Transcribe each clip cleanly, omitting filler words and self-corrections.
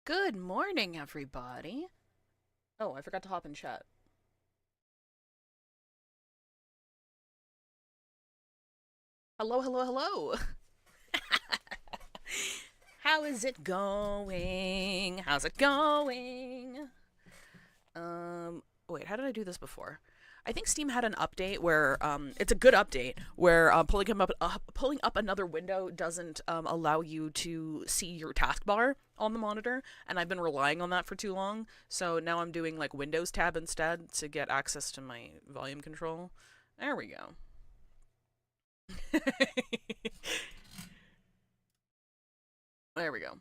Good morning, everybody. Oh, I forgot to hop in chat. Hello, hello, hello. How is it going? How's it going? Wait, how did I do this before? I think Steam had an update where it's a good update where pulling up another window doesn't allow you to see your taskbar on the monitor, and I've been relying on that for too long. So now I'm doing like Windows tab instead to get access to my volume control. There we go. There we go.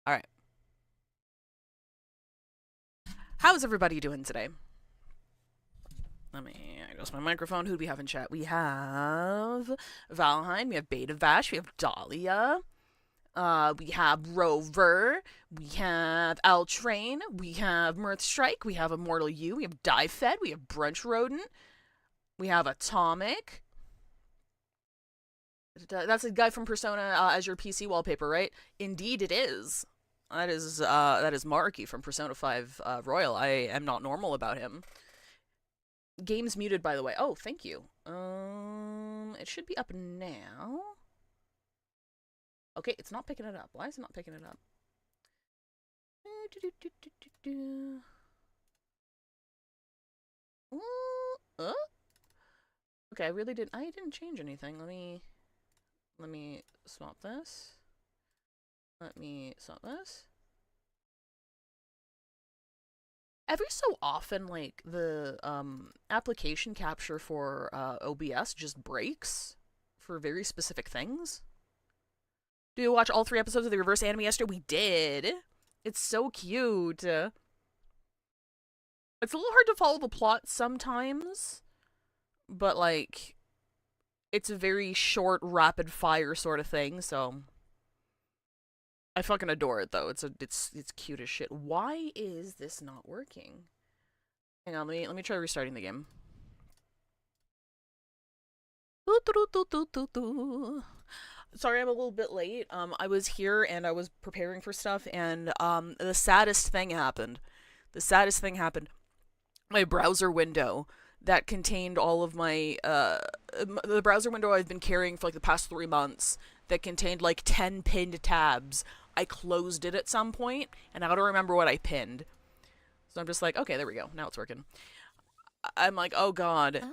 All right. How's everybody doing today? Let me adjust my microphone. Who do we have in chat? We have Valheim, we have Beta Vash, we have Dahlia, we have Rover, we have L Train, we have Mirth Strike, we have Immortal U, we have Die Fed, we have Brunch Rodent, we have Atomic. That's a guy from Persona as your PC wallpaper, right? Indeed, it is. That is Marky from Persona 5 Royal. I am not normal about him. Game's muted, by the way. Oh, thank you. It should be up now. Okay, it's not picking it up. Why is it not picking it up? Okay, I didn't change anything. Let me swap this. Let me swap this. Every so often, like, the application capture for OBS just breaks for very specific things. Do you watch all 3 episodes of the reverse anime yesterday? We did. It's so cute. It's a little hard to follow the plot sometimes, but, like, it's a very short, rapid-fire sort of thing, so I fucking adore it, though. It's cute as shit. Why is this not working? Hang on, let me try restarting the game. Sorry, I'm a little bit late. I was here and I was preparing for stuff, and the saddest thing happened. The saddest thing happened. My browser window that contained all of my the browser window I've been carrying for like the past 3 months that contained like 10 pinned tabs. I closed it at some point, and I don't remember what I pinned. So I'm just like, okay, there we go. Now it's working. I'm like, oh god,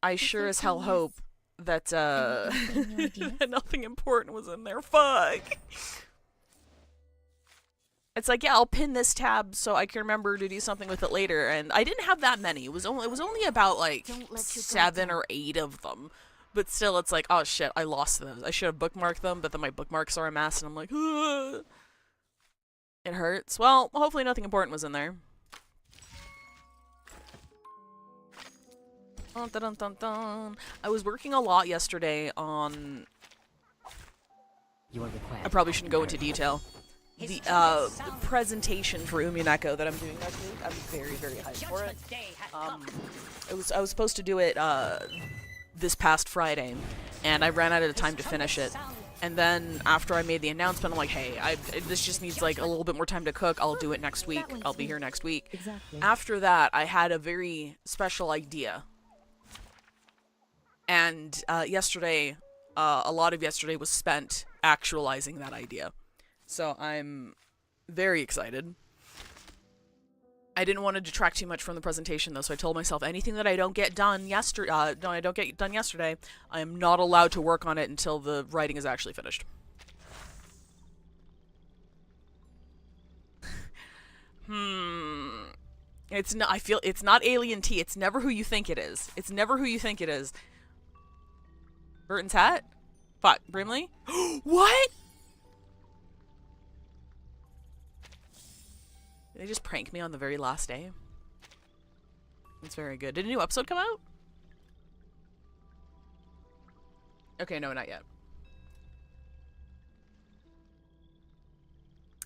I sure as hell hope that nothing important was in there. Fuck. It's like, yeah, I'll pin this tab so I can remember to do something with it later, and I didn't have that many. It was only about like 7 or 8 of them. But still, it's like, oh shit, I lost those. I should have bookmarked them, but then my bookmarks are a mess, and I'm like, ugh. It hurts. Well, hopefully nothing important was in there. Dun, dun, dun, dun. I was working a lot yesterday on... I probably shouldn't go into detail. The presentation for Umineko that I'm doing next week. I'm very, very hyped for it. I was supposed to do it this past Friday, and I ran out of time to finish it. And then after I made the announcement, I'm like, hey, this just needs like a little bit more time to cook. I'll do it next week. I'll be here next week. Exactly. After that, I had a very special idea. And yesterday, a lot of yesterday was spent actualizing that idea. So I'm very excited. I didn't want to detract too much from the presentation, though, so I told myself anything that I don't get done yesterday, I am not allowed to work on it until the writing is actually finished. It's not. I feel it's not Alien T. It's never who you think it is. It's never who you think it is. Burton's hat? Fuck, Brimley? What? Did they just prank me on the very last day? It's very good. Did a new episode come out? Okay, no, not yet.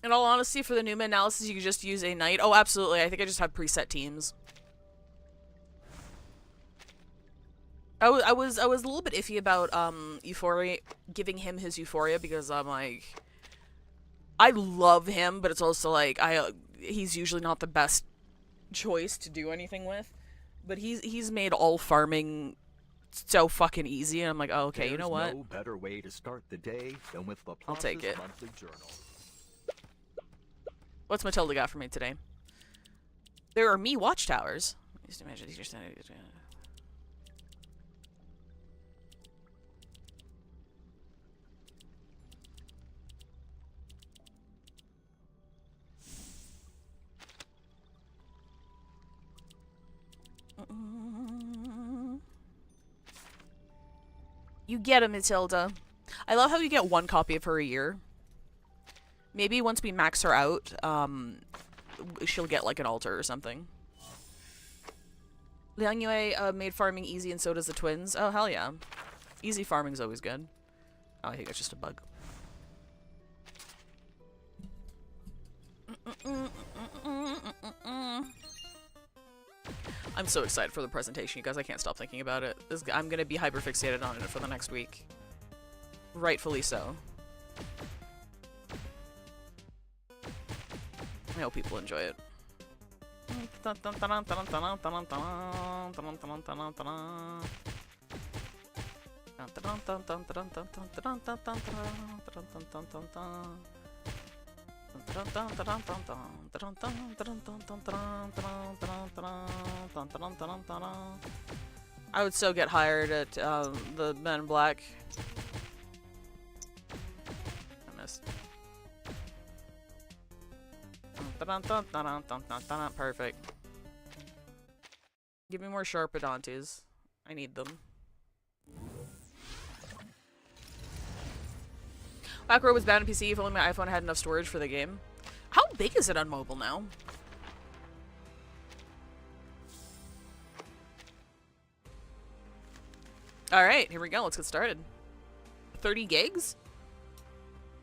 In all honesty, for the Numa analysis, you could just use a knight. Oh, absolutely. I think I just have preset teams. I was a little bit iffy about Euphoria, giving him his Euphoria, because I'm like, I love him, but it's also like he's usually not the best choice to do anything with. But he's made all farming so fucking easy, and I'm like, oh, okay, you know what? There's no better way to start the day than with I'll take it. monthly journal. What's Matilda got for me today? There are me watchtowers. Just imagine these are standing. You get a Matilda. I love how you get one copy of her a year. Maybe once we max her out, she'll get like an altar or something. Liang Yue made farming easy, and so does the twins. Oh, hell yeah. Easy farming's always good. Oh, I think that's just a bug. I'm so excited for the presentation, you guys. I can't stop thinking about it. I'm gonna be hyperfixated on it for the next week. Rightfully so. I hope people enjoy it. I would so get hired at the Men in Black. I missed. Perfect. Give me more Sharpodontes. I need them. Macro was banned on PC if only my iPhone had enough storage for the game. How big is it on mobile now? Alright, here we go. Let's get started. 30 gigs?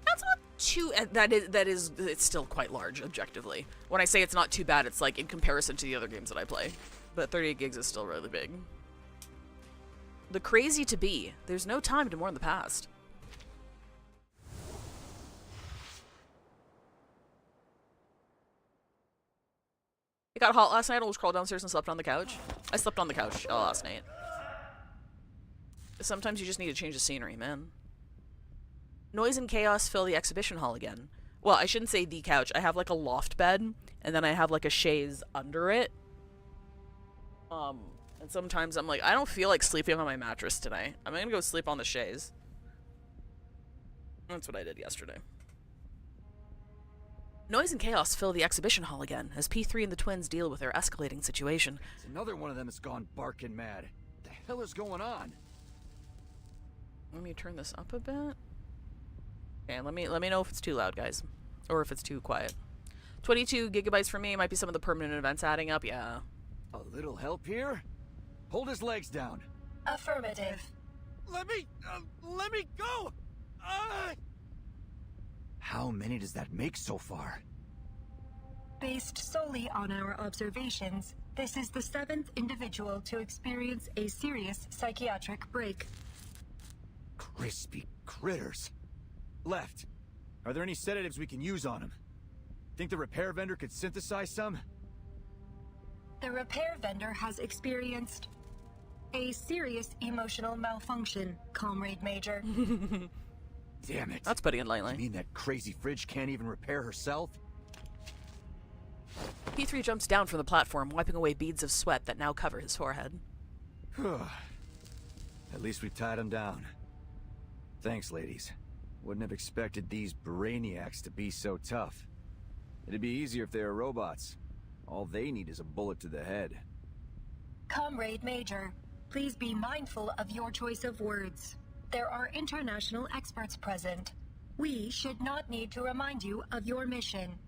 That's not too... it's still quite large, objectively. When I say it's not too bad, it's like in comparison to the other games that I play. But 38 gigs is still really big. The crazy to be. There's no time to mourn the past. It got hot last night. I was crawled downstairs and slept on the couch. I slept on the couch last night. Sometimes you just need to change the scenery, man. Noise and chaos fill the exhibition hall again. Well, I shouldn't say the couch. I have like a loft bed, and then I have like a chaise under it. And sometimes I'm like, I don't feel like sleeping on my mattress today. I'm gonna go sleep on the chaise. That's what I did yesterday. Noise and chaos fill the exhibition hall again, as P3 and the twins deal with their escalating situation. It's another one of them that's gone barking mad. What the hell is going on? Let me turn this up a bit. Okay, let me know if it's too loud, guys. Or if it's too quiet. 22 gigabytes for me. Might be some of the permanent events adding up, yeah. A little help here? Hold his legs down. Affirmative. Let me go! How many does that make so far? Based solely on our observations, this is the 7th individual to experience a serious psychiatric break. Crispy critters. Left. Are there any sedatives we can use on him? Think the repair vendor could synthesize some? The repair vendor has experienced a serious emotional malfunction, Comrade Major. Damn it. That's putting it lightly. You mean that crazy fridge can't even repair herself? P3 jumps down from the platform, wiping away beads of sweat that now cover his forehead. At least we tied him down. Thanks, ladies. Wouldn't have expected these brainiacs to be so tough. It'd be easier if they were robots. All they need is a bullet to the head. Comrade Major, please be mindful of your choice of words. There are international experts present. We should not need to remind you of your mission.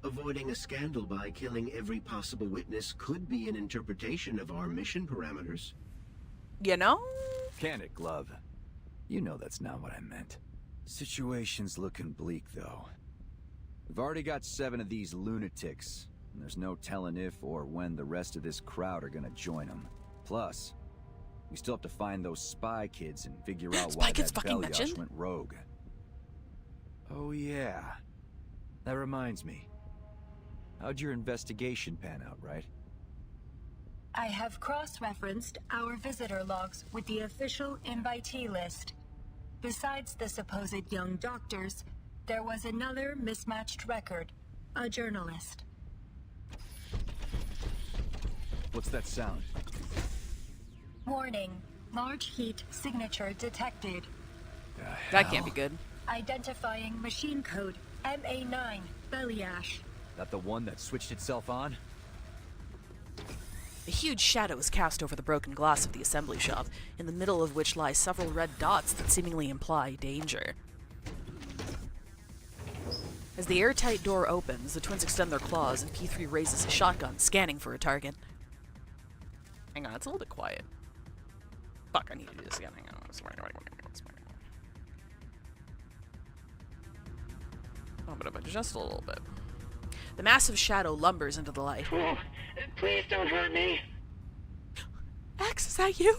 Avoiding a scandal by killing every possible witness could be an interpretation of our mission parameters. You know? Can it, Glove? You know that's not what I meant. Situation's looking bleak, though. We've already got 7 of these lunatics, and there's no telling if or when the rest of this crowd are gonna join them. Plus, We still have to find those spy kids and figure out Spy why kids that fucking Belyash mentioned? went rogue. Oh yeah. That reminds me. How'd your investigation pan out, right? I have cross-referenced our visitor logs with the official invitee list. Besides the supposed young doctors, there was another mismatched record. A journalist. What's that sound? Warning. Large heat signature detected. That can't be good. Identifying machine code MA9 Belyash. That the one that switched itself on? A huge shadow is cast over the broken glass of the assembly shop, in the middle of which lie several red dots that seemingly imply danger. As the airtight door opens, the twins extend their claws and P3 raises a shotgun, scanning for a target. Hang on, it's a little bit quiet. Fuck, I need to do this again. Hang on. Oh, but just a little bit. The massive shadow lumbers into the light. Oh, please don't hurt me. X, is that you?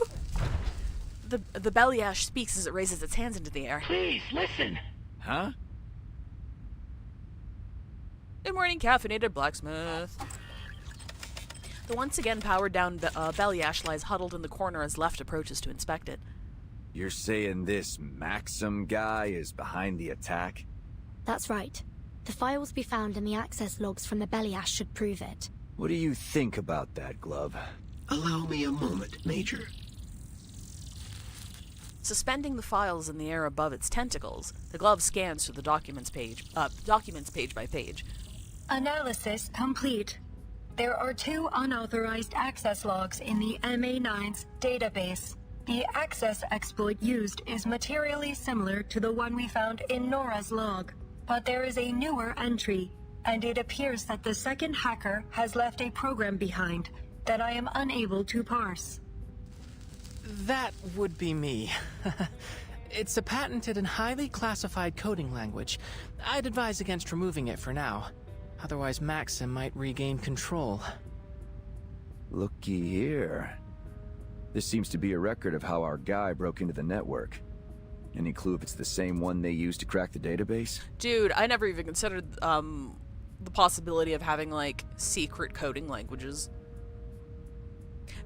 The Belyash speaks as it raises its hands into the air. Please, listen. Huh? Good morning, caffeinated blacksmith. The once again powered down Belyash lies huddled in the corner as Left approaches to inspect it. You're saying this Maxim guy is behind the attack? That's right. The files we found in the access logs from the Belyash should prove it. What do you think about that, Glove? Allow me a moment, Major. Suspending the files in the air above its tentacles, the glove scans through the documents page by page. Analysis complete. There are 2 unauthorized access logs in the MA9's database. The access exploit used is materially similar to the one we found in Nora's log, but there is a newer entry, and it appears that the second hacker has left a program behind that I am unable to parse. That would be me. It's a patented and highly classified coding language. I'd advise against removing it for now. Otherwise, Maxim might regain control. Looky here. This seems to be a record of how our guy broke into the network. Any clue if it's the same one they used to crack the database? Dude, I never even considered the possibility of having, like, secret coding languages.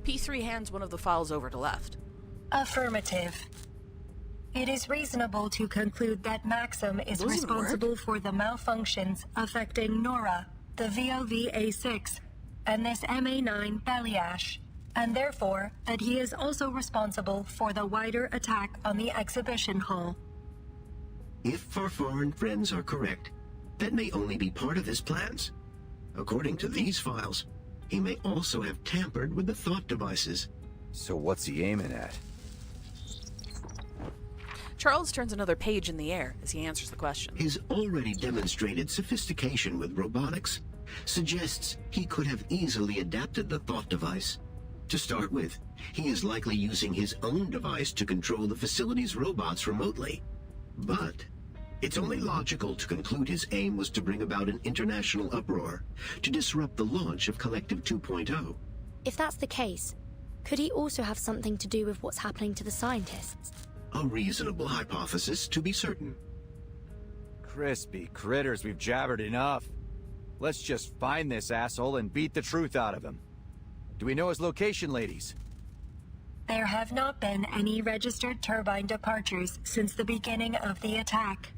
P3 hands one of the files over to Left. Affirmative. It is reasonable to conclude that Maxim is Those even responsible for the malfunctions affecting Nora, the VOV-A6, and this MA9 Belyash, and therefore that he is also responsible for the wider attack on the exhibition hall. If our foreign friends are correct, that may only be part of his plans. According to these files, he may also have tampered with the thought devices. So what's he aiming at? Charles turns another page in the air as he answers the question. His already demonstrated sophistication with robotics suggests he could have easily adapted the thought device. To start with, he is likely using his own device to control the facility's robots remotely. But it's only logical to conclude his aim was to bring about an international uproar, to disrupt the launch of Collective 2.0. If that's the case, could he also have something to do with what's happening to the scientists? A reasonable hypothesis, to be certain. Crispy critters, we've jabbered enough. Let's just find this asshole and beat the truth out of him. Do we know his location, ladies? There have not been any registered turbine departures since the beginning of the attack.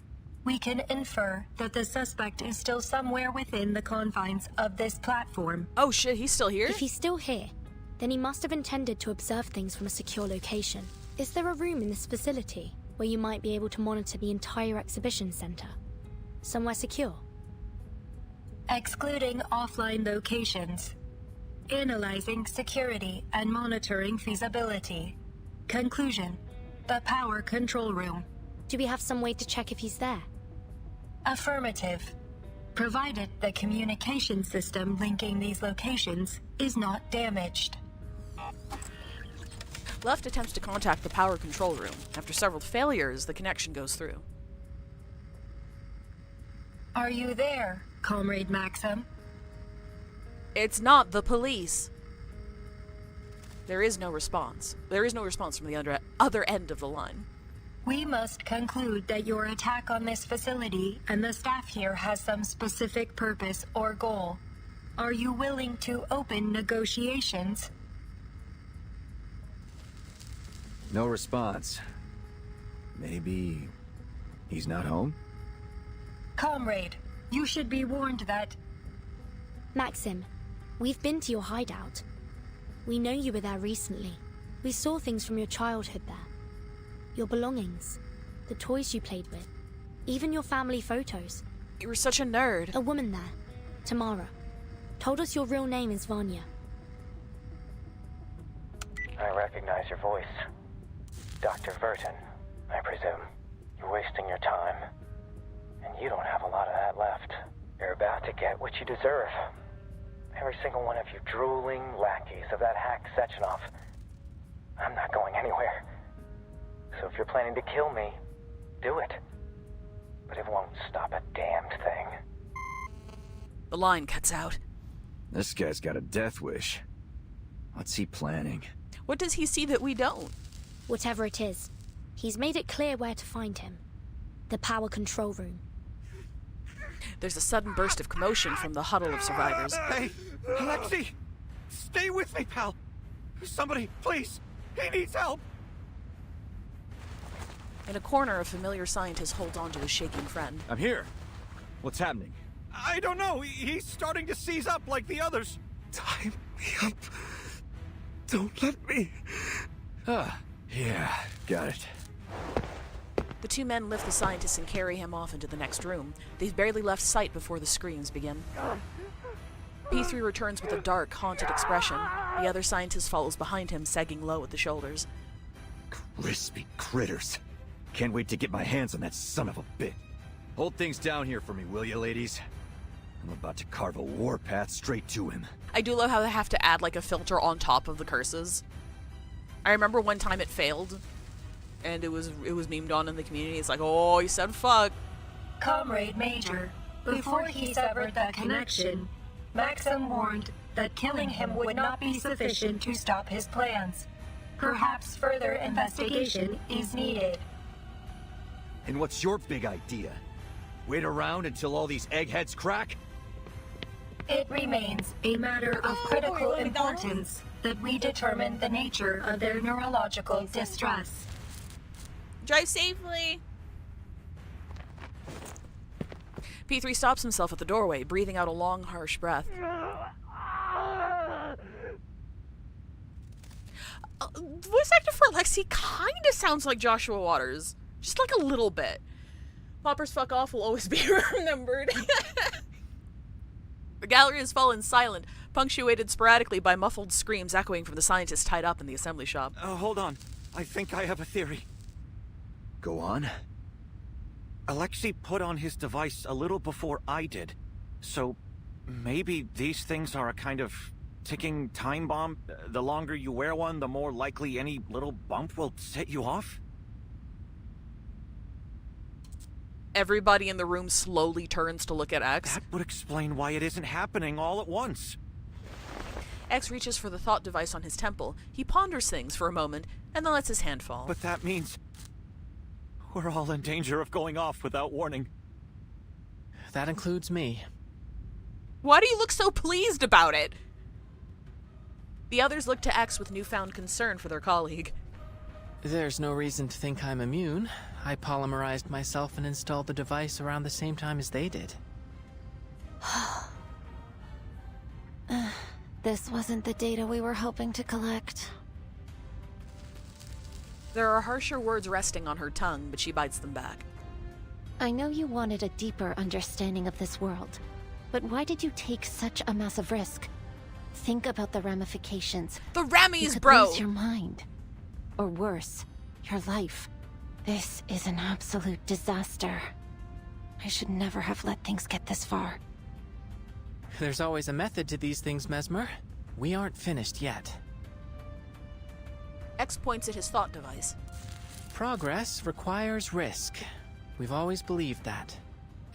We can infer that the suspect is still somewhere within the confines of this platform. Oh shit, he's still here? If he's still here, then he must have intended to observe things from a secure location. Is there a room in this facility where you might be able to monitor the entire exhibition center? Somewhere secure? Excluding offline locations. Analyzing security and monitoring feasibility. Conclusion: the power control room. Do we have some way to check if he's there? Affirmative. Provided the communication system linking these locations is not damaged. Left attempts to contact the power control room. After several failures, the connection goes through. Are you there, Comrade Maxim? It's not the police. There is no response. There is no response from the other end of the line. We must conclude that your attack on this facility and the staff here has some specific purpose or goal. Are you willing to open negotiations? No response. Maybe he's not home? Comrade, you should be warned that... Maxim, we've been to your hideout. We know you were there recently. We saw things from your childhood there. Your belongings, the toys you played with, even your family photos. You were such a nerd. A woman there, Tamara, told us your real name is Vanya. I recognize your voice. Dr. Verton, I presume. You're wasting your time. And you don't have a lot of that left. You're about to get what you deserve. Every single one of you drooling lackeys of that hack Sechenov. I'm not going anywhere. So if you're planning to kill me, do it. But it won't stop a damned thing. The line cuts out. This guy's got a death wish. What's he planning? What does he see that we don't? Whatever it is, he's made it clear where to find him. The power control room. There's a sudden burst of commotion from the huddle of survivors. Hey, Alexei! Stay with me, pal! Somebody, please! He needs help! In a corner, a familiar scientist holds on to his shaking friend. I'm here. What's happening? I don't know. He's starting to seize up like the others. Tie me up. Don't let me. Yeah, got it. The two men lift the scientist and carry him off into the next room. They've barely left sight before the screams begin. P3 returns with a dark, haunted expression. The other scientist follows behind him, sagging low at the shoulders. Crispy critters. Can't wait to get my hands on that son of a bitch. Hold things down here for me, will you, ladies? I'm about to carve a warpath straight to him. I do love how they have to add like a filter on top of the curses. I remember one time it failed, and it was memed on in the community. It's like, oh, you said fuck. Comrade Major, before he severed the connection, Maxim warned that killing him would not be sufficient to stop his plans. Perhaps further investigation is needed. And what's your big idea? Wait around until all these eggheads crack? It remains a matter of critical importance that we determine the nature of their neurological distress. Drive safely. P3 stops himself at the doorway, breathing out a long, harsh breath. Voice actor for Alexei kind of sounds like Joshua Waters. Just like a little bit. Poppers fuck off will always be remembered. The gallery has fallen silent, punctuated sporadically by muffled screams echoing from the scientists tied up in the assembly shop. Hold on. I think I have a theory. Go on. Alexei put on his device a little before I did. So maybe these things are a kind of ticking time bomb. The longer you wear one, the more likely any little bump will set you off? Everybody in the room slowly turns to look at X. That would explain why it isn't happening all at once. X reaches for the thought device on his temple. He ponders things for a moment, and then lets his hand fall. But that means we're all in danger of going off without warning. That includes me. Why do you look so pleased about it? The others look to X with newfound concern for their colleague. There's no reason to think I'm immune. I polymerized myself and installed the device around the same time as they did. This wasn't the data we were hoping to collect. There are harsher words resting on her tongue, but she bites them back. I know you wanted a deeper understanding of this world, but why did you take such a massive risk? Think about the ramifications. The You Rammies, could bro! lose your mind. Or worse, your life. This is an absolute disaster. I should never have let things get this far. There's always a method to these things, Mesmer. We aren't finished yet. X points at his thought device. Progress requires risk. We've always believed that.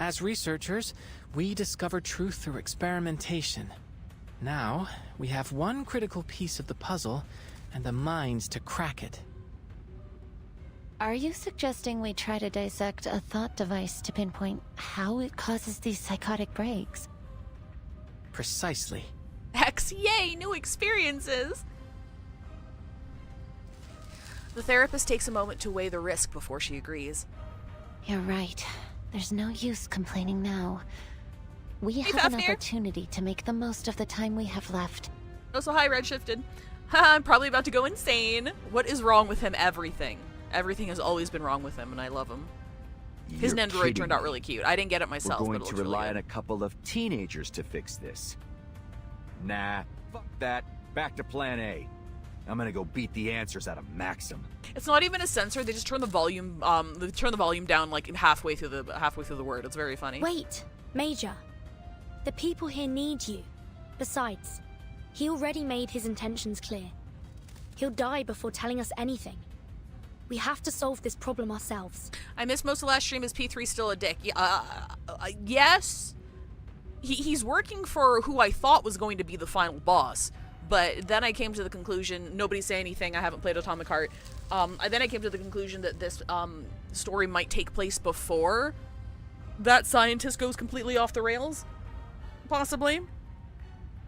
As researchers, we discover truth through experimentation. Now, we have one critical piece of the puzzle, and the minds to crack it. Are you suggesting we try to dissect a thought device to pinpoint how it causes these psychotic breaks? Precisely. Hex, yay, new experiences! The therapist takes a moment to weigh the risk before she agrees. You're right. There's no use complaining now. We have an opportunity to make the most of the time we have left. Also, hi, Redshifted. I'm probably about to go insane. What is wrong with him? Everything. Everything has always been wrong with him, and I love him. His Nendoroid turned out really cute. I didn't get it myself, We're going but it to looks rely really on good. a couple of teenagers to fix this. Nah, fuck that. Back to plan A. I'm gonna go beat the answers out of Maxim. It's not even a sensor. They just turn the volume. They turn the volume down like halfway through the word. It's very funny. Wait, Major. The people here need you. Besides, he already made his intentions clear. He'll die before telling us anything. We have to solve this problem ourselves. I missed most of last stream. Is P3 still a dick? Yeah, yes. He's working for who I thought was going to be the final boss. But then I came to the conclusion, nobody say anything, I haven't played Atomic Heart. Then I came to the conclusion that this story might take place before that scientist goes completely off the rails. Possibly.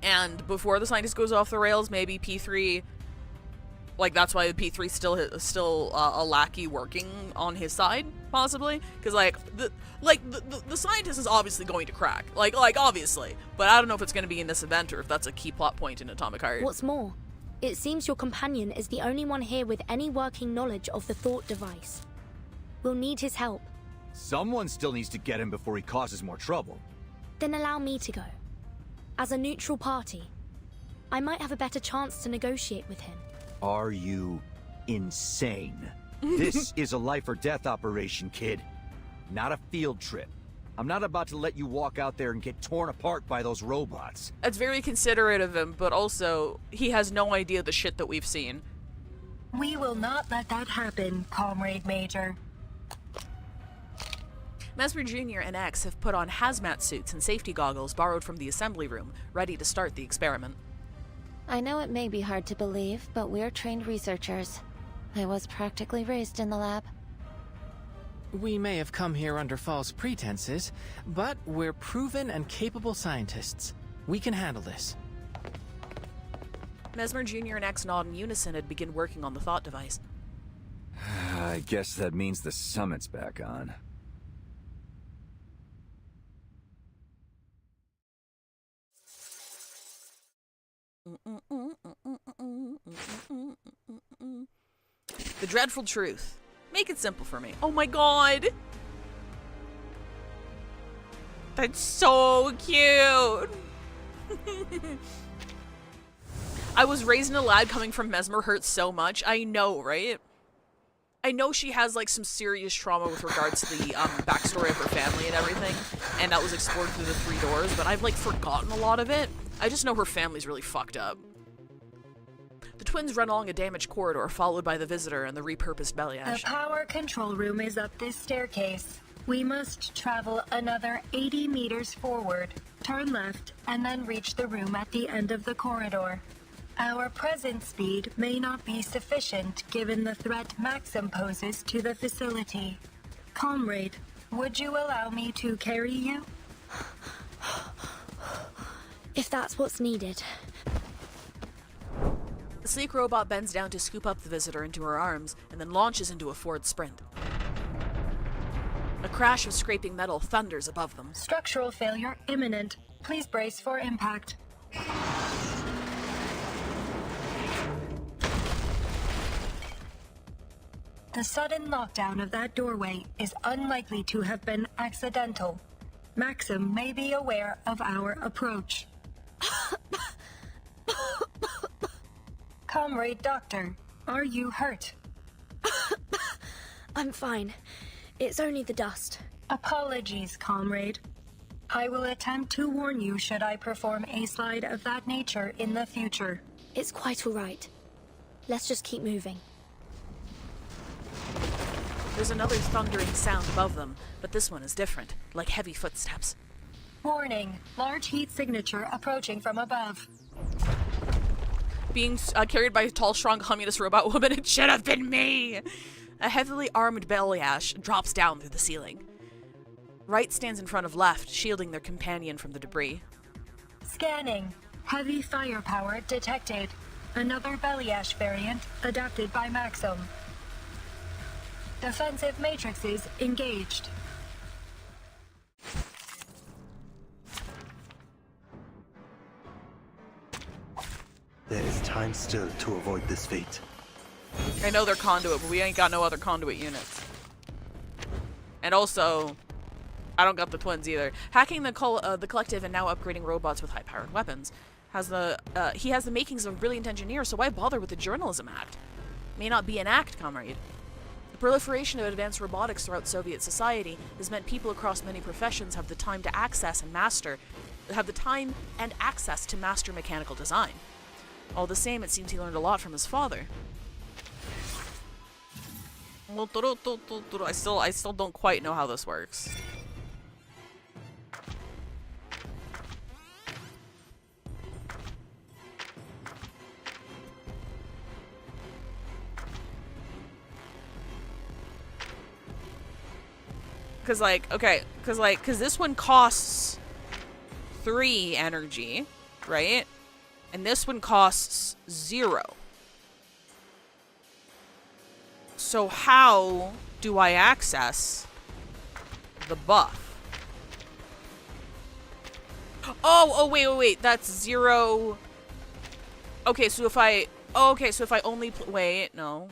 And before the scientist goes off the rails, maybe P3... Like, that's why P3 still a lackey working on his side, possibly. Because, the scientist is obviously going to crack. Like, obviously. But I don't know if it's going to be in this event or if that's a key plot point in Atomic Heart. What's more, it seems your companion is the only one here with any working knowledge of the thought device. We'll need his help. Someone still needs to get him before he causes more trouble. Then allow me to go. As a neutral party, I might have a better chance to negotiate with him. Are you insane? This is a life or death operation, kid. Not a field trip. I'm not about to let you walk out there and get torn apart by those robots. That's very considerate of him, but also, he has no idea the shit that we've seen. We will not let that happen, Comrade Major. Mesmer Jr. and X have put on hazmat suits and safety goggles borrowed from the assembly room, ready to start the experiment. I know it may be hard to believe, but we're trained researchers. I was practically raised in the lab. We may have come here under false pretenses, but we're proven and capable scientists. We can handle this. Mesmer Jr. and X nod in unison and begin working on the thought device. I guess that means the summit's back on. The dreadful truth. Make it simple for me. Oh my god! That's so cute! I was raised in a lab coming from Mesmer hurts so much. I know, right? I know she has like some serious trauma with regards to the backstory of her family and everything, and that was explored through the 3 doors, but I've like forgotten a lot of it. I just know her family's really fucked up. The twins run along a damaged corridor, followed by the visitor and the repurposed Beliash. The power control room is up this staircase. We must travel another 80 meters forward, turn left, and then reach the room at the end of the corridor. Our present speed may not be sufficient given the threat Maxim poses to the facility. Comrade, would you allow me to carry you? If that's what's needed. The sleek robot bends down to scoop up the visitor into her arms, and then launches into a forward sprint. A crash of scraping metal thunders above them. Structural failure imminent. Please brace for impact. The sudden lockdown of that doorway is unlikely to have been accidental. Maxim may be aware of our approach. Comrade Doctor, are you hurt? I'm fine. It's only the dust. Apologies, comrade. I will attempt to warn you should I perform a slide of that nature in the future. It's quite all right. Let's just keep moving. There's another thundering sound above them, but this one is different, like heavy footsteps. Warning, large heat signature approaching from above. being carried by a tall, strong communist robot woman. It should have been me! A heavily armed Beliash drops down through the ceiling. Right stands in front of left, shielding their companion from the debris. Scanning. Heavy firepower detected. Another Beliash variant adapted by Maxim. Defensive matrices engaged. There is time still to avoid this fate. I know they're conduit, but we ain't got no other conduit units. And also, I don't got the twins either. Hacking the collective and now upgrading robots with high-powered weapons. He has the makings of a brilliant engineer, so why bother with the journalism act? May not be an act, comrade. The proliferation of advanced robotics throughout Soviet society has meant people across many professions have the time to access and master mechanical design. All the same, it seems he learned a lot from his father. I still don't quite know how this works. Cause this one costs 3 energy, right? And this one costs 0. So how do I access the buff? Oh, wait, that's 0. Okay, so if I only wait, no.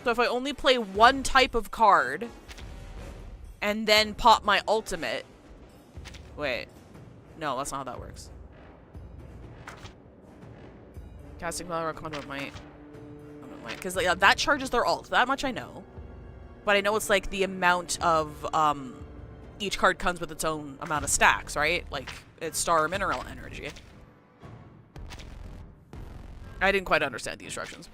So if I only play one type of card and then pop my ultimate. Wait. No, that's not how that works. Casting Valor Conduit might. Because that charges their ult. That much I know. But I know it's like the amount of each card comes with its own amount of stacks, right? Like it's star or mineral energy. I didn't quite understand the instructions.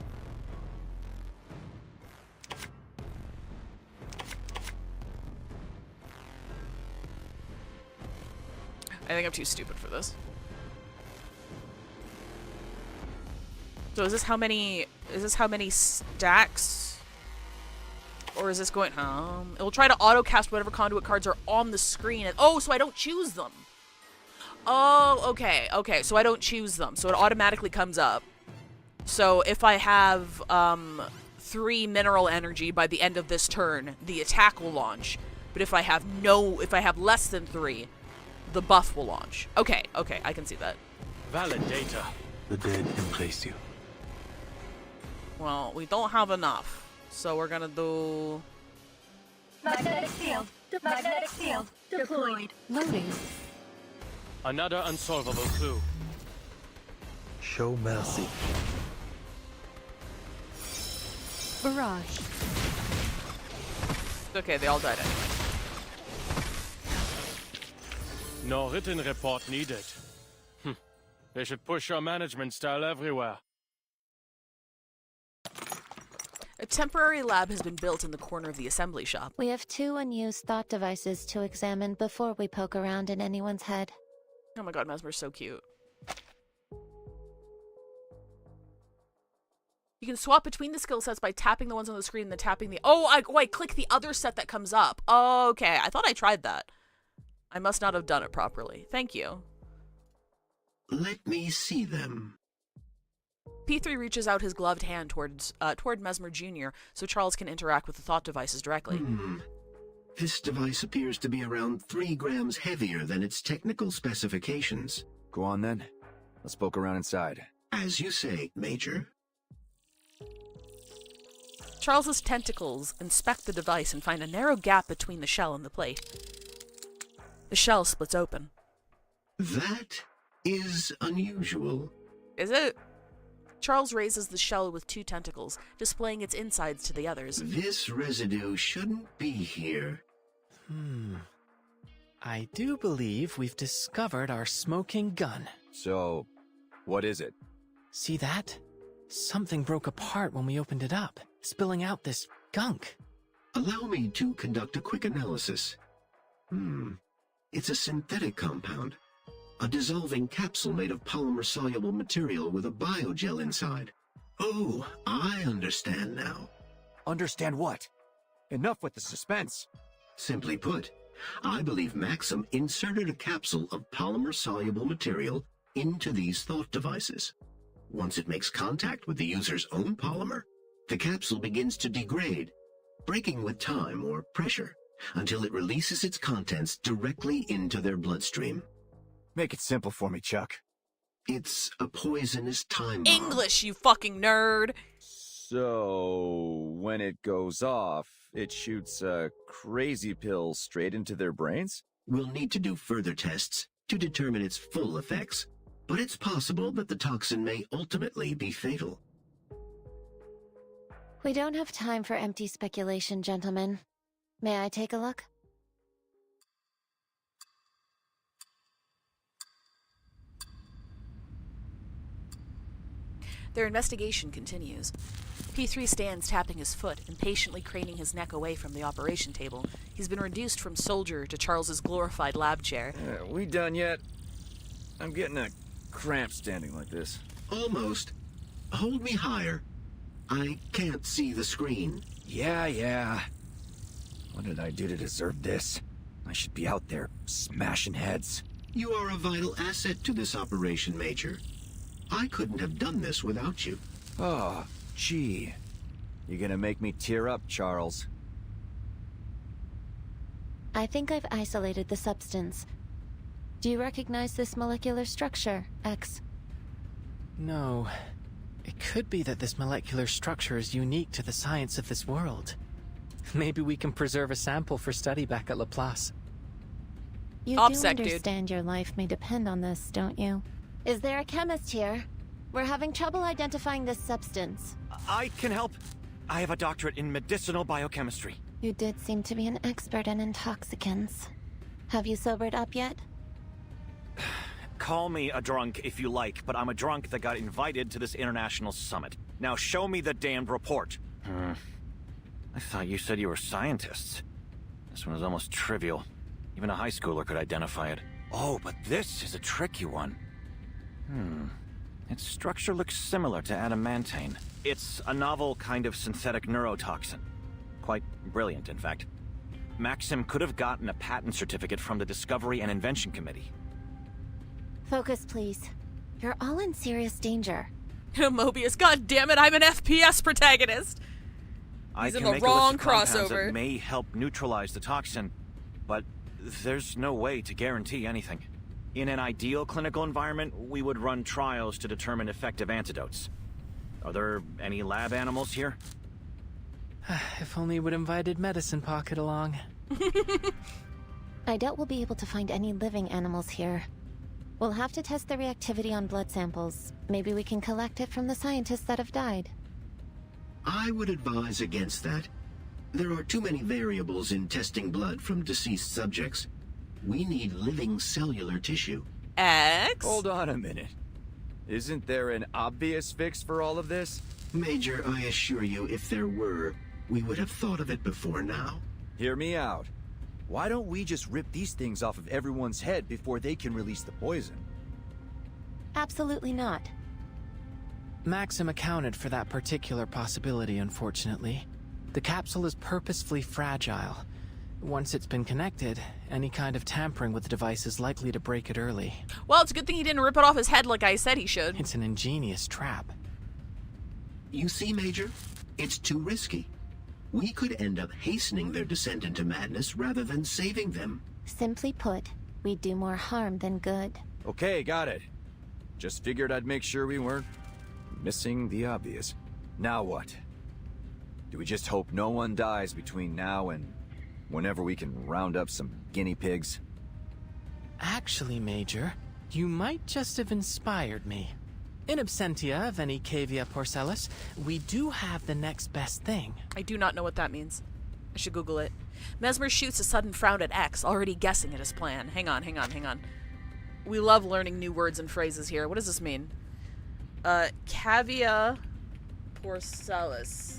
I think I'm too stupid for this. So is this how many stacks? Or is this going it will try to auto cast whatever conduit cards are on the screen. Oh, so I don't choose them. Oh, okay. Okay, so I don't choose them. So it automatically comes up. So if I have 3 mineral energy by the end of this turn, the attack will launch. But if I have less than 3, the buff will launch. Okay, I can see that. Valid data. The dead embrace you. Well, we don't have enough. So we're gonna do... Magnetic field. Magnetic field deployed. Loading. Another unsolvable clue. Show mercy. Barrage. Okay, they all died anyway. No written report needed. They should push your management style everywhere. A temporary lab has been built in the corner of the assembly shop. We have 2 unused thought devices to examine before we poke around in anyone's head. Oh my god, Mesmer's so cute. You can swap between the skill sets by tapping the ones on the screen and then tapping the... I click the other set that comes up. Okay, I thought I tried that. I must not have done it properly. Thank you. Let me see them. P3 reaches out his gloved hand toward Mesmer Jr. so Charles can interact with the thought devices directly. This device appears to be around 3 grams heavier than its technical specifications. Go on then. Let's poke around inside. As you say, Major. Charles's tentacles inspect the device and find a narrow gap between the shell and the plate. The shell splits open. That is unusual. Is it? Charles raises the shell with 2 tentacles, displaying its insides to the others. This residue shouldn't be here. I do believe we've discovered our smoking gun. So, what is it? See that? Something broke apart when we opened it up, spilling out this gunk. Allow me to conduct a quick analysis. It's a synthetic compound. A dissolving capsule made of polymer-soluble material with a biogel inside. Oh, I understand now. Understand what? Enough with the suspense. Simply put, I believe Maxim inserted a capsule of polymer-soluble material into these thought devices. Once it makes contact with the user's own polymer, the capsule begins to degrade, breaking with time or pressure, until it releases its contents directly into their bloodstream. Make it simple for me, Chuck. It's a poisonous time bomb. English, you fucking nerd. So, when it goes off, it shoots a crazy pill straight into their brains? We'll need to do further tests to determine its full effects, but it's possible that the toxin may ultimately be fatal. We don't have time for empty speculation, gentlemen. May I take a look? Their investigation continues. P3 stands tapping his foot, impatiently craning his neck away from the operation table. He's been reduced from soldier to Charles's glorified lab chair. We done yet? I'm getting a cramp standing like this. Almost. Hold me higher. I can't see the screen. Yeah. What did I do to deserve this? I should be out there smashing heads. You are a vital asset to this operation, Major. I couldn't have done this without you. Oh, gee. You're gonna make me tear up, Charles. I think I've isolated the substance. Do you recognize this molecular structure, X? No. It could be that this molecular structure is unique to the science of this world. Maybe we can preserve a sample for study back at Laplace. You do understand your life may depend on this, don't you? Is there a chemist here? We're having trouble identifying this substance. I can help. I have a doctorate in medicinal biochemistry. You did seem to be an expert in intoxicants. Have you sobered up yet? Call me a drunk if you like, but I'm a drunk that got invited to this international summit. Now show me the damned report. I thought you said you were scientists. This one is almost trivial. Even a high schooler could identify it. Oh, but this is a tricky one. Its structure looks similar to adamantane. It's a novel kind of synthetic neurotoxin. Quite brilliant, in fact. Maxim could have gotten a patent certificate from the Discovery and Invention Committee. Focus, please. You're all in serious danger. Mobius, god damn it, I'm an FPS protagonist. I in can the make wrong a list of compounds crossover. that may help neutralize the toxin, but there's no way to guarantee anything. In an ideal clinical environment, we would run trials to determine effective antidotes. Are there any lab animals here? If only we'd invited Medicine Pocket along. I doubt we'll be able to find any living animals here. We'll have to test the reactivity on blood samples. Maybe we can collect it from the scientists that have died. I would advise against that. There are too many variables in testing blood from deceased subjects. We need living cellular tissue. X? Hold on a minute. Isn't there an obvious fix for all of this? Major, I assure you, if there were, we would have thought of it before now. Hear me out. Why don't we just rip these things off of everyone's head before they can release the poison? Absolutely not. Maxim accounted for that particular possibility, unfortunately. The capsule is purposefully fragile. Once it's been connected, any kind of tampering with the device is likely to break it early. Well, it's a good thing he didn't rip it off his head like I said he should. It's an ingenious trap. You see, Major? It's too risky. We could end up hastening their descent into madness rather than saving them. Simply put, we'd do more harm than good. Okay, got it. Just figured I'd make sure we weren't missing the obvious. Now what? Do we just hope no one dies between now and whenever we can round up some guinea pigs? Actually, Major, you might just have inspired me. In absentia of any cavia porcellus, we do have the next best thing. I do not know what that means. I should Google it. Mesmer shoots a sudden frown at X, already guessing at his plan. Hang on. We love learning new words and phrases here. What does this mean? Cavia porcellus.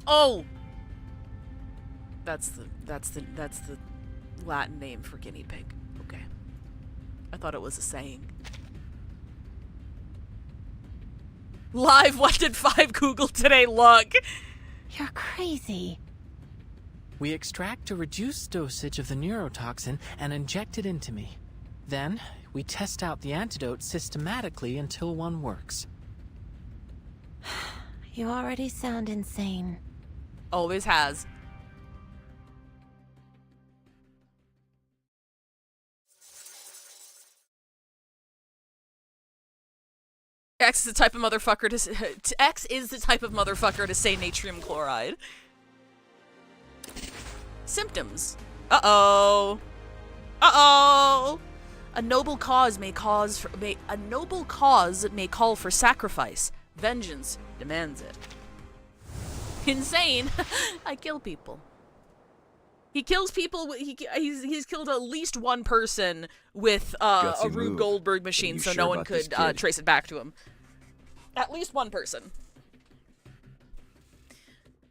Oh! That's the Latin name for guinea pig. Okay. I thought it was a saying. Live, what did 5 Google today look? You're crazy. We extract a reduced dosage of the neurotoxin and inject it into me. Then, we test out the antidote systematically until one works. You already sound insane. Always has. X is the type of motherfucker to X is the type of motherfucker to say natrium chloride. Symptoms. Uh-oh. Uh-oh. A noble cause may call for sacrifice. Vengeance demands it. Insane. I kill people. He kills people. He's killed at least one person with a Rube Goldberg machine, so no one could trace it back to him. At least one person.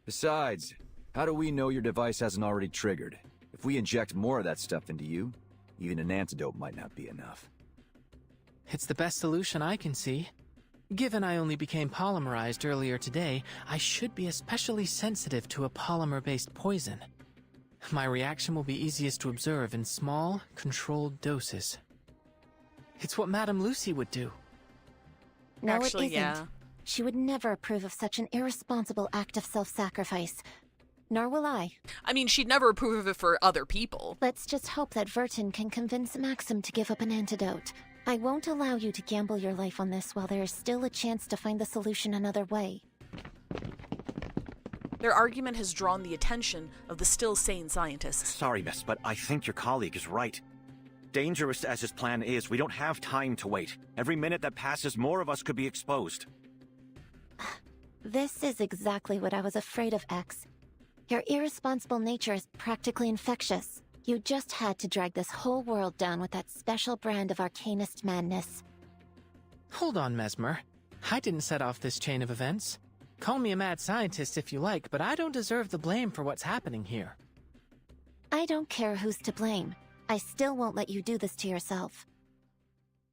Besides, how do we know your device hasn't already triggered? If we inject more of that stuff into you, even an antidote might not be enough. It's the best solution I can see. Given I only became polymerized earlier today, I should be especially sensitive to a polymer-based poison. My reaction will be easiest to observe in small, controlled doses. It's what Madame Lucy would do. No, Actually, it isn't. yeah. She would never approve of such an irresponsible act of self-sacrifice. Nor will I. I mean, she'd never approve of it for other people. Let's just hope that Vertin can convince Maxim to give up an antidote. I won't allow you to gamble your life on this while there is still a chance to find the solution another way. Their argument has drawn the attention of the still sane scientists. Sorry, miss, but I think your colleague is right. Dangerous as his plan is, we don't have time to wait. Every minute that passes, more of us could be exposed. This is exactly what I was afraid of, X. Your irresponsible nature is practically infectious. You just had to drag this whole world down with that special brand of arcanist madness. Hold on, Mesmer. I didn't set off this chain of events. Call me a mad scientist if you like, but I don't deserve the blame for what's happening here. I don't care who's to blame. I still won't let you do this to yourself.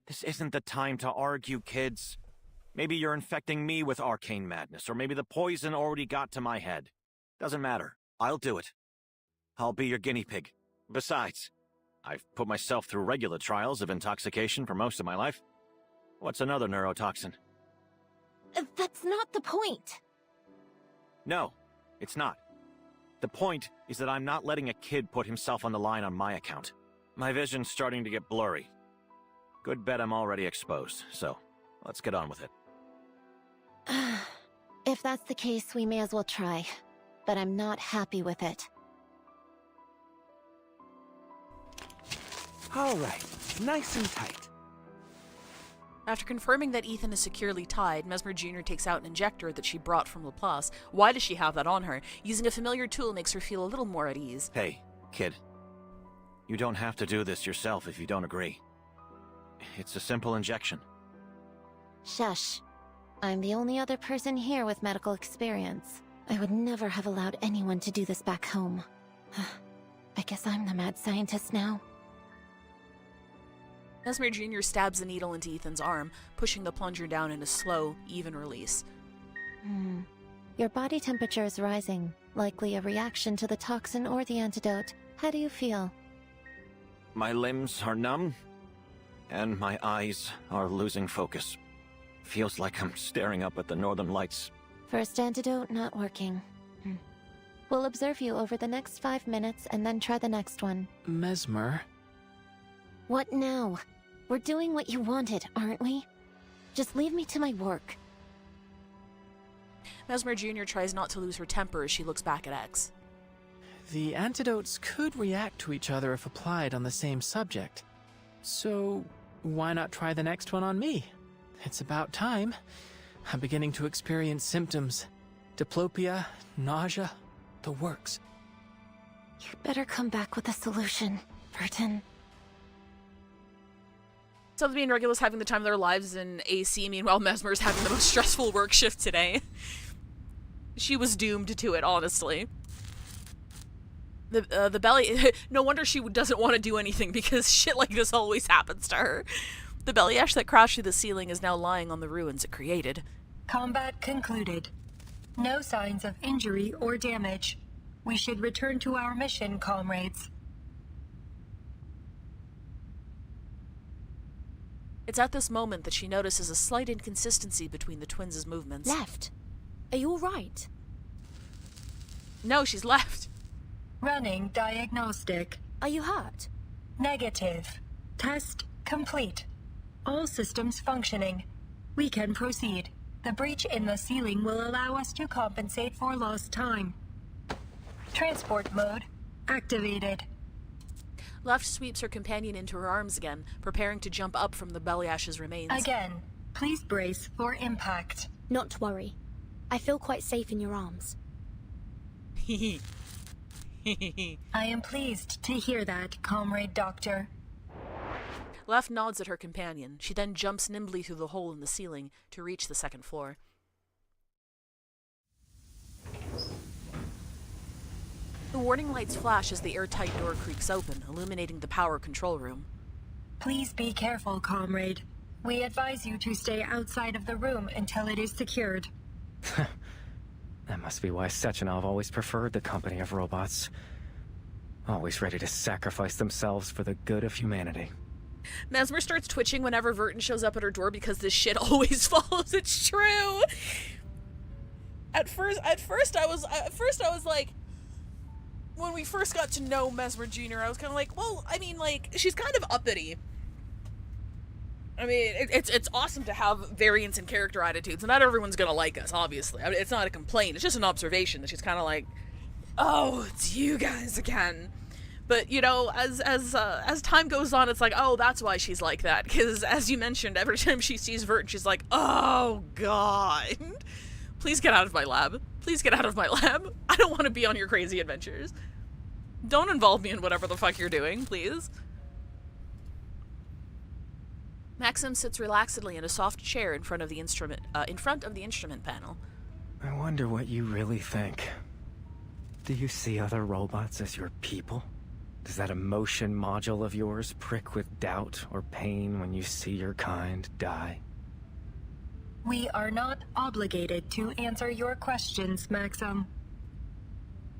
This isn't the time to argue, kids. Maybe you're infecting me with arcane madness, or maybe the poison already got to my head. Doesn't matter. I'll do it. I'll be your guinea pig. Besides, I've put myself through regular trials of intoxication for most of my life. What's another neurotoxin? That's not the point. No, it's not. The point is that I'm not letting a kid put himself on the line on my account. My vision's starting to get blurry. Good bet I'm already exposed, so let's get on with it. If that's the case, we may as well try. But I'm not happy with it. All right, nice and tight. After confirming that Ethan is securely tied, Mesmer Jr. takes out an injector that she brought from Laplace. Why does she have that on her? Using a familiar tool makes her feel a little more at ease. Hey, kid. You don't have to do this yourself if you don't agree. It's a simple injection. Shush. I'm the only other person here with medical experience. I would never have allowed anyone to do this back home. I guess I'm the mad scientist now. Mesmer Jr. stabs the needle into Ethan's arm, pushing the plunger down in a slow, even release. Your body temperature is rising, likely a reaction to the toxin or the antidote. How do you feel? My limbs are numb, and my eyes are losing focus. Feels like I'm staring up at the northern lights. First antidote not working. We'll observe you over the next 5 minutes and then try the next one. Mesmer? What now? We're doing what you wanted, aren't we? Just leave me to my work. Mesmer Jr. tries not to lose her temper as she looks back at X. The antidotes could react to each other if applied on the same subject. So, why not try the next one on me? It's about time. I'm beginning to experience symptoms. Diplopia, nausea, the works. You better come back with a solution, Burton. So the being Regulus having the time of their lives in AC, meanwhile Mesmer's having the most stressful work shift today. She was doomed to it, honestly. The belly... No wonder she doesn't want to do anything, because shit like this always happens to her. The belly ash that crashed through the ceiling is now lying on the ruins it created. Combat concluded. No signs of injury or damage. We should return to our mission, comrades. It's at this moment that she notices a slight inconsistency between the twins' movements. Left. Are you alright? No, she's left. Running diagnostic. Are you hurt? Negative. Test complete. All systems functioning. We can proceed. The breach in the ceiling will allow us to compensate for lost time. Transport mode activated. Left sweeps her companion into her arms again, preparing to jump up from the belly ash's remains. Again, please brace for impact. Not to worry. I feel quite safe in your arms. I am pleased to hear that, Comrade Doctor. Left nods at her companion. She then jumps nimbly through the hole in the ceiling to reach the second floor. The warning lights flash as the airtight door creaks open, illuminating the power control room. Please be careful, comrade. We advise you to stay outside of the room until it is secured. That must be why Sechenov always preferred the company of robots. Always ready to sacrifice themselves for the good of humanity. Mesmer starts twitching whenever Vertin shows up at her door because this shit always follows. It's true. At first I was like, when we first got to know Mesmer Jr., I was kind of like, well, I mean, like, she's kind of uppity. I mean, it's awesome to have variance in character attitudes, and not everyone's gonna like us, obviously. I mean, it's not a complaint, it's just an observation that she's kind of like, oh, it's you guys again. But, you know, as time goes on, it's like, oh, that's why she's like that. Because, as you mentioned, every time she sees Vertin, she's like, oh, God. Please get out of my lab. Please get out of my lab. I don't want to be on your crazy adventures. Don't involve me in whatever the fuck you're doing, please. Maxim sits relaxedly in a soft chair in front of the instrument panel. I wonder what you really think. Do you see other robots as your people? Does that emotion module of yours prick with doubt or pain when you see your kind die? We are not obligated to answer your questions, Maxim.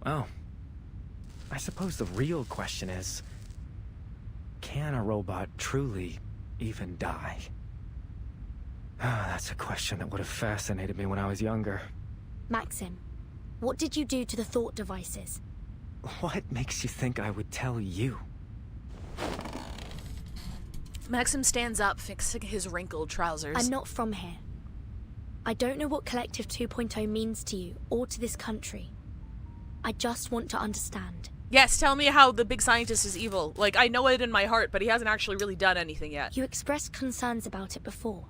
Oh. I suppose the real question is, can a robot truly even die? Ah, that's a question that would have fascinated me when I was younger. Maxim, what did you do to the thought devices? What makes you think I would tell you? Maxim stands up, fixing his wrinkled trousers. I'm not from here. I don't know what Collective 2.0 means to you, or to this country. I just want to understand. Yes, tell me how the big scientist is evil. Like, I know it in my heart, but he hasn't actually really done anything yet. You expressed concerns about it before.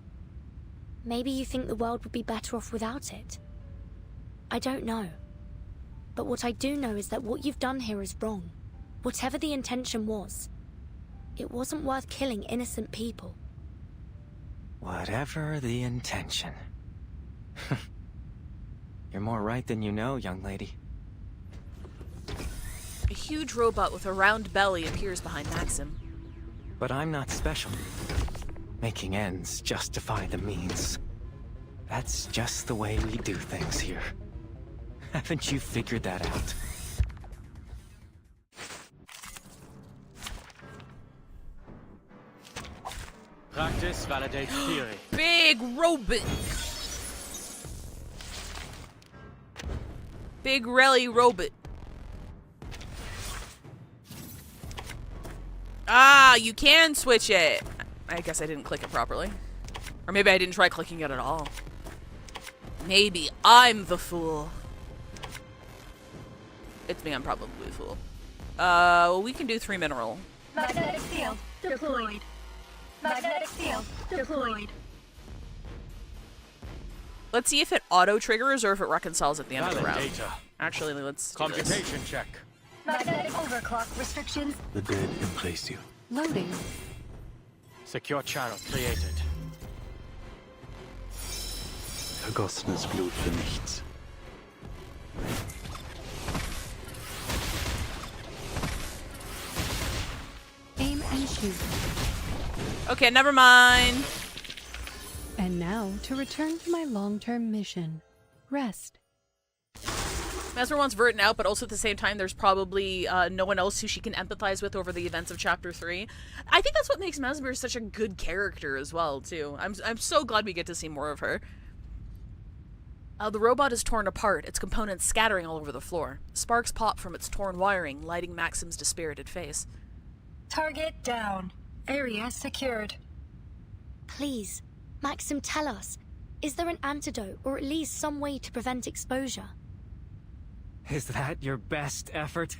Maybe you think the world would be better off without it. I don't know. But what I do know is that what you've done here is wrong. Whatever the intention was, it wasn't worth killing innocent people. Whatever the intention. You're more right than you know, young lady. A huge robot with a round belly appears behind Maxim. But I'm not special. Making ends justify the means. That's just the way we do things here. Haven't you figured that out? Practice validates theory. Big robot! Big rally robot. Ah, you can switch it. I guess I didn't click it properly. Or maybe I didn't try clicking it at all. Maybe I'm the fool. It's me, I'm probably the fool. Well, we can do 3 mineral. Magnetic field deployed. Magnetic field deployed. Let's see if it auto-triggers or if it reconciles at the end of the round. Data. Actually, let's do this. Computation check. Magnetic overclock restrictions. The dead embrace you. Loading. Secure channel created. Vergossenes Blut für nichts. to shoot. Okay, never mind. And now to return to my long-term mission. Rest. Mesmer wants Vertin out, but also at the same time, there's probably no one else who she can empathize with over the events of Chapter 3. I think that's what makes Mesmer such a good character as well, too. I'm so glad we get to see more of her. The robot is torn apart, its components scattering all over the floor. Sparks pop from its torn wiring, lighting Maxim's dispirited face. Target down. Area secured. Please, Maxim, tell us. Is there an antidote, or at least some way to prevent exposure? Is that your best effort?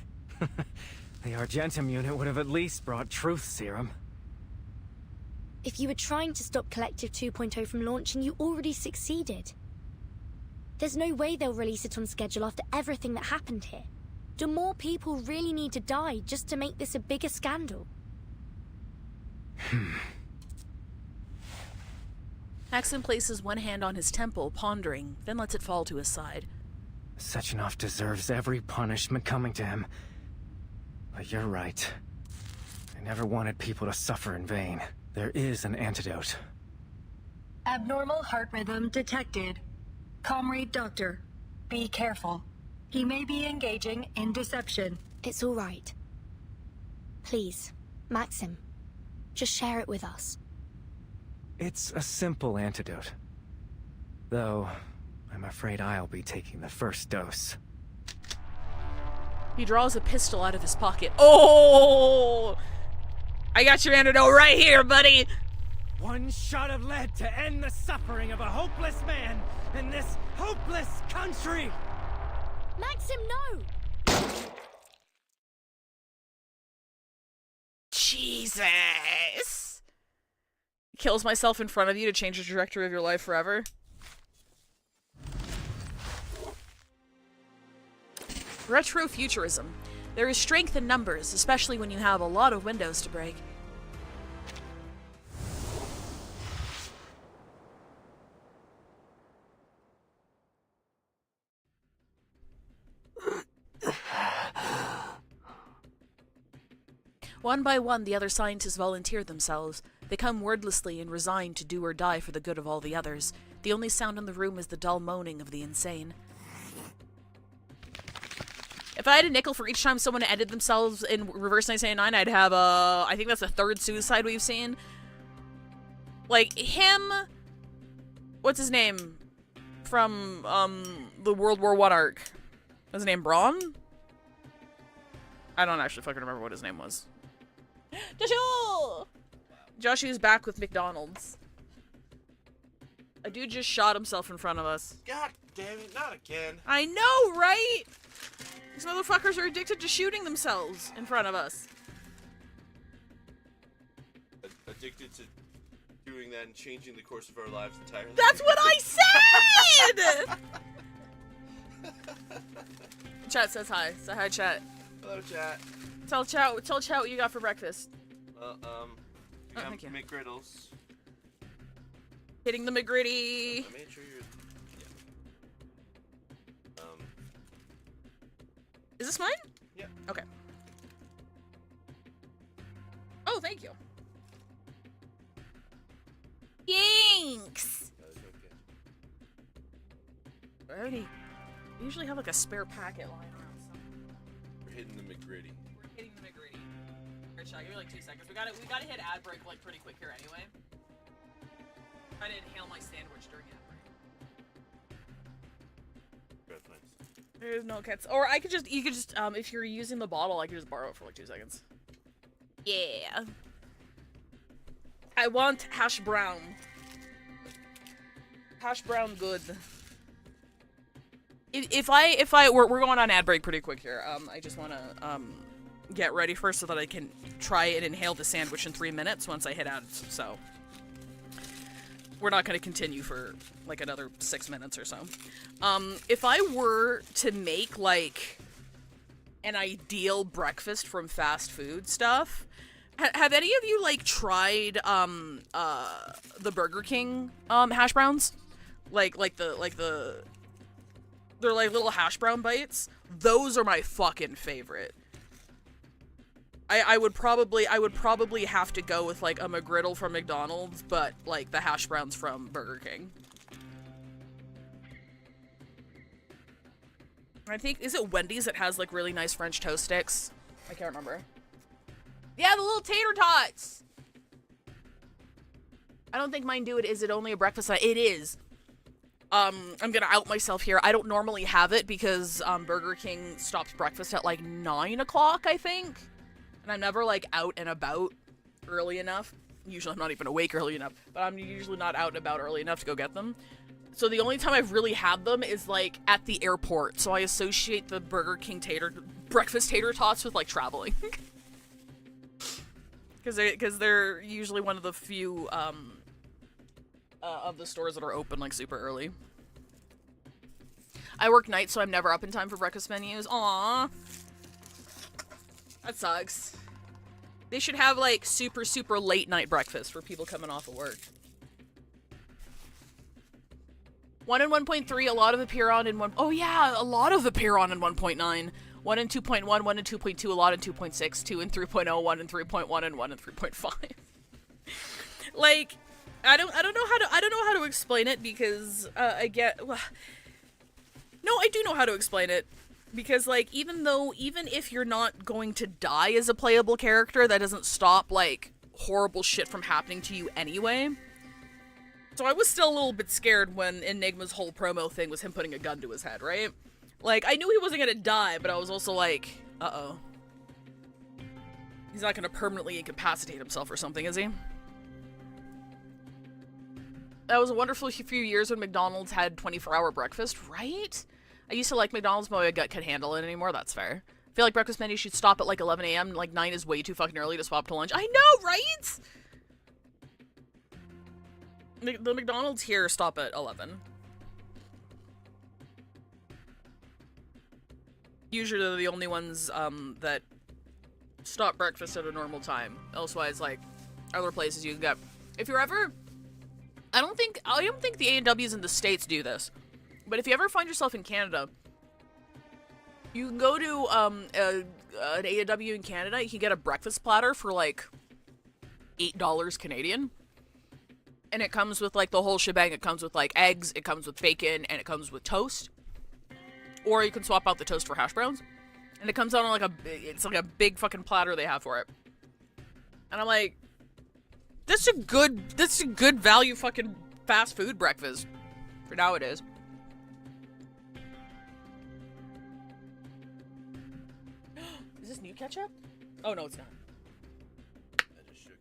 The Argentum unit would have at least brought truth serum. If you were trying to stop Collective 2.0 from launching, you already succeeded. There's no way they'll release it on schedule after everything that happened here. Do more people really need to die just to make this a bigger scandal? Maxim places one hand on his temple, pondering, then lets it fall to his side. Sechenov deserves every punishment coming to him. But you're right. I never wanted people to suffer in vain. There is an antidote. Abnormal heart rhythm detected. Comrade Doctor, be careful. He may be engaging in deception. It's all right. Please, Maxim, just share it with us. It's a simple antidote. Though, I'm afraid I'll be taking the first dose. He draws a pistol out of his pocket. Oh! I got your antidote right here, buddy! One shot of lead to end the suffering of a hopeless man in this hopeless country! Maxim, no! Jesus! Kills myself in front of you to change the trajectory of your life forever. Retrofuturism. There is strength in numbers, especially when you have a lot of windows to break. One by one, the other scientists volunteer themselves. They come wordlessly and resigned to do or die for the good of all the others. The only sound in the room is the dull moaning of the insane. If I had a nickel for each time someone edited themselves in Reverse 1999, I'd have I think that's the third suicide we've seen. Like, him... What's his name? From, the World War I arc. Was his name Braun? I don't actually fucking remember what his name was. Joshua! Joshua's back with McDonald's. A dude just shot himself in front of us. God damn it, not again. I know, right? These motherfuckers are addicted to shooting themselves in front of us. Addicted to doing that and changing the course of our lives entirely. That's what I said! Chat says hi. Say hi, chat. Hello, chat. Tell chat what you got for breakfast. We have McGriddles. Hitting the McGritty. I made sure you're... Yeah. Is this mine? Yeah. Okay. Oh, thank you. Thanks! Alrighty. We usually have like a spare packet lying around somewhere. We're hitting the McGritty. We're hitting the McGritty. Alright, Shaq, give me like 2 seconds. We gotta hit ad break like pretty quick here anyway. I didn't inhale my sandwich during ad break. There's no cuts. Or you could just, if you're using the bottle, I could just borrow it for like 2 seconds. Yeah. I want hash brown. Hash brown good. We're going on ad break pretty quick here. I just want to, get ready first so that I can try and inhale the sandwich in 3 minutes once I hit ads, so. We're not going to continue for, like, another 6 minutes or so. If I were to make, like, an ideal breakfast from fast food stuff, have any of you, like, tried, the Burger King, hash browns? They're like little hash brown bites. Those are my fucking favorite. I would probably have to go with like a McGriddle from McDonald's, but like the hash browns from Burger King. I think, is it Wendy's that has like really nice French toast sticks? I can't remember. Yeah, the little tater tots! I don't think mine do it. Is it only a breakfast? It is. I'm gonna out myself here. I don't normally have it because Burger King stops breakfast at like 9 o'clock, I think. And I'm never like out and about early enough. Usually I'm not even awake early enough, but I'm usually not out and about early enough to go get them. So the only time I've really had them is like at the airport. So I associate the Burger King breakfast tater tots with like traveling. Because they're usually one of the few of the stores that are open like super early. I work nights, so I'm never up in time for breakfast menus. Aww. That sucks. They should have like super, super late night breakfast for people coming off of work. 1 and 1.3, a lot of appear on in 1. Oh yeah, a lot of appear on in 1.9. 1 and 2.1, 1 and 2.2, a lot in 2.6, 2 and 3.0, 1 and 3.1, and 1 and 3.5. Like, I don't know how to explain it because I do know how to explain it because like even if you're not going to die as a playable character, that doesn't stop like horrible shit from happening to you anyway. So I was still a little bit scared when Enigma's whole promo thing was him putting a gun to his head, right? Like, I knew he wasn't gonna die, but I was also like, uh-oh. He's not gonna permanently incapacitate himself or something, is he? That was a wonderful few years when McDonald's had 24-hour breakfast, right? I used to like McDonald's, but my gut can't handle it anymore, that's fair. I feel like breakfast menus should stop at like 11 a.m. Like 9 is way too fucking early to swap to lunch. I know, right? The McDonald's here stop at 11. Usually they're the only ones that stop breakfast at a normal time. Elsewise, like other places you can get. If you're ever, I don't think the A&Ws in the States do this, but if you ever find yourself in Canada, you can go to an A&W in Canada. You can get a breakfast platter for like $8 Canadian. And it comes with like the whole shebang. It comes with like eggs, it comes with bacon, and it comes with toast. Or you can swap out the toast for hash browns. And it comes out on like it's like a big fucking platter they have for it. And I'm like, this is a good value fucking fast food breakfast. For nowadays. Is this new ketchup? Oh no, it's not. I just shook.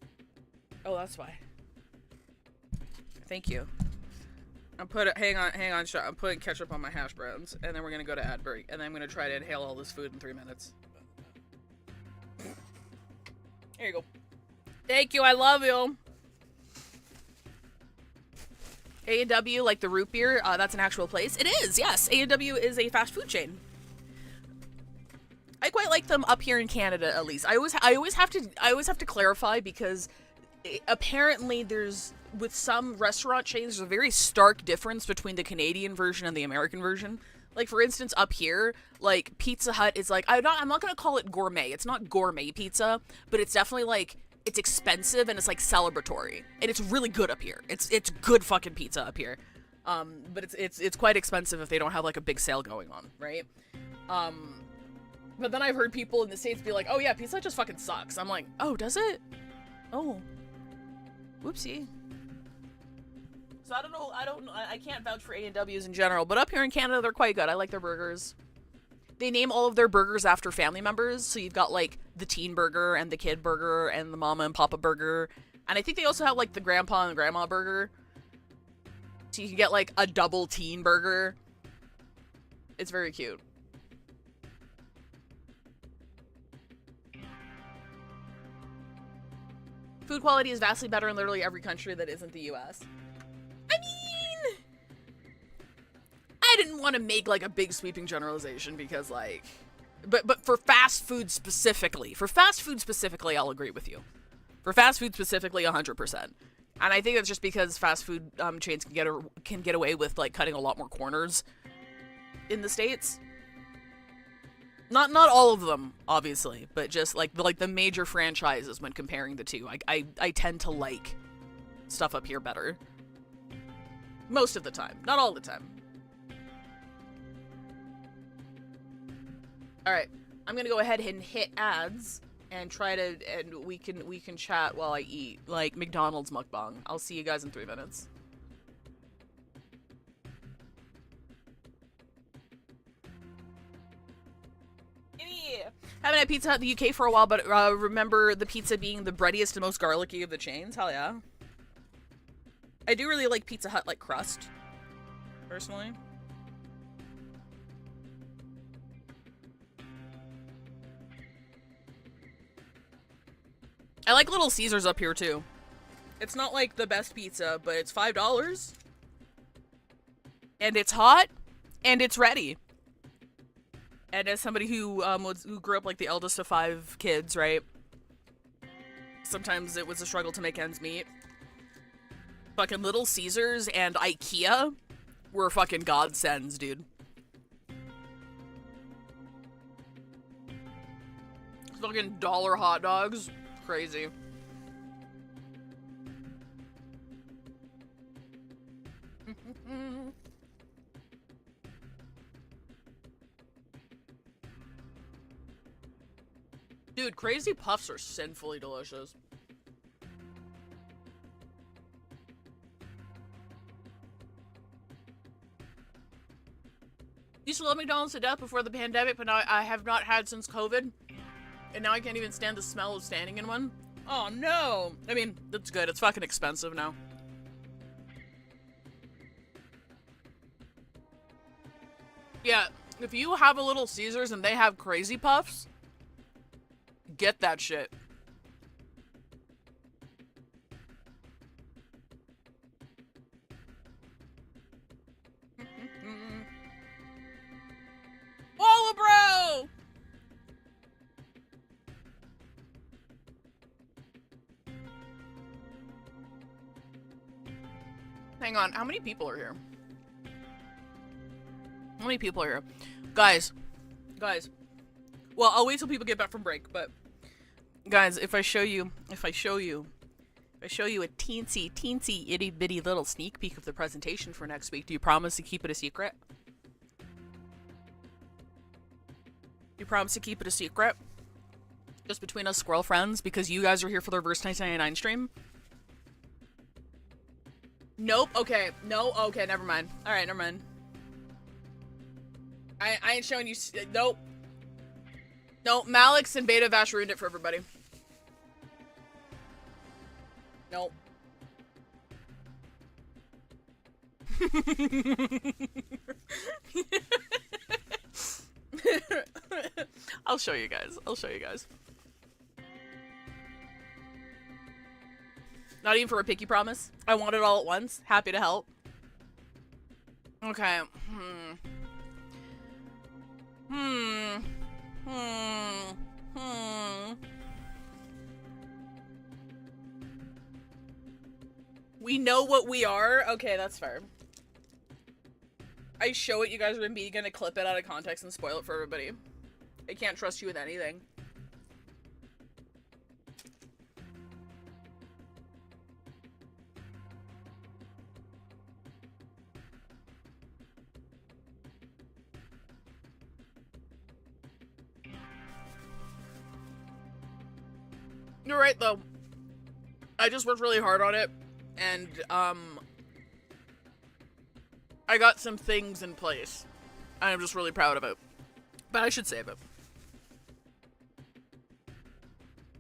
Oh, that's why. Thank you. Hang on, I'm putting ketchup on my hash browns, and then we're gonna go to ad break, and then I'm gonna try to inhale all this food in 3 minutes. Here you go. Thank you, I love you. A&W, like the root beer, that's an actual place. It is, yes. A&W is a fast food chain. I quite like them up here in Canada, at least. I always have to clarify because apparently there's, with some restaurant chains, there's a very stark difference between the Canadian version and the American version. Like, for instance, up here, like, Pizza Hut is like, I'm not gonna call it gourmet. It's not gourmet pizza, but it's definitely, like, it's expensive and it's, like, celebratory. And it's really good up here. It's good fucking pizza up here. But it's quite expensive if they don't have, like, a big sale going on, right? But then I've heard people in the States be like, oh yeah, Pizza Hut just fucking sucks. I'm like, oh, does it? Oh. Whoopsie. So I don't know, I can't vouch for A&Ws in general, but up here in Canada, they're quite good. I like their burgers. They name all of their burgers after family members, so you've got, like, the teen burger, and the kid burger, and the mama and papa burger, and I think they also have, like, the grandpa and grandma burger. So you can get, like, a double teen burger. It's very cute. Food quality is vastly better in literally every country that isn't the US. I mean, I didn't want to make, like, a big sweeping generalization because, like, but for fast food specifically, I'll agree with you. For fast food specifically, 100%. And I think that's just because fast food chains can get away with, like, cutting a lot more corners in the States. Not all of them, obviously, but just like the major franchises when comparing the two. I tend to like stuff up here better. Most of the time. Not all the time. Alright. I'm gonna go ahead and hit ads and try to, and we can chat while I eat. Like McDonald's mukbang. I'll see you guys in 3 minutes. Haven't had Pizza Hut in the UK for a while, but remember the pizza being the breadiest and most garlicky of the chains? Hell yeah. I do really like Pizza Hut like crust, personally. I like Little Caesars up here too. It's not like the best pizza, but it's $5. And it's hot, and it's ready. And as somebody who grew up like the eldest of 5 kids, right? Sometimes it was a struggle to make ends meet. Fucking Little Caesars and IKEA were fucking godsends, dude. Fucking dollar hot dogs. Crazy. Dude, Crazy Puffs are sinfully delicious. Used to love McDonald's to death before the pandemic, but now I have not had since COVID. And now I can't even stand the smell of standing in one. Oh no! I mean, that's good. It's fucking expensive now. Yeah, if you have a Little Caesars and they have Crazy Puffs, get that shit. Walla bro! Hang on, how many people are here? How many people are here? Guys. Well, I'll wait till people get back from break, but guys, if I show you a teensy itty bitty little sneak peek of the presentation for next week, do you promise to keep it a secret? You promise to keep it a secret? Just between us squirrel friends, because you guys are here for the Reverse 1999 stream? Nope. Okay. No. Okay. Never mind. All right. Never mind. I ain't showing you. Nope. Nope. Malix and Beta Vash ruined it for everybody. Nope. I'll show you guys. Not even for a picky promise. I want it all at once. Happy to help. Okay. We know what we are? Okay, that's fair. I show it, you guys are gonna clip it out of context and spoil it for everybody. I can't trust you with anything. You're right, though. I just worked really hard on it, and, I got some things in place. And I'm just really proud of it. But I should save it.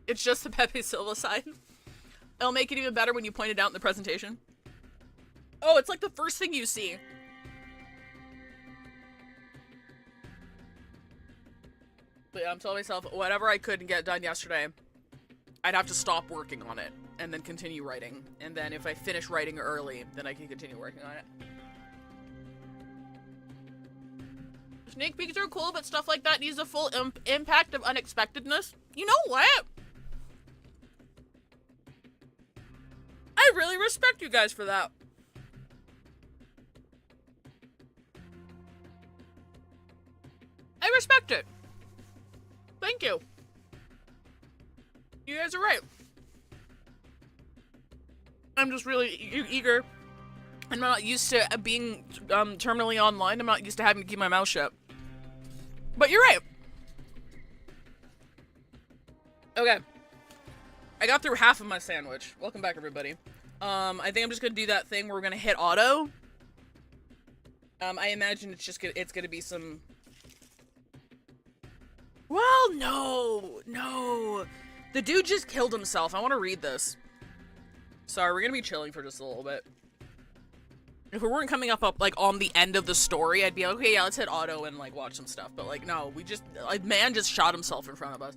It's just the Pepe Silva side. It'll make it even better when you point it out in the presentation. Oh, it's like the first thing you see. But yeah, I'm telling myself, whatever I couldn't get done yesterday, I'd have to stop working on it and then continue writing. And then if I finish writing early, then I can continue working on it. Sneak peeks are cool, but stuff like that needs a full impact of unexpectedness. You know what? I really respect you guys for that. I respect it. Thank you. You guys are right. I'm just really eager. I'm not used to being terminally online. I'm not used to having to keep my mouth shut. But you're right. Okay. I got through half of my sandwich. Welcome back, everybody. I think I'm just gonna do that thing where we're gonna hit auto. I imagine it's gonna be some... Well, no. The dude just killed himself. I want to read this. Sorry, we're gonna be chilling for just a little bit. If we weren't coming up like on the end of the story, I'd be like, okay, yeah, let's hit auto and like watch some stuff. But like, no, man just shot himself in front of us.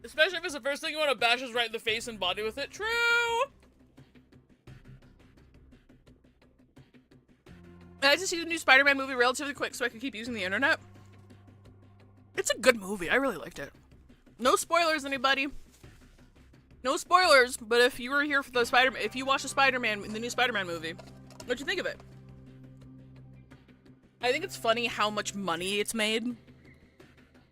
Especially if it's the first thing you want to bash us right in the face and body with it. True! I had to see the new Spider-Man movie relatively quick so I could keep using the internet. It's a good movie. I really liked it. No spoilers, anybody. No spoilers, but if you were here for the if you watched the new Spider-Man movie, what'd you think of it? I think it's funny how much money it's made.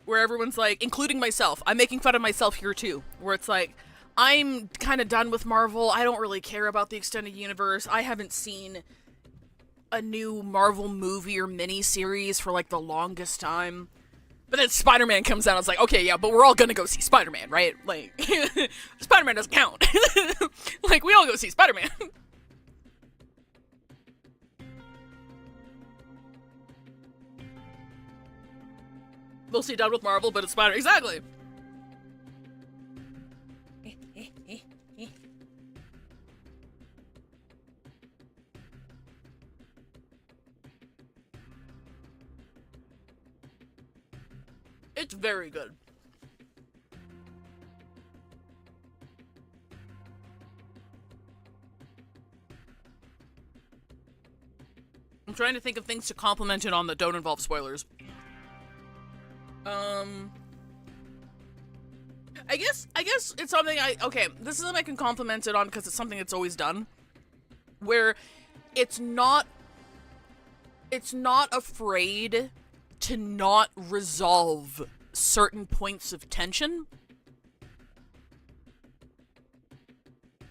Where everyone's like, including myself, I'm making fun of myself here too, where it's like, I'm kind of done with Marvel. I don't really care about the extended universe. I haven't seen a new Marvel movie or mini-series for like the longest time. But then Spider-Man comes out, it's like, okay, yeah, but we're all gonna go see Spider-Man, right? Like, Spider-Man doesn't count. Like, we all go see Spider-Man. Mostly done with Marvel, but it's Spider-Man. Exactly! It's very good. I'm trying to think of things to compliment it on that don't involve spoilers. I guess it's something okay, this is something I can compliment it on because it's something it's always done. Where it's not afraid to not resolve certain points of tension.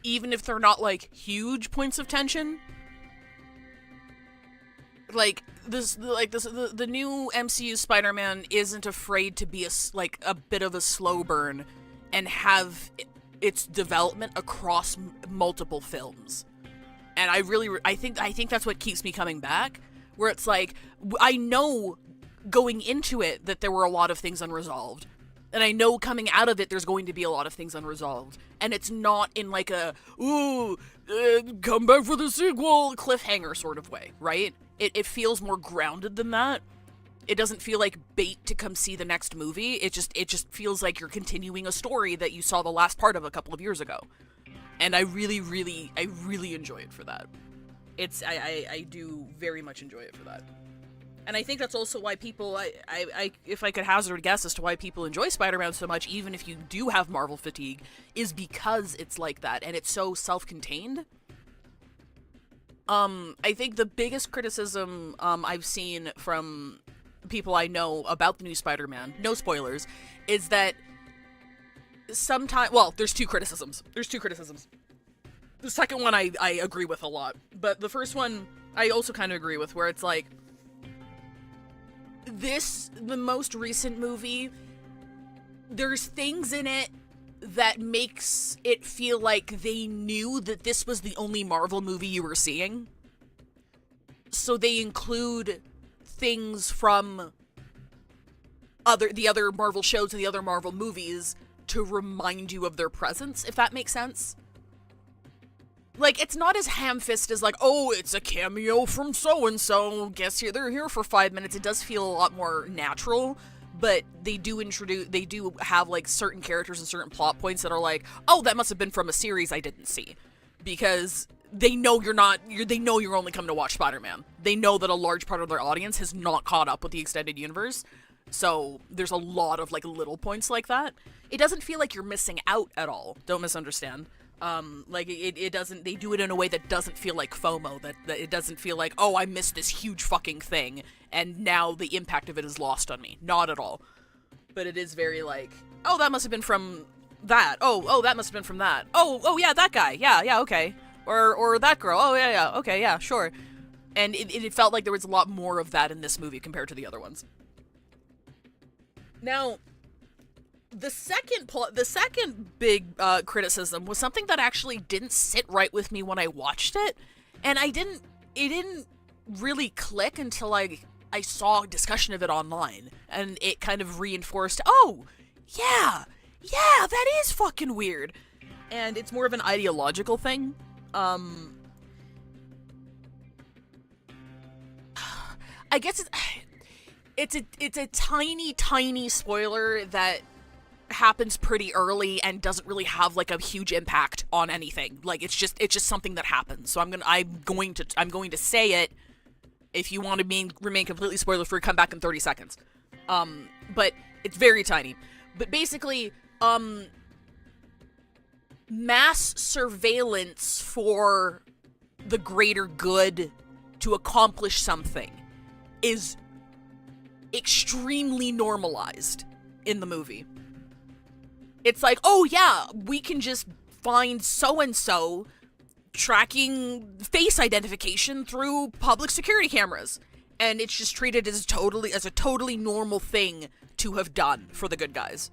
Even if they're not, huge points of tension. The new MCU Spider-Man isn't afraid to be a bit of a slow burn and have its development across multiple films. And I think that's what keeps me coming back, where it's like, I know going into it that there were a lot of things unresolved. And I know coming out of it there's going to be a lot of things unresolved. And it's not in come back for the sequel cliffhanger sort of way, right? It feels more grounded than that. It doesn't feel like bait to come see the next movie. It just feels like you're continuing a story that you saw the last part of a couple of years ago. And I really enjoy it for that. I do very much enjoy it for that. And I think that's also why people, if I could hazard a guess as to why people enjoy Spider-Man so much, even if you do have Marvel fatigue, is because it's like that, and it's so self-contained. I think the biggest criticism I've seen from people I know about the new Spider-Man, no spoilers, is that sometimes, well, there's two criticisms. The second one I agree with a lot, but the first one I also kind of agree with, where it's like, the most recent movie, there's things in it that makes it feel like they knew that this was the only Marvel movie you were seeing. So they include things from the other Marvel shows and the other Marvel movies to remind you of their presence, if that makes sense. Like, it's not as ham-fisted as oh, it's a cameo from so-and-so, they're here for 5 minutes. It does feel a lot more natural, but they do have, certain characters and certain plot points that are oh, that must have been from a series I didn't see. Because they know they know you're only coming to watch Spider-Man. They know that a large part of their audience has not caught up with the extended universe, so there's a lot of, little points like that. It doesn't feel like you're missing out at all, don't misunderstand. Like it doesn't, they do it in a way that doesn't feel like FOMO, that it doesn't feel like, oh, I missed this huge fucking thing and now the impact of it is lost on me. Not at all. But it is very like, oh, that must have been from that. Oh, that must have been from that. Oh, yeah, that guy. Yeah, okay. Or that girl. Oh, yeah, okay, yeah, sure. And it felt like there was a lot more of that in this movie compared to the other ones. Now, the second big criticism was something that actually didn't sit right with me when I watched it, and it didn't really click until I saw a discussion of it online, and it kind of reinforced, oh, yeah, that is fucking weird. And it's more of an ideological thing. I guess it's a tiny spoiler that happens pretty early and doesn't really have like a huge impact on anything. Like it's just something that happens. So I'm going to say it. If you want to remain completely spoiler free, come back in 30 seconds. But it's very tiny. But basically, mass surveillance for the greater good to accomplish something is extremely normalized in the movie. It's like, oh yeah, we can just find so-and-so tracking face identification through public security cameras. And it's just treated as a totally normal thing to have done for the good guys.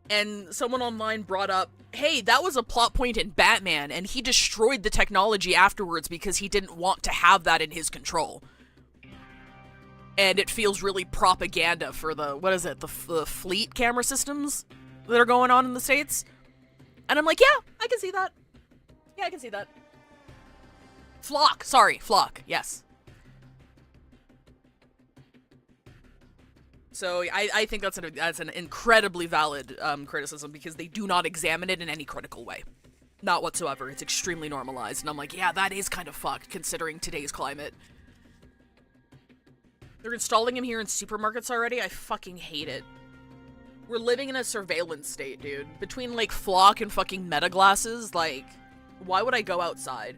And someone online brought up, hey, that was a plot point in Batman, and he destroyed the technology afterwards because he didn't want to have that in his control. And it feels really propaganda for the fleet camera systems that are going on in the States. And I'm like, yeah, I can see that. Yeah, I can see that. Flock, yes. So I think that's an incredibly valid criticism, because they do not examine it in any critical way. Not whatsoever. It's extremely normalized. And I'm like, yeah, that is kind of fucked considering today's climate. They're installing him here in supermarkets already? I fucking hate it. We're living in a surveillance state, dude. Between, like, Flock and fucking meta glasses, like, why would I go outside?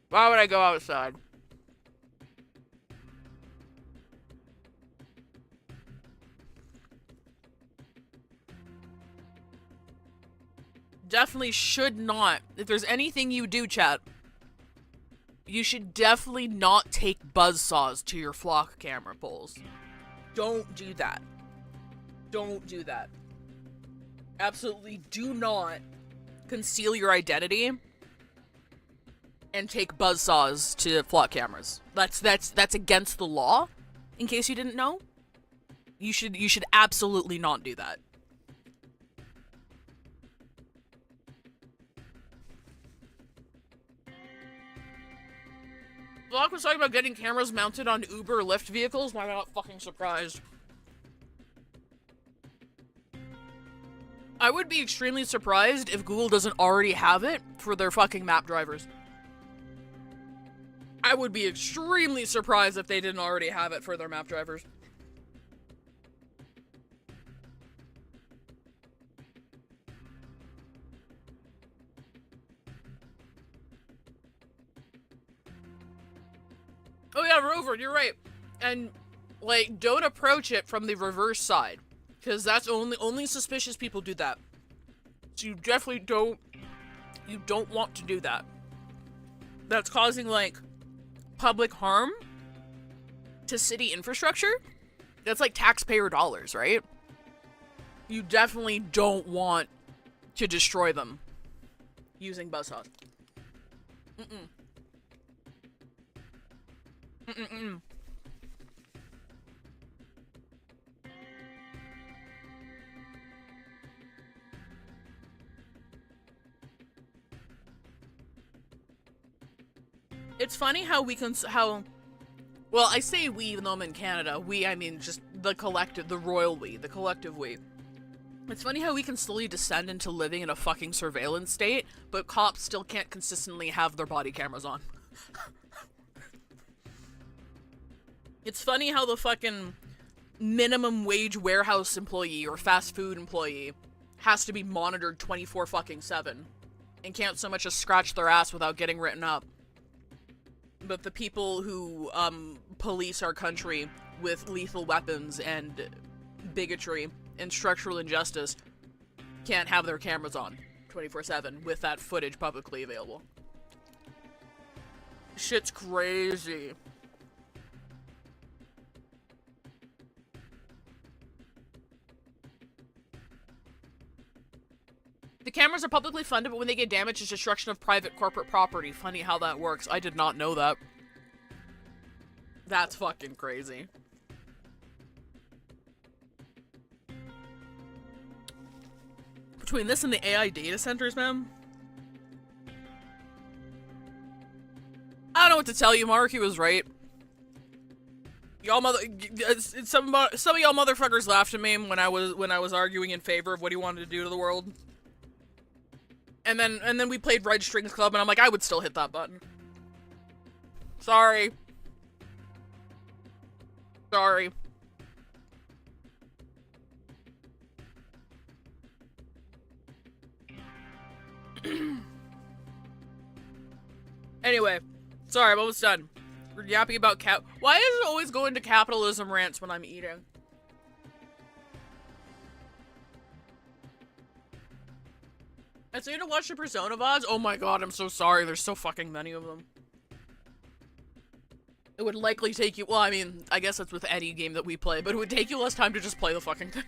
Why would I go outside? Definitely should not. If there's anything you do, chat, you should definitely not take buzzsaws to your Flock camera poles. Don't do that. Don't do that. Absolutely do not conceal your identity and take buzzsaws to Flock cameras. That's against the law, in case you didn't know. You should absolutely not do that. Flock was talking about getting cameras mounted on Uber or Lyft vehicles. Why am I not fucking surprised? I would be extremely surprised if Google doesn't already have it for their fucking map drivers. I would be extremely surprised if they didn't already have it for their map drivers. Oh yeah, Rover, you're right. And, like, don't approach it from the reverse side. Because that's only suspicious people do that. So you definitely don't want to do that. That's causing, like, public harm to city infrastructure. That's like taxpayer dollars, right? You definitely don't want to destroy them using buzzsaws. It's funny how well, I say we, even though I'm in Canada. We, I mean just the collective, the royal we, the collective we. It's funny how we can slowly descend into living in a fucking surveillance state, but cops still can't consistently have their body cameras on. It's funny how the fucking minimum wage warehouse employee or fast food employee has to be monitored 24/7 and can't so much as scratch their ass without getting written up. But the people who police our country with lethal weapons and bigotry and structural injustice can't have their cameras on 24/7 with that footage publicly available. Shit's crazy. The cameras are publicly funded, but when they get damaged, it's destruction of private corporate property. Funny how that works. I did not know that. That's fucking crazy. Between this and the AI data centers, man. I don't know what to tell you, Mark. He was right. Y'all some of y'all motherfuckers laughed at me when I was arguing in favor of what he wanted to do to the world. And then we played Red Strings Club, and I'm like, I would still hit that button. Sorry. Sorry. Anyway, sorry, I'm almost done. We're yapping about Why is it always going to capitalism rants when I'm eating? I need to watch the Persona VODs. Oh my god, I'm so sorry. There's so fucking many of them. It would likely take you, well, I mean, I guess that's with any game that we play, but it would take you less time to just play the fucking thing.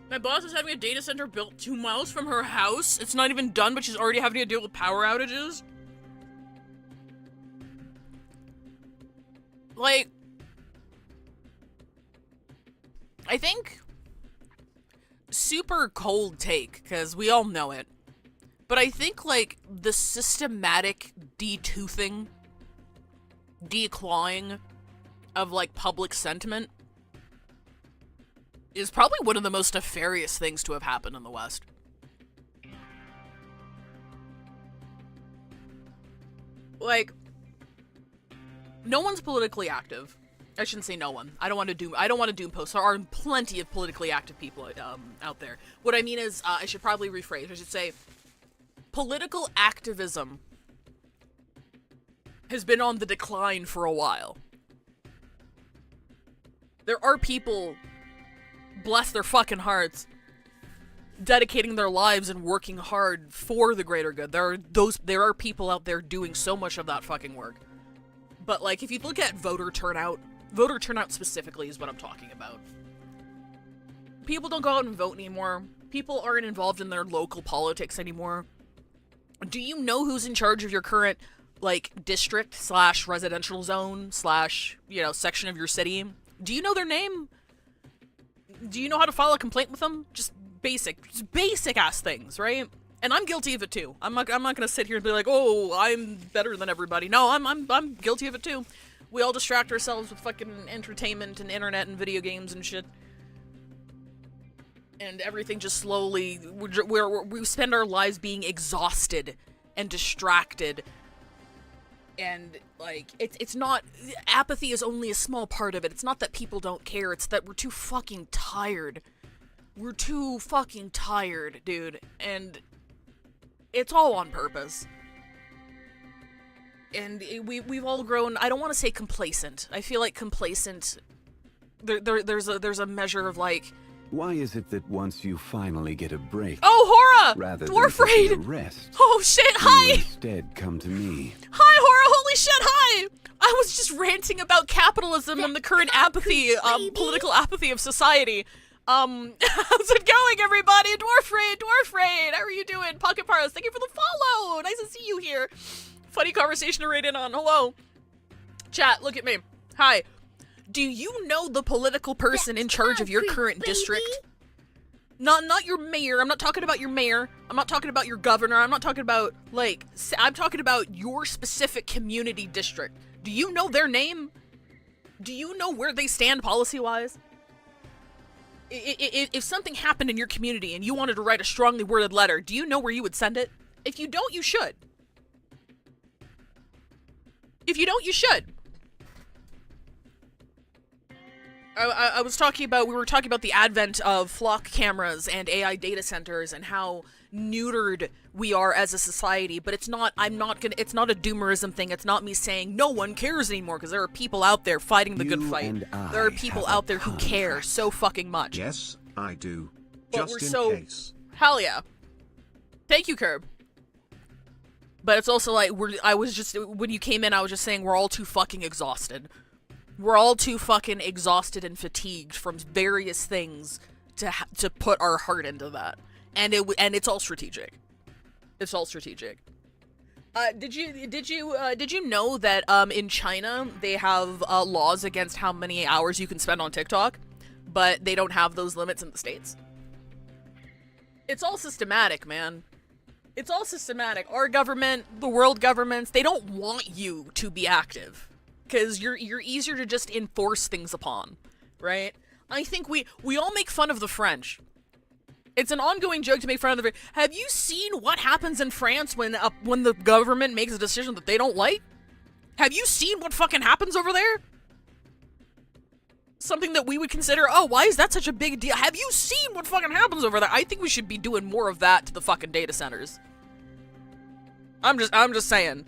My boss is having a data center built 2 miles from her house. It's not even done, but she's already having to deal with power outages. Like, I think super cold take, because we all know it. But I think, like, the systematic detoothing, declawing of, like, public sentiment is probably one of the most nefarious things to have happened in the West. Like, no one's politically active. I shouldn't say no one. I don't want to doom post. There are plenty of politically active people out there. What I mean is, I should probably rephrase. I should say, political activism has been on the decline for a while. There are people, bless their fucking hearts, dedicating their lives and working hard for the greater good. There are people out there doing so much of that fucking work. But, like, if you look at voter turnout specifically is what I'm talking about. People don't go out and vote anymore. People aren't involved in their local politics anymore. Do you know who's in charge of your current, like, district / residential zone / section of your city? Do you know their name? Do you know how to file a complaint with them? Just basic ass things, right? And I'm guilty of it too. I'm not gonna sit here and be like, oh, I'm better than everybody. No, I'm guilty of it too. We all distract ourselves with fucking entertainment and internet and video games and shit. And everything just slowly, we spend our lives being exhausted and distracted. And, like, it's not, apathy is only a small part of it. It's not that people don't care, it's that we're too fucking tired. We're too fucking tired, dude. And it's all on purpose. And we've all grown, I don't want to say complacent. I feel like complacent, there's a measure of, like, why is it that once you finally get a break, oh, Hora! rather Dwarf than taking Raid! a rest, oh shit, you hi! instead come to me? Hi, Hora! Holy shit, hi! I was just ranting about capitalism and the current apathy, political apathy of society. How's it going, everybody? Dwarf Raid! How are you doing? Pocket Paros, thank you for the follow! Nice to see you here. Funny conversation to raid in on. Hello. Chat, look at me. Hi. Do you know the political person in charge of your current district? Not your mayor. I'm not talking about your mayor. I'm not talking about your governor. I'm not talking about, like, I'm talking about your specific community district. Do you know their name? Do you know where they stand policy-wise? If something happened in your community and you wanted to write a strongly worded letter, do you know where you would send it? If you don't, you should. If you don't, you should. We were talking about the advent of flock cameras and AI data centers and how neutered we are as a society, but it's not a doomerism thing. It's not me saying no one cares anymore, because there are people out there fighting the good fight. There are people out there who care so fucking much. Yes, I do. But Just in case. Hell yeah. Thank you, Curb. But it's also like, when you came in, I was just saying we're all too fucking exhausted. We're all too fucking exhausted and fatigued from various things to put our heart into that. And it's all strategic. It's all strategic. Did you know that in China they have laws against how many hours you can spend on TikTok, but they don't have those limits in the States? It's all systematic, man. It's all systematic. Our government, the world governments, they don't want you to be active, because you're easier to just enforce things upon, right? I think we all make fun of the French. It's an ongoing joke to make fun of the. Have you seen what happens in France when the government makes a decision that they don't like? Have you seen what fucking happens over there? Something that we would consider, oh, why is that such a big deal? Have you seen what fucking happens over there? I think we should be doing more of that to the fucking data centers. I'm just saying.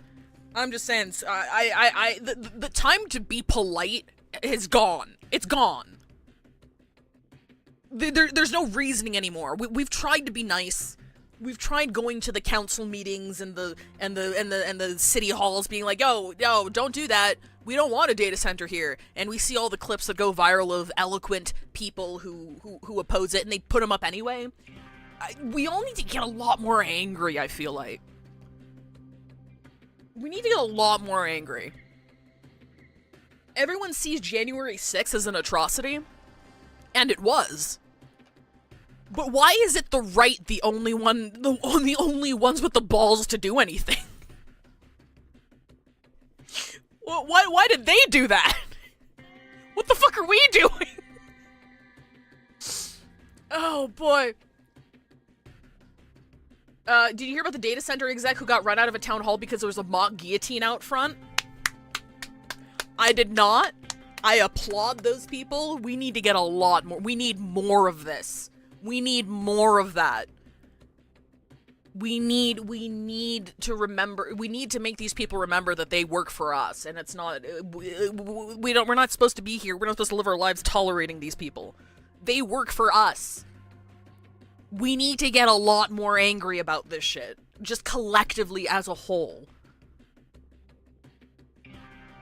The time to be polite is gone. It's gone. There's no reasoning anymore. We've tried to be nice. We've tried going to the council meetings and the city halls being like, yo, don't do that. We don't want a data center here. And we see all the clips that go viral of eloquent people who oppose it, and they put them up anyway. We all need to get a lot more angry, I feel like. We need to get a lot more angry. Everyone sees January 6th as an atrocity, and it was. But why is it the right the only ones with the balls to do anything? Why did they do that? What the fuck are we doing? Oh boy. Did you hear about the data center exec who got run out of a town hall because there was a mock guillotine out front? I did not. I applaud those people. We need to get a lot more. We need more of this. We need more of that. We need to remember, we need to make these people remember that they work for us, and it's not, we're not supposed to be here. We're not supposed to live our lives tolerating these people. They work for us. We need to get a lot more angry about this shit, just collectively as a whole.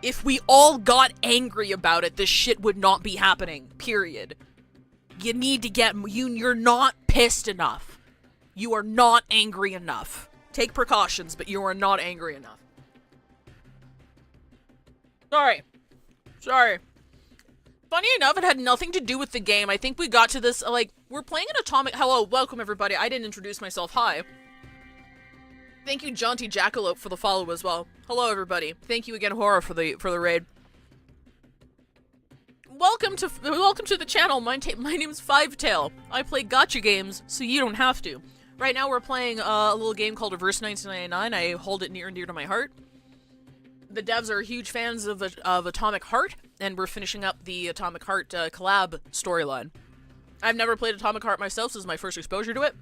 If we all got angry about it, this shit would not be happening, period. You need to get, you're not pissed enough. You are not angry enough. Take precautions, but you are not angry enough. Sorry. Funny enough, it had nothing to do with the game. I think we got to this, like, we're playing an Atomic... Hello, welcome everybody. I didn't introduce myself. Hi. Thank you, Jaunty Jackalope, for the follow as well. Hello, everybody. Thank you again, Horror, for the raid. Welcome to the channel. My name's Fivetail. I play gacha games, so you don't have to. Right now, we're playing a little game called Reverse 1999. I hold it near and dear to my heart. The devs are huge fans of Atomic Heart, and we're finishing up the Atomic Heart collab storyline. I've never played Atomic Heart myself, so this is my first exposure to it.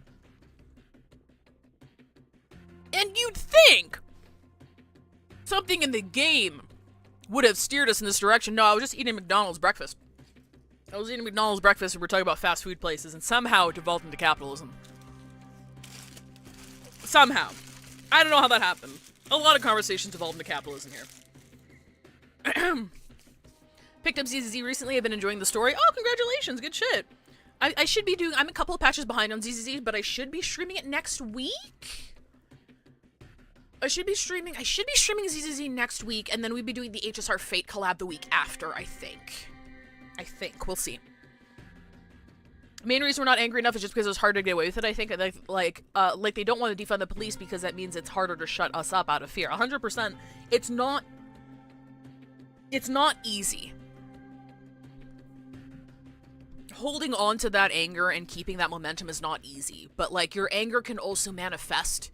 And you'd think something in the game would have steered us in this direction. No, I was just eating McDonald's breakfast. I was eating McDonald's breakfast and we're talking about fast food places, and somehow it devolved into capitalism. Somehow. I don't know how that happened. A lot of conversations evolved into capitalism here. Picked up ZZZ recently. I've been enjoying the story. Oh, congratulations. Good shit. I should be doing... I'm a couple of patches behind on ZZZ, but I should be streaming it next week? I should be streaming ZZZ next week, and then we'd be doing the HSR Fate collab the week after, I think. We'll see. Main reason we're not angry enough is just because it's hard to get away with it, I think. Like they don't want to defund the police because that means it's harder to shut us up out of fear. 100%. It's not easy. Holding on to that anger and keeping that momentum is not easy. But, like, your anger can also manifest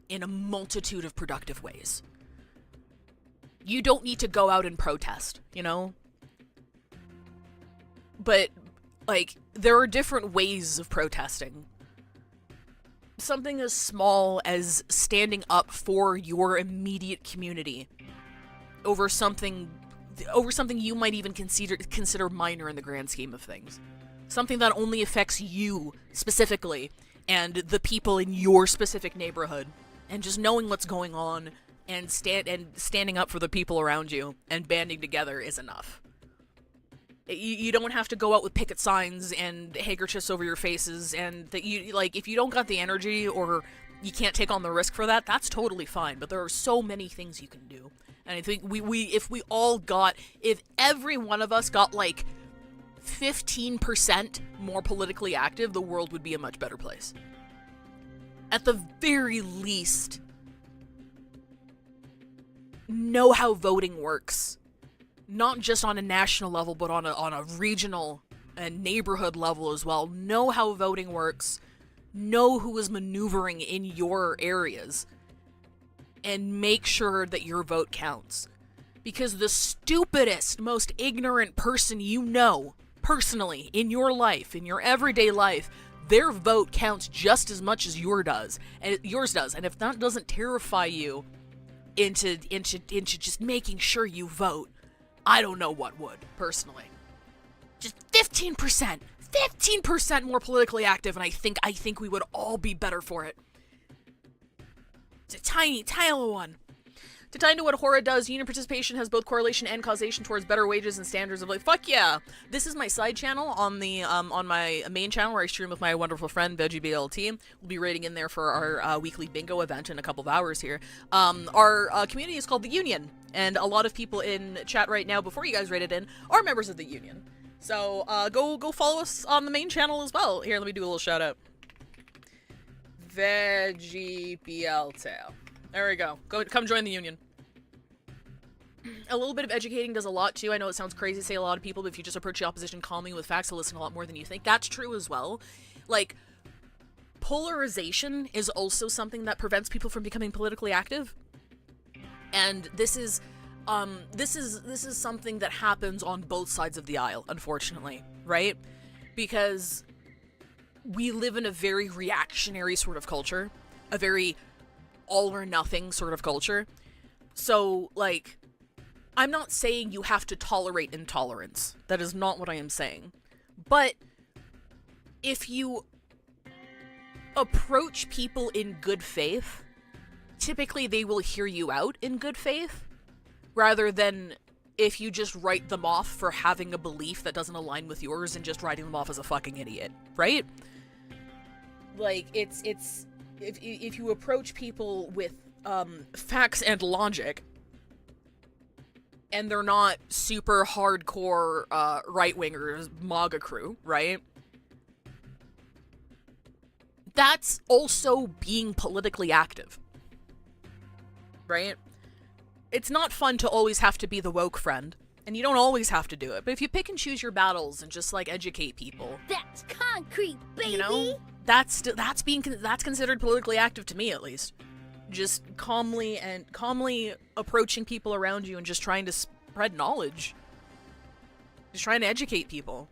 in a multitude of productive ways. You don't need to go out and protest, you know? But, like, there are different ways of protesting. Something as small as standing up for your immediate community over something you might even consider minor in the grand scheme of things. Something that only affects you specifically and the people in your specific neighborhood. And just knowing what's going on and standing up for the people around you and banding together is enough. You don't have to go out with picket signs and handkerchiefs over your faces, and that you, like, if you don't got the energy or you can't take on the risk for that, that's totally fine. But there are so many things you can do. And I think if every one of us got like 15% more politically active, the world would be a much better place. At the very least, know how voting works. Not just on a national level, but on a regional and neighborhood level as well. Know how voting works. Know who is maneuvering in your areas. And make sure that your vote counts. Because the stupidest, most ignorant person you know, personally, in your life, in your everyday life, their vote counts just as much as yours does. And if that doesn't terrify you into just making sure you vote, I don't know what would, personally. Just 15% more politically active, and I think we would all be better for it. It's a tiny one. To tie into what Hora does, union participation has both correlation and causation towards better wages and standards of life. Fuck yeah! This is my side channel on the on my main channel where I stream with my wonderful friend VeggieBLT. We'll be raiding in there for our weekly bingo event in a couple of hours here. Our community is called the Union, and a lot of people in chat right now, before you guys raided in, are members of the Union. So go follow us on the main channel as well. Here, let me do a little shout out. VeggieBLT. There we go. Come join the Union. A little bit of educating does a lot too. I know it sounds crazy to say a lot of people, but if you just approach the opposition calmly with facts, they'll listen a lot more than you think. That's true as well. Like, polarization is also something that prevents people from becoming politically active. And this is something that happens on both sides of the aisle, unfortunately, right? Because we live in a very reactionary sort of culture, a very all or nothing sort of culture. So, like, I'm not saying you have to tolerate intolerance. That is not what I am saying. But if you approach people in good faith, typically they will hear you out in good faith, rather than if you just write them off for having a belief that doesn't align with yours and just writing them off as a fucking idiot, right? Like, it's if you approach people with facts and logic, and they're not super hardcore right-wingers, MAGA crew, right? That's also being politically active, right? It's not fun to always have to be the woke friend, and you don't always have to do it, but if you pick and choose your battles and just, like, educate people... That's concrete, baby! You know? That's considered politically active to me, at least. Just calmly approaching people around you and just trying to spread knowledge. Just trying to educate people.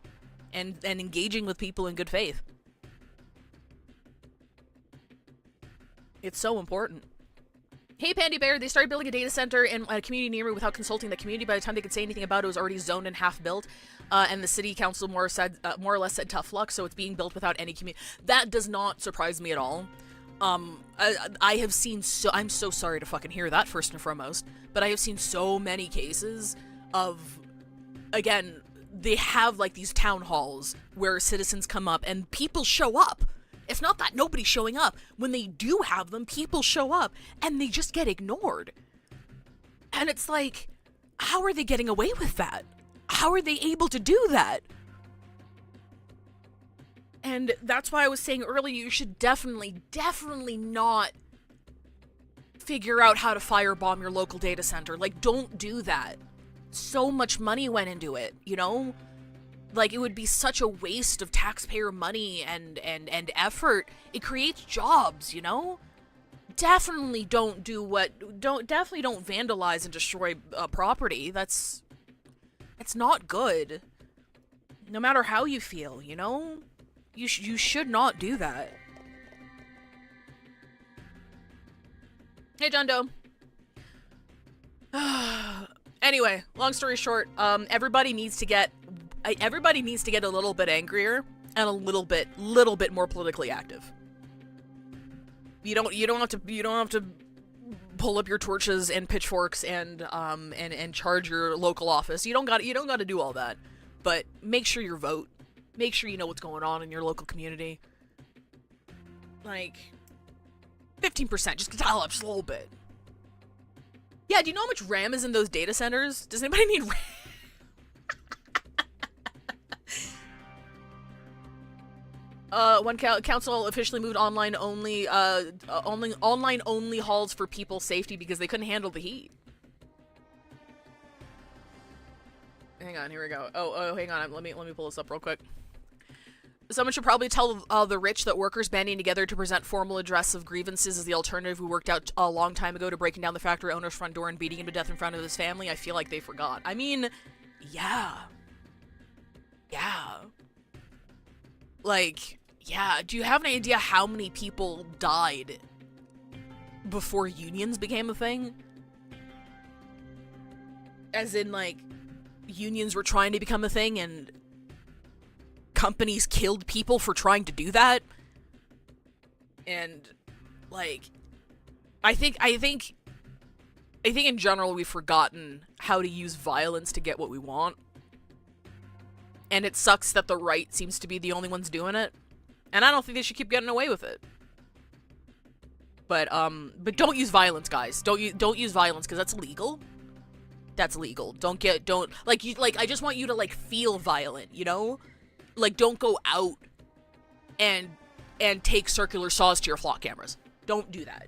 And engaging with people in good faith. It's so important. Hey, Pandy Bear, they started building a data center in a community near me without consulting the community. By the time they could say anything about it, it was already zoned and half built. And the city council more or less said tough luck, so it's being built without any community. That does not surprise me at all. I have seen I'm so sorry to fucking hear that, first and foremost, but I have seen so many cases of, again, they have, like, these town halls where citizens come up and people show up. It's not that nobody's showing up. When they do have them, people show up and they just get ignored. And it's like, how are they getting away with that? How are they able to do that? And that's why I was saying earlier, you should definitely not figure out how to firebomb your local data center. Like, don't do that. So much money went into it, you know? Like, it would be such a waste of taxpayer money and effort. It creates jobs, you know? definitely don't definitely don't vandalize and destroy property. It's not good. No matter how you feel, you know? You should not do that. Hey, John Doe. Anyway, long story short, everybody needs to get a little bit angrier and a little bit more politically active. You don't have to pull up your torches and pitchforks and charge your local office. You don't got to do all that. But make sure you vote. Make sure you know what's going on in your local community. Like 15%, just dial up just a little bit. Yeah, do you know how much RAM is in those data centers? Does anybody need RAM? One council officially moved online only halls for people's safety because they couldn't handle the heat. Hang on, here we go. Oh, hang on. Let me pull this up real quick. Someone should probably tell the rich that workers banding together to present formal address of grievances is the alternative we worked out a long time ago to breaking down the factory owner's front door and beating him to death in front of his family. I feel like they forgot. I mean, yeah. Like, yeah, do you have an idea how many people died before unions became a thing? As in, like, unions were trying to become a thing and companies killed people for trying to do that. And, like, I think in general we've forgotten how to use violence to get what we want. And it sucks that the right seems to be the only ones doing it. And I don't think they should keep getting away with it. But don't use violence, guys. Don't use violence because that's illegal. That's legal. I just want you to, like, feel violent, you know? Like, don't go out and take circular saws to your flock cameras. Don't do that.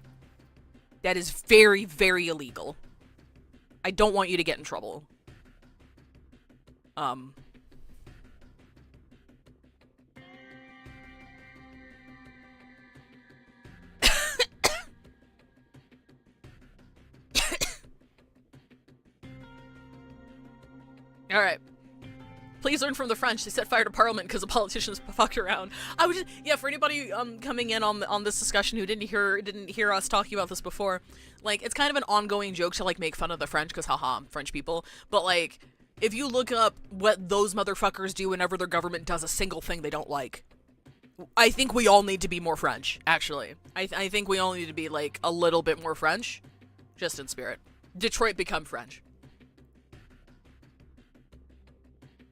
That is very, very illegal. I don't want you to get in trouble. Alright. Please learn from the French. They set fire to Parliament because the politicians fucked around. I would just, yeah, for anybody coming in on this discussion who didn't hear us talking about this before, like, it's kind of an ongoing joke to, like, make fun of the French because haha, French people. But, like, if you look up what those motherfuckers do whenever their government does a single thing they don't like, I think we all need to be more French, actually. I think we all need to be, like, a little bit more French, just in spirit. Detroit become French.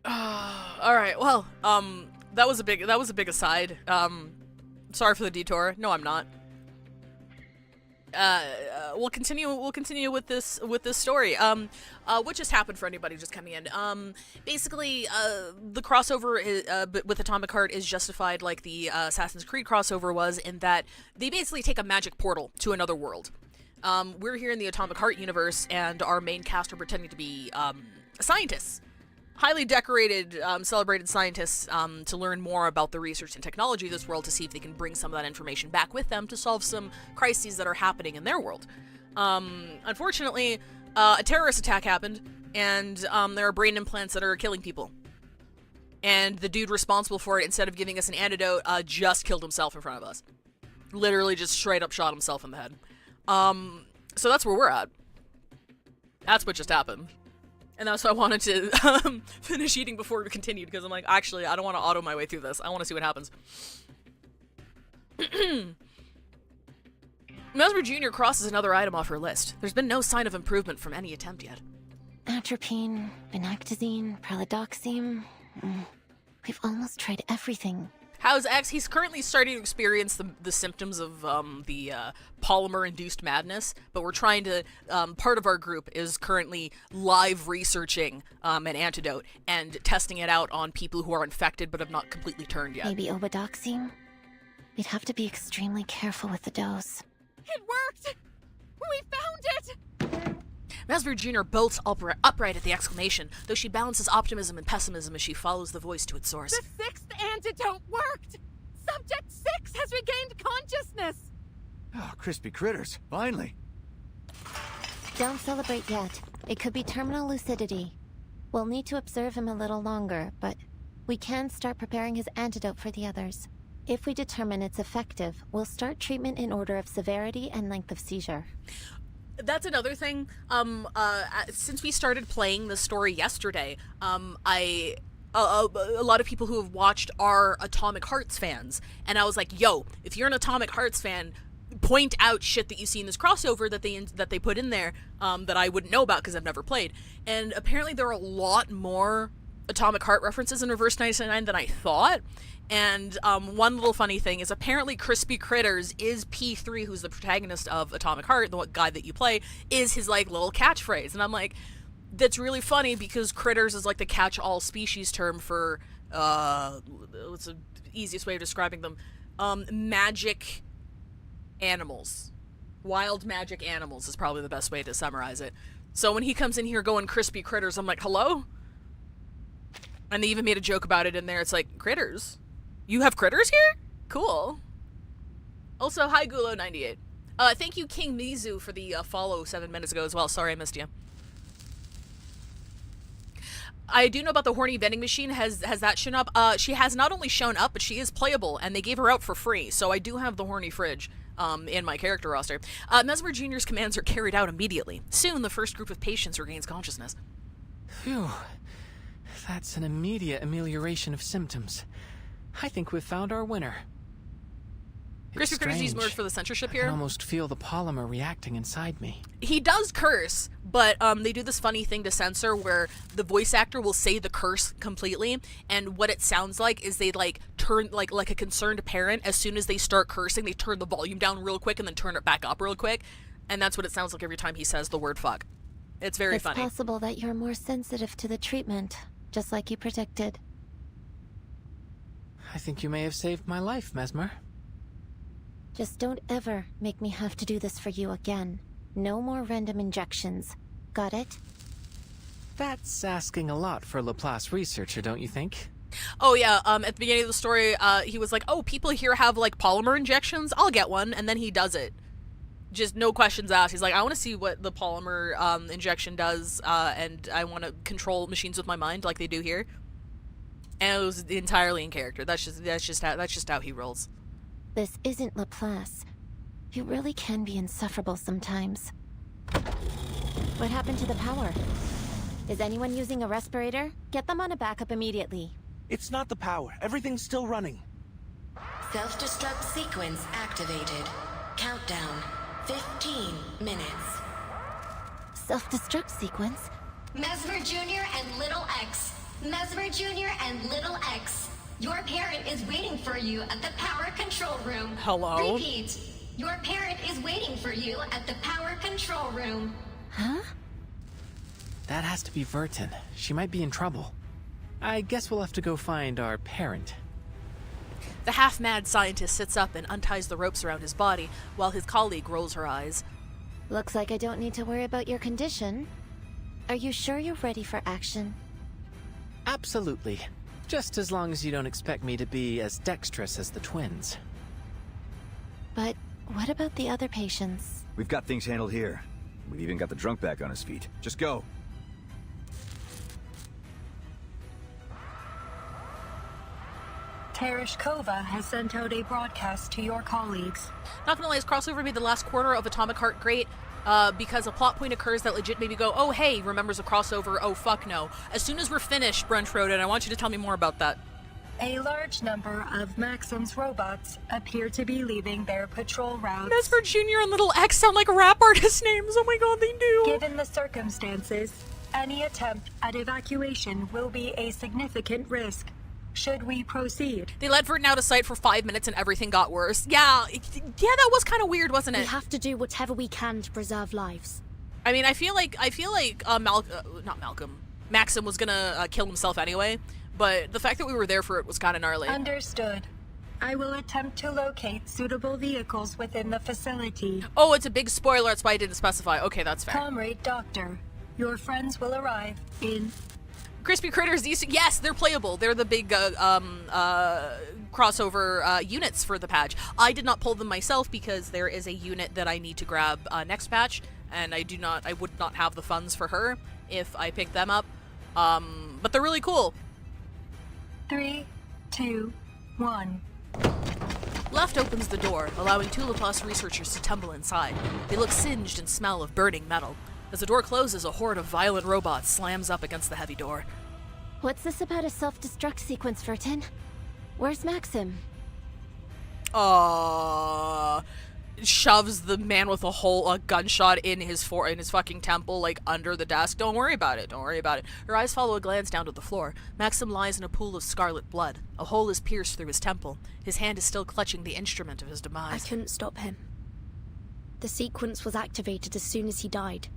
All right. Well, that was a big aside. Sorry for the detour. No, I'm not. We'll continue with this story. What just happened for anybody just coming in? Basically, the crossover with Atomic Heart is justified like the Assassin's Creed crossover was, in that they basically take a magic portal to another world. We're here in the Atomic Heart universe, and our main cast are pretending to be scientists. Highly decorated, celebrated scientists to learn more about the research and technology of this world to see if they can bring some of that information back with them to solve some crises that are happening in their world. Unfortunately, a terrorist attack happened, and there are brain implants that are killing people. And the dude responsible for it, instead of giving us an antidote, just killed himself in front of us. Literally just straight up shot himself in the head. So that's where we're at. That's what just happened. And that's why I wanted to finish eating before we continued, because I'm like, actually, I don't want to auto my way through this. I want to see what happens. Mesmer Jr. crosses another item off her list. There's been no sign of improvement from any attempt yet. Atropine, binactazine, pralidoxime. We've almost tried everything. How's X? He's currently starting to experience the symptoms of the polymer-induced madness, but we're trying to, part of our group is currently live researching an antidote and testing it out on people who are infected but have not completely turned yet. Maybe obidoxime? We'd have to be extremely careful with the dose. It worked! We found it! Mesmer Jr. bolts upright at the exclamation, though she balances optimism and pessimism as she follows the voice to its source. The 6th antidote worked! Subject 6 has regained consciousness! Oh, crispy critters. Finally. Don't celebrate yet. It could be terminal lucidity. We'll need to observe him a little longer, but we can start preparing his antidote for the others. If we determine it's effective, we'll start treatment in order of severity and length of seizure. That's another thing. Since we started playing the story yesterday, a lot of people who have watched are Atomic Hearts fans, and I was like, yo, if you're an Atomic Hearts fan, point out shit that you see in this crossover that they put in there that I wouldn't know about because I've never played. And apparently there are a lot more Atomic Heart references in Reverse 99 than I thought. And one little funny thing is apparently Crispy Critters is P3, who's the protagonist of Atomic Heart, the guy that you play, is his like little catchphrase. And I'm like, that's really funny because critters is like the catch-all species term for what's the easiest way of describing them? Magic animals. Wild magic animals is probably the best way to summarize it. So when he comes in here going Crispy Critters, I'm like, hello? And they even made a joke about it in there. It's like, critters? You have critters here? Cool. Also, hi Gulo98. Thank you King Mizu for the follow 7 minutes ago as well. Sorry I missed you. I do know about the horny vending machine. Has that shown up? She has not only shown up, but she is playable, and they gave her out for free. So I do have the horny fridge in my character roster. Mesmer Jr.'s commands are carried out immediately. Soon, the first group of patients regains consciousness. Phew. That's an immediate amelioration of symptoms. I think we've found our winner. Crispy Critters used merge for the censorship here. I can almost feel the polymer reacting inside me. He does curse, but they do this funny thing to censor where the voice actor will say the curse completely, and what it sounds like is they like turn like a concerned parent. As soon as they start cursing, they turn the volume down real quick and then turn it back up real quick, and that's what it sounds like every time he says the word fuck. It's very funny. It's possible that you're more sensitive to the treatment, just like you predicted. I think you may have saved my life, Mesmer. Just don't ever make me have to do this for you again. No more random injections. Got it? That's asking a lot for a Laplace researcher, don't you think? Oh yeah, at the beginning of the story, he was like, oh, people here have like polymer injections, I'll get one, and then he does it. Just no questions asked. He's like, I want to see what the polymer injection does, and I want to control machines with my mind like they do here. And it was entirely in character. That's just how he rolls. This isn't Laplace. You really can be insufferable sometimes. What happened to the power? Is anyone using a respirator? Get them on a backup immediately. It's not the power. Everything's still running. Self-destruct sequence activated. Countdown. 15 minutes. Self-destruct sequence? Mesmer Jr. and Little X. Mesmer Jr. and Little X. Your parent is waiting for you at the power control room. Hello? Repeat. Your parent is waiting for you at the power control room. Huh? That has to be Vertin. She might be in trouble. I guess we'll have to go find our parent. The half-mad scientist sits up and unties the ropes around his body, while his colleague rolls her eyes. Looks like I don't need to worry about your condition. Are you sure you're ready for action? Absolutely. Just as long as you don't expect me to be as dexterous as the twins. But what about the other patients? We've got things handled here. We've even got the drunk back on his feet. Just go. Tereshkova has sent out a broadcast to your colleagues. Not gonna lie, his crossover made the last quarter of Atomic Heart great, because a plot point occurs that legit made me go, oh hey, remembers a crossover, oh fuck no. As soon as we're finished, Brent wrote it, I want you to tell me more about that. A large number of Maxim's robots appear to be leaving their patrol routes. Mesmer Jr. and Little X sound like rap artist names, oh my god, they do! Given the circumstances, any attempt at evacuation will be a significant risk. Should we proceed? They let Vertin out of sight for 5 minutes and everything got worse. Yeah, that was kind of weird, wasn't it? We have to do whatever we can to preserve lives. I mean, I feel like not Malcolm. Maxim was gonna kill himself anyway, but the fact that we were there for it was kind of gnarly. Understood. I will attempt to locate suitable vehicles within the facility. Oh, it's a big spoiler, that's why I didn't specify. Okay, that's fair. Comrade Doctor, your friends will arrive in... Crispy Critters, yes, they're playable. They're the big crossover units for the patch. I did not pull them myself because there is a unit that I need to grab next patch, and I would not have the funds for her if I picked them up. But they're really cool. 3, 2, 1. Left opens the door, allowing two Laplace researchers to tumble inside. They look singed and smell of burning metal. As the door closes, a horde of violent robots slams up against the heavy door. What's this about a self-destruct sequence, Vertin? Where's Maxim? Shoves the man with a gunshot in his fucking temple, like under the desk. Don't worry about it. Her eyes follow a glance down to the floor. Maxim lies in a pool of scarlet blood. A hole is pierced through his temple. His hand is still clutching the instrument of his demise. I couldn't stop him. The sequence was activated as soon as he died.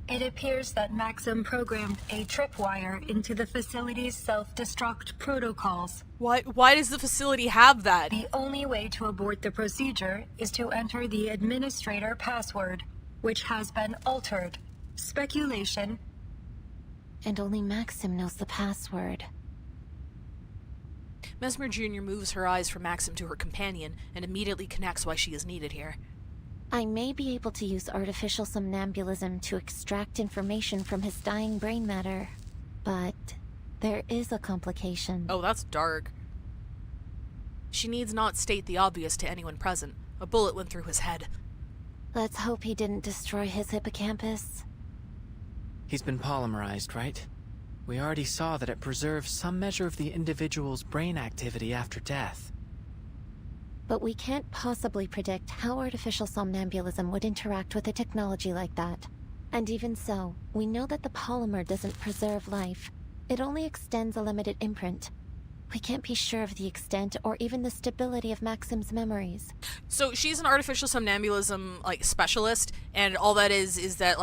It appears that Maxim programmed a tripwire into the facility's self-destruct protocols. Why does the facility have that? The only way to abort the procedure is to enter the administrator password, which has been altered. Speculation. And only Maxim knows the password. Mesmer Jr. moves her eyes from Maxim to her companion and immediately connects why she is needed here. I may be able to use artificial somnambulism to extract information from his dying brain matter, but there is a complication. Oh, that's dark. She needs not state the obvious to anyone present. A bullet went through his head. Let's hope he didn't destroy his hippocampus. He's been polymerized, right? We already saw that it preserves some measure of the individual's brain activity after death. But we can't possibly predict how artificial somnambulism would interact with a technology like that. And even so, we know that the polymer doesn't preserve life. It only extends a limited imprint. We can't be sure of the extent or even the stability of Maxim's memories. So she's an artificial somnambulism specialist, and all that is that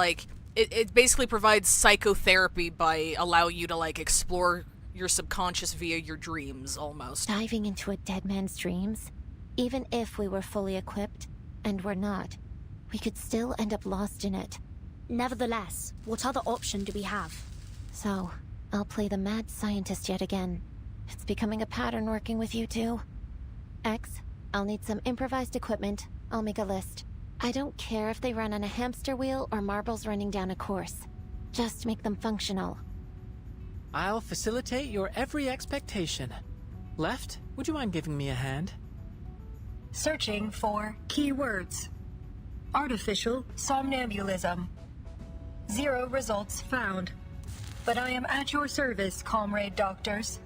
it basically provides psychotherapy by allowing you to explore your subconscious via your dreams almost. Diving into a dead man's dreams? Even if we were fully equipped, and we're not, we could still end up lost in it. Nevertheless, what other option do we have? So, I'll play the mad scientist yet again. It's becoming a pattern working with you two. X, I'll need some improvised equipment. I'll make a list. I don't care if they run on a hamster wheel or marbles running down a course. Just make them functional. I'll facilitate your every expectation. Left, would you mind giving me a hand? Searching for keywords. Artificial somnambulism. 0 results found. But I am at your service, comrade doctors.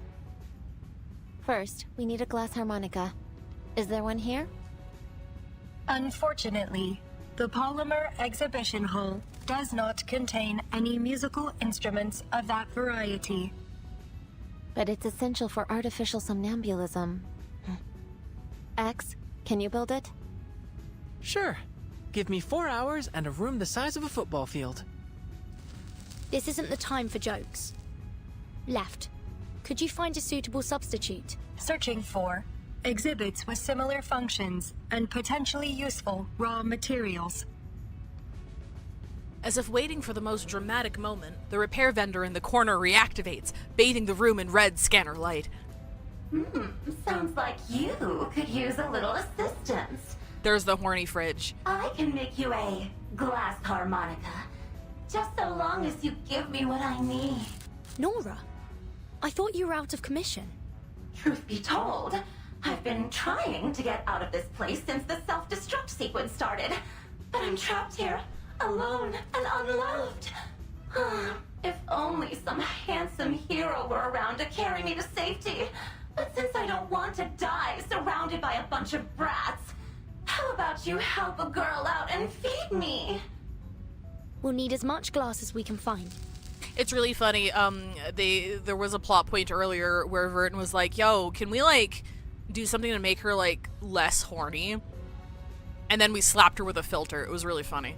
First, we need a glass harmonica. Is there one here? Unfortunately, the Polymer Exhibition Hall does not contain any musical instruments of that variety. But it's essential for artificial somnambulism. X, can you build it? Sure. Give me 4 hours and a room the size of a football field. This isn't the time for jokes. Left. Could you find a suitable substitute? Searching for exhibits with similar functions and potentially useful raw materials. As if waiting for the most dramatic moment, the repair vendor in the corner reactivates, bathing the room in red scanner light. Sounds like you could use a little assistance. There's the horny fridge. I can make you a glass harmonica. Just so long as you give me what I need. Nora, I thought you were out of commission. Truth be told, I've been trying to get out of this place since the self-destruct sequence started. But I'm trapped here, alone and unloved. If only some handsome hero were around to carry me to safety. But since I don't want to die surrounded by a bunch of brats, how about you help a girl out and feed me? We'll need as much glass as we can find. It's really funny. There was a plot point earlier where Vertin was like, "Yo, can we do something to make her less horny?" And then we slapped her with a filter. It was really funny.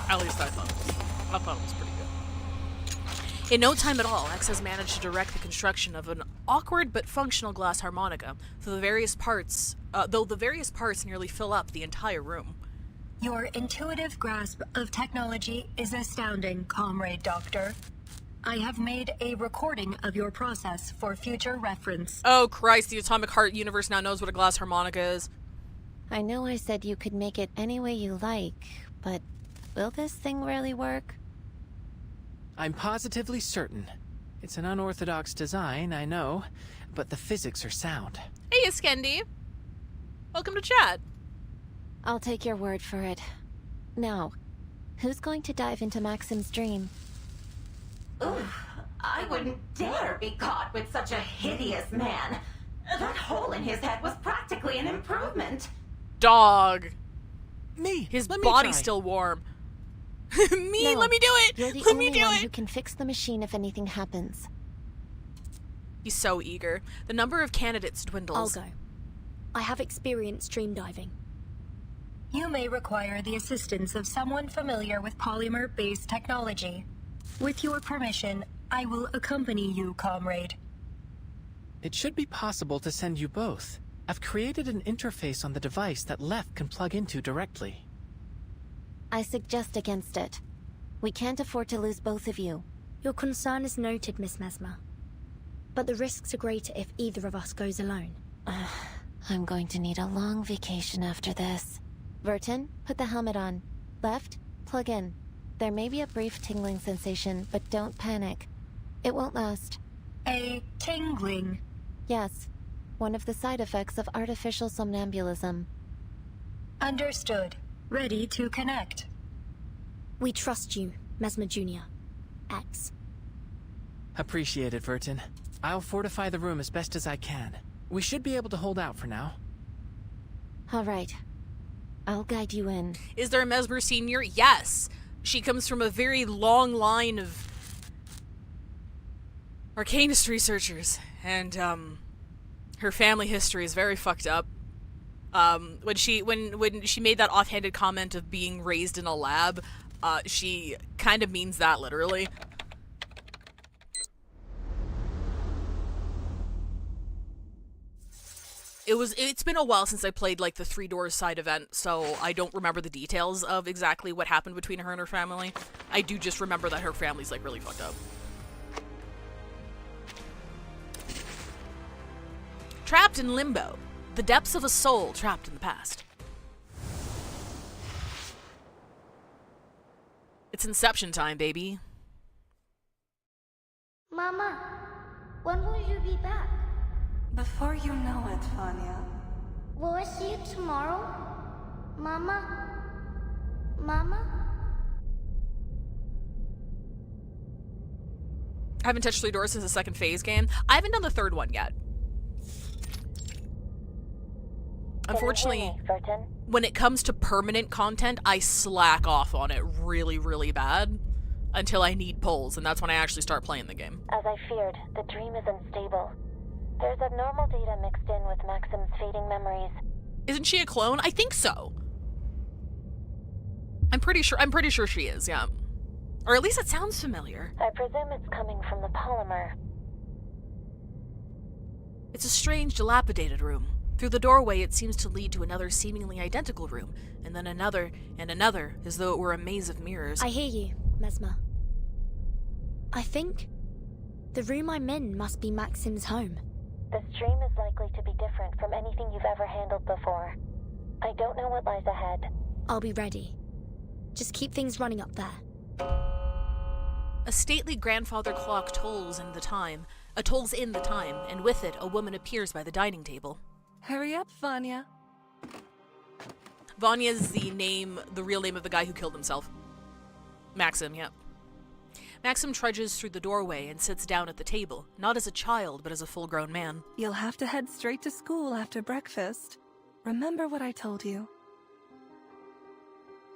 At least I thought it was pretty good. In no time at all, X has managed to direct the construction of an awkward but functional glass harmonica, though the various parts nearly fill up the entire room. Your intuitive grasp of technology is astounding, comrade doctor. I have made a recording of your process for future reference. Oh Christ, the Atomic Heart universe now knows what a glass harmonica is. I know I said you could make it any way you like, but will this thing really work? I'm positively certain. It's an unorthodox design, I know, but the physics are sound. Hey, Iskendi. Welcome to chat. I'll take your word for it. Now, who's going to dive into Maxim's dream? Oof, I wouldn't dare be caught with such a hideous man. That hole in his head was practically an improvement. Dog. Me. His let me body's try. still warm. Me, No, let me do it. You're the Let only me do one it. who can fix the machine if anything happens. He's so eager. The number of candidates dwindles. I'll go. I have experience dream diving. You may require the assistance of someone familiar with polymer-based technology. With your permission, I will accompany you, comrade. It should be possible to send you both. I've created an interface on the device that Left can plug into directly. I suggest against it. We can't afford to lose both of you. Your concern is noted, Miss Mesmer. But the risks are greater if either of us goes alone. I'm going to need a long vacation after this. Vertin, put the helmet on. Left, plug in. There may be a brief tingling sensation, but don't panic. It won't last. A tingling? Yes. One of the side effects of artificial somnambulism. Understood. Ready to connect. We trust you, Mesmer Jr. X. Appreciate it, Vertin. I'll fortify the room as best as I can. We should be able to hold out for now. All right. I'll guide you in. Is there a Mesmer Senior? Yes. She comes from a very long line of arcanist researchers, and her family history is very fucked up. When she made that offhanded comment of being raised in a lab, she kind of means that literally. It's been a while since I played like the Three Doors side event, so I don't remember the details of exactly what happened between her and her family. I do just remember that her family's like really fucked up. Trapped in limbo. The depths of a soul trapped in the past. It's Inception time, baby. Mama, when will you be back? Before you know it, Vanya. Will I see you tomorrow? Mama? Mama? I haven't touched Three Doors since the second phase game. I haven't done the third one yet. Unfortunately, when it comes to permanent content, I slack off on it really, really bad until I need pulls, and that's when I actually start playing the game. As I feared, the dream is unstable. There's abnormal data mixed in with Maxim's fading memories. Isn't she a clone? I think so. I'm pretty sure she is, yeah. Or at least it sounds familiar. I presume it's coming from the polymer. It's a strange, dilapidated room. Through the doorway, it seems to lead to another seemingly identical room, and then another, and another, as though it were a maze of mirrors. I hear you, Mesmer. I think the room I'm in must be Maxim's home. This dream is likely to be different from anything you've ever handled before. I don't know what lies ahead. I'll be ready. Just keep things running up there. A stately grandfather clock tolls in the time, and with it, a woman appears by the dining table. Hurry up, Vanya. Vanya's the real name of the guy who killed himself. Maxim, yep. Maxim trudges through the doorway and sits down at the table, not as a child, but as a full-grown man. You'll have to head straight to school after breakfast. Remember what I told you.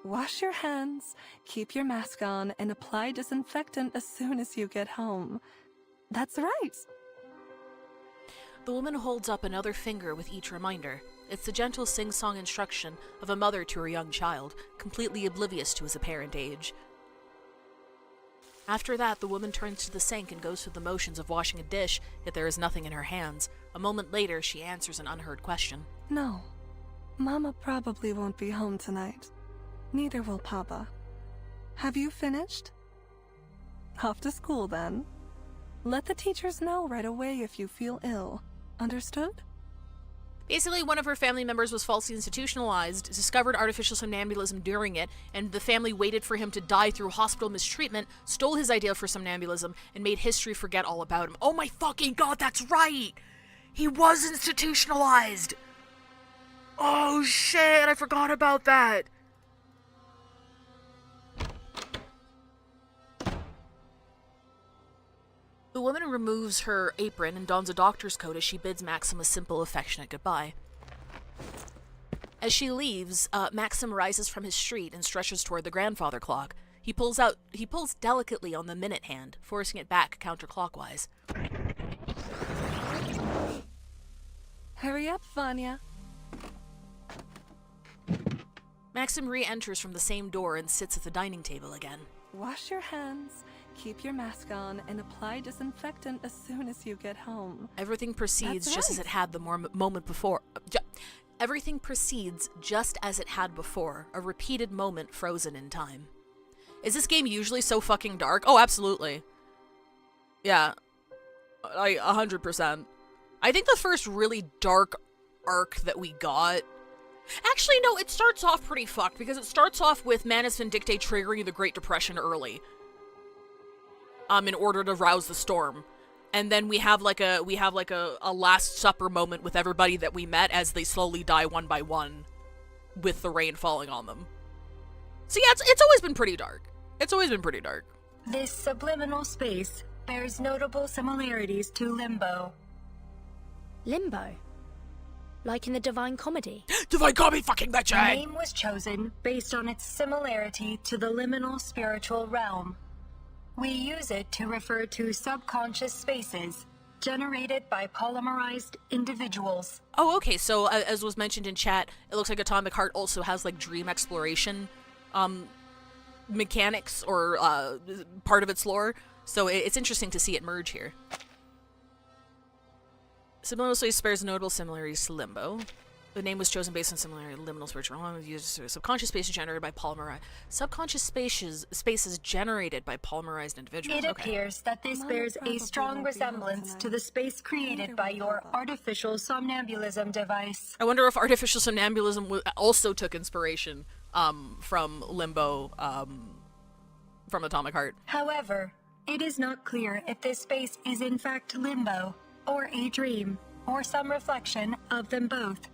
Wash your hands, keep your mask on, and apply disinfectant as soon as you get home. That's right. The woman holds up another finger with each reminder. It's the gentle sing-song instruction of a mother to her young child, completely oblivious to his apparent age. After that, the woman turns to the sink and goes through the motions of washing a dish, yet there is nothing in her hands. A moment later, she answers an unheard question. No. Mama probably won't be home tonight. Neither will Papa. Have you finished? Off to school then. Let the teachers know right away if you feel ill. Understood? Basically, one of her family members was falsely institutionalized, discovered artificial somnambulism during it, and the family waited for him to die through hospital mistreatment, stole his idea for somnambulism, and made history forget all about him. Oh my fucking god, that's right! He was institutionalized! Oh shit, I forgot about that! The woman removes her apron and dons a doctor's coat as she bids Maxim a simple, affectionate goodbye. As she leaves, Maxim rises from his street and stretches toward the grandfather clock. He pulls delicately on the minute hand, forcing it back counterclockwise. Hurry up, Vanya. Maxim re-enters from the same door and sits at the dining table again. Wash your hands, keep your mask on, and apply disinfectant as soon as you get home. Everything proceeds That's just right. as it had the moment before. Everything proceeds just as it had before, a repeated moment frozen in time. Is this game usually so fucking dark? Oh, absolutely. Yeah. 100%. I think the first really dark arc that we got... Actually, no, it starts off pretty fucked, because it starts off with Manus Vindicte triggering the Great Depression early. In order to rouse the storm. And then we have like a Last Supper moment with everybody that we met as they slowly die one by one, with the rain falling on them. So yeah, it's always been pretty dark. It's always been pretty dark. This subliminal space bears notable similarities to Limbo. Limbo? Like in the Divine Comedy? Divine Comedy fucking bitch! The name was chosen based on its similarity to the liminal spiritual realm. We use it to refer to subconscious spaces generated by polymerized individuals. Oh, okay, so as was mentioned in chat, it looks like Atomic Heart also has like dream exploration mechanics or part of its lore, so it's interesting to see it merge here. Subliminal space bears notable similarities to Limbo. The name was chosen based on similarity to liminal spiritual realm. Subconscious spaces generated by polymerized. Subconscious spaces generated by polymerized individuals. It appears that this bears a strong resemblance to the space created by your artificial somnambulism device. I wonder if artificial somnambulism also took inspiration from Limbo, from Atomic Heart. However, it is not clear if this space is in fact Limbo, or a dream, or some reflection of them both.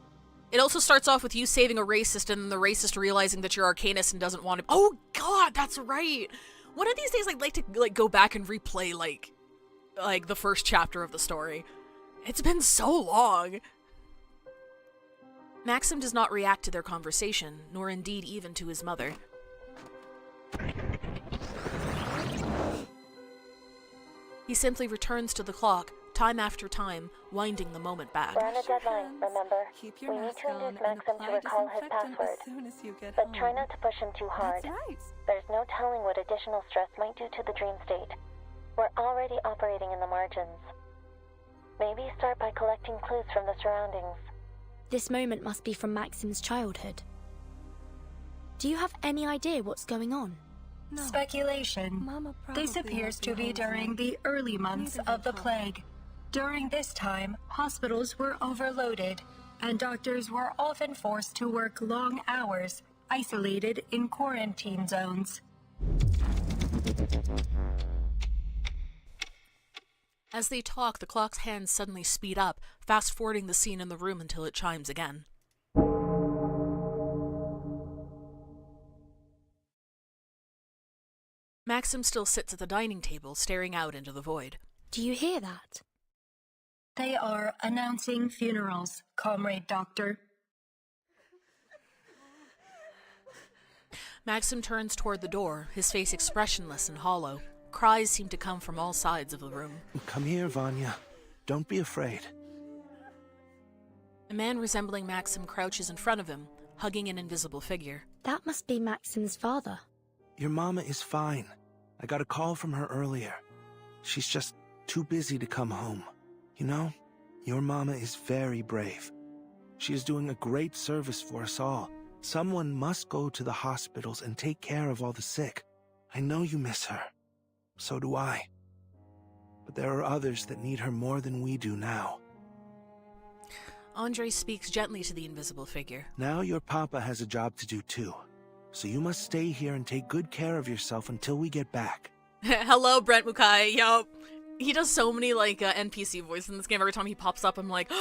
It also starts off with you saving a racist and the racist realizing that you're Arcanist and doesn't want to— Oh god, that's right! One of these days I'd like to go back and replay like the first chapter of the story. It's been so long. Maxim does not react to their conversation, nor indeed even to his mother. He simply returns to the clock, time after time, winding the moment back. We're on a deadline, remember? Keep your We need mask to on induce and Maxim to apply recall his disinfectant password. as soon as you get But home. try not to push him too hard. That's right. There's no telling what additional stress might do to the dream state. We're already operating in the margins. Maybe start by collecting clues from the surroundings. This moment must be from Maxim's childhood. Do you have any idea what's going on? No. Speculation. This appears to be during the early months of the plague. During this time, hospitals were overloaded, and doctors were often forced to work long hours, isolated in quarantine zones. As they talk, the clock's hands suddenly speed up, fast-forwarding the scene in the room until it chimes again. Maxim still sits at the dining table, staring out into the void. Do you hear that? They are announcing funerals, Comrade Doctor. Maxim turns toward the door, his face expressionless and hollow. Cries seem to come from all sides of the room. Come here, Vanya. Don't be afraid. A man resembling Maxim crouches in front of him, hugging an invisible figure. That must be Maxim's father. Your mama is fine. I got a call from her earlier. She's just too busy to come home. You know, your mama is very brave. She is doing a great service for us all. Someone must go to the hospitals and take care of all the sick. I know you miss her. So do I. But there are others that need her more than we do now. Andre speaks gently to the invisible figure. Now your papa has a job to do too. So you must stay here and take good care of yourself until we get back. Hello, Brent Mukai. Yo. He does so many, NPC voices in this game. Every time he pops up, I'm like,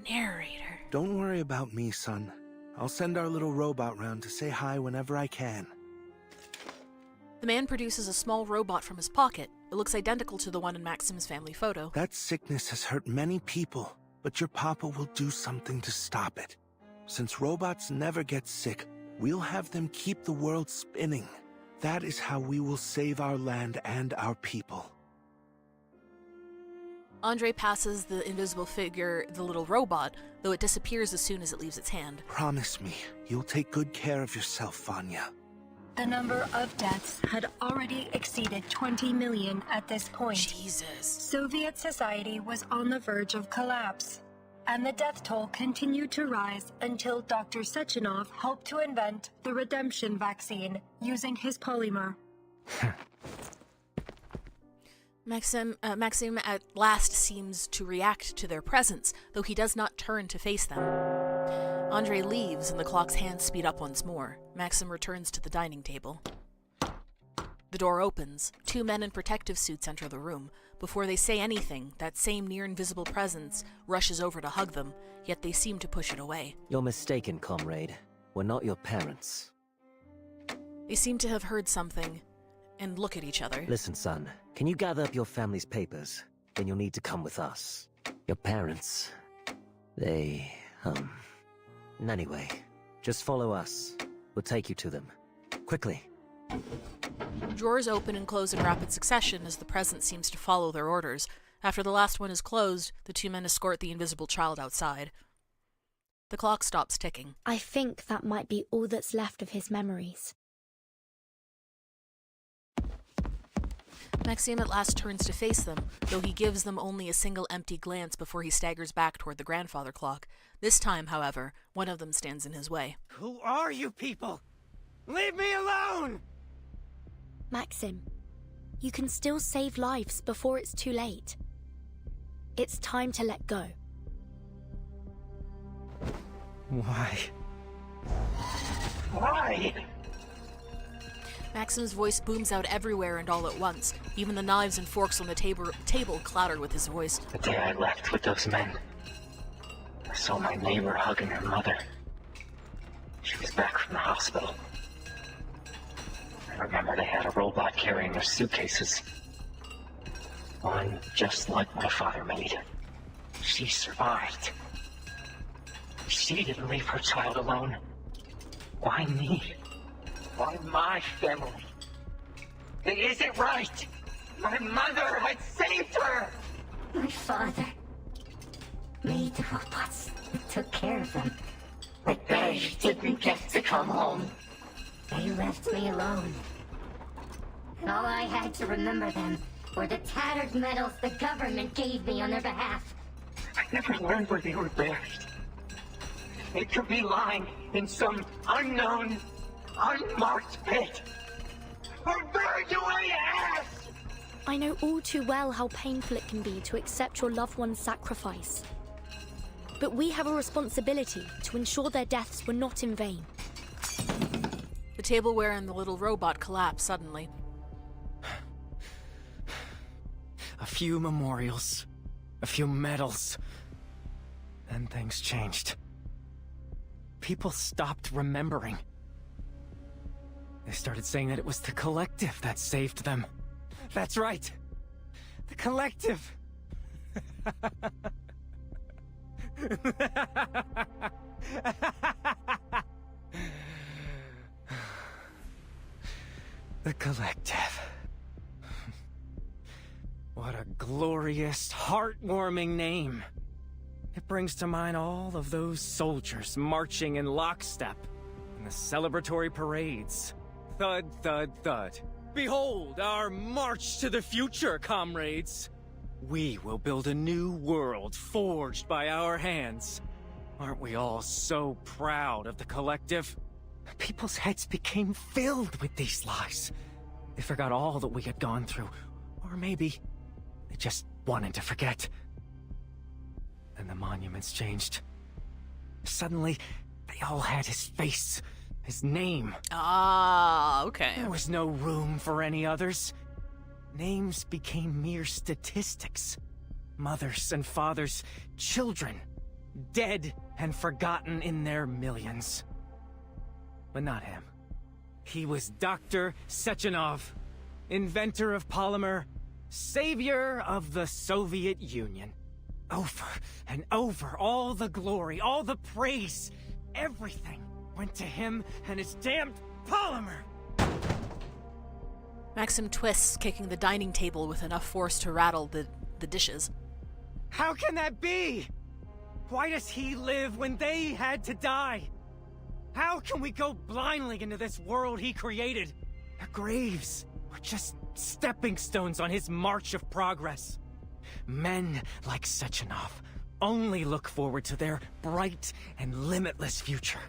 narrator. Don't worry about me, son. I'll send our little robot round to say hi whenever I can. The man produces a small robot from his pocket. It looks identical to the one in Maxim's family photo. That sickness has hurt many people, but your papa will do something to stop it. Since robots never get sick, we'll have them keep the world spinning. That is how we will save our land and our people. Andre passes the invisible figure the little robot, though it disappears as soon as it leaves its hand. Promise me, you'll take good care of yourself, Vanya. The number of deaths had already exceeded 20 million at this point. Jesus. Soviet society was on the verge of collapse, and the death toll continued to rise until Dr. Sechenov helped to invent the redemption vaccine using his polymer. Maxim at last seems to react to their presence, though he does not turn to face them. Andre leaves and the clock's hands speed up once more. Maxim returns to the dining table. The door opens. Two men in protective suits enter the room. Before they say anything, that same near-invisible presence rushes over to hug them, yet they seem to push it away. You're mistaken, comrade. We're not your parents. They seem to have heard something and look at each other. Listen, son. Can you gather up your family's papers? Then you'll need to come with us. Your parents... they... Anyway, just follow us. We'll take you to them. Quickly. Drawers open and close in rapid succession as the presence seems to follow their orders. After the last one is closed, the two men escort the invisible child outside. The clock stops ticking. I think that might be all that's left of his memories. Maxim at last turns to face them, though he gives them only a single empty glance before he staggers back toward the grandfather clock. This time, however, one of them stands in his way. Who are you people? Leave me alone! Maxim, you can still save lives before it's too late. It's time to let go. Why? Why? Maxim's voice booms out everywhere and all at once. Even the knives and forks on the table clatter with his voice. The day I left with those men, I saw my neighbor hugging her mother. She was back from the hospital. I remember they had a robot carrying their suitcases. One just like my father made. She survived. She didn't leave her child alone. Why me? Why my family? It isn't right! My mother had saved her! My father made the robots and took care of them. But they didn't get to come home. They left me alone. And all I had to remember them were the tattered medals the government gave me on their behalf. I never learned where they were buried. They could be lying in some unknown, unmarked pit. Or buried away ass! I know all too well how painful it can be to accept your loved one's sacrifice. But we have a responsibility to ensure their deaths were not in vain. The tableware and the little robot collapse suddenly. A few memorials. A few medals. Then things changed. People stopped remembering. They started saying that it was the collective that saved them. That's right. The collective. The collective. What a glorious, heartwarming name. It brings to mind all of those soldiers marching in lockstep in the celebratory parades. Thud, thud, thud. Behold our march to the future, comrades. We will build a new world forged by our hands. Aren't we all so proud of the collective? People's heads became filled with these lies. They forgot all that we had gone through. Or maybe they just wanted to forget. Then the monuments changed. Suddenly, they all had his face, his name. Ah, okay. There was no room for any others. Names became mere statistics. Mothers and fathers, children, dead and forgotten in their millions. But not him. He was Dr. Sechenov, inventor of polymer, savior of the Soviet Union. Over and over, all the glory, all the praise, everything went to him and his damned polymer. Maxim twists, kicking the dining table with enough force to rattle the dishes. How can that be? Why does he live when they had to die? How can we go blindly into this world he created? Our graves were just stepping stones on his march of progress. Men like Sechenov only look forward to their bright and limitless future.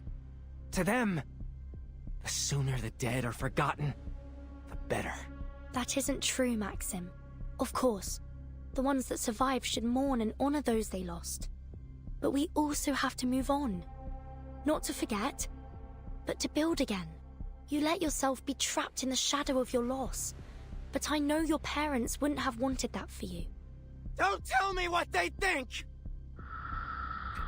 To them, the sooner the dead are forgotten, the better. That isn't true, Maxim. Of course, the ones that survive should mourn and honor those they lost. But we also have to move on. Not to forget, but to build again. You let yourself be trapped in the shadow of your loss. But I know your parents wouldn't have wanted that for you. Don't tell me what they think!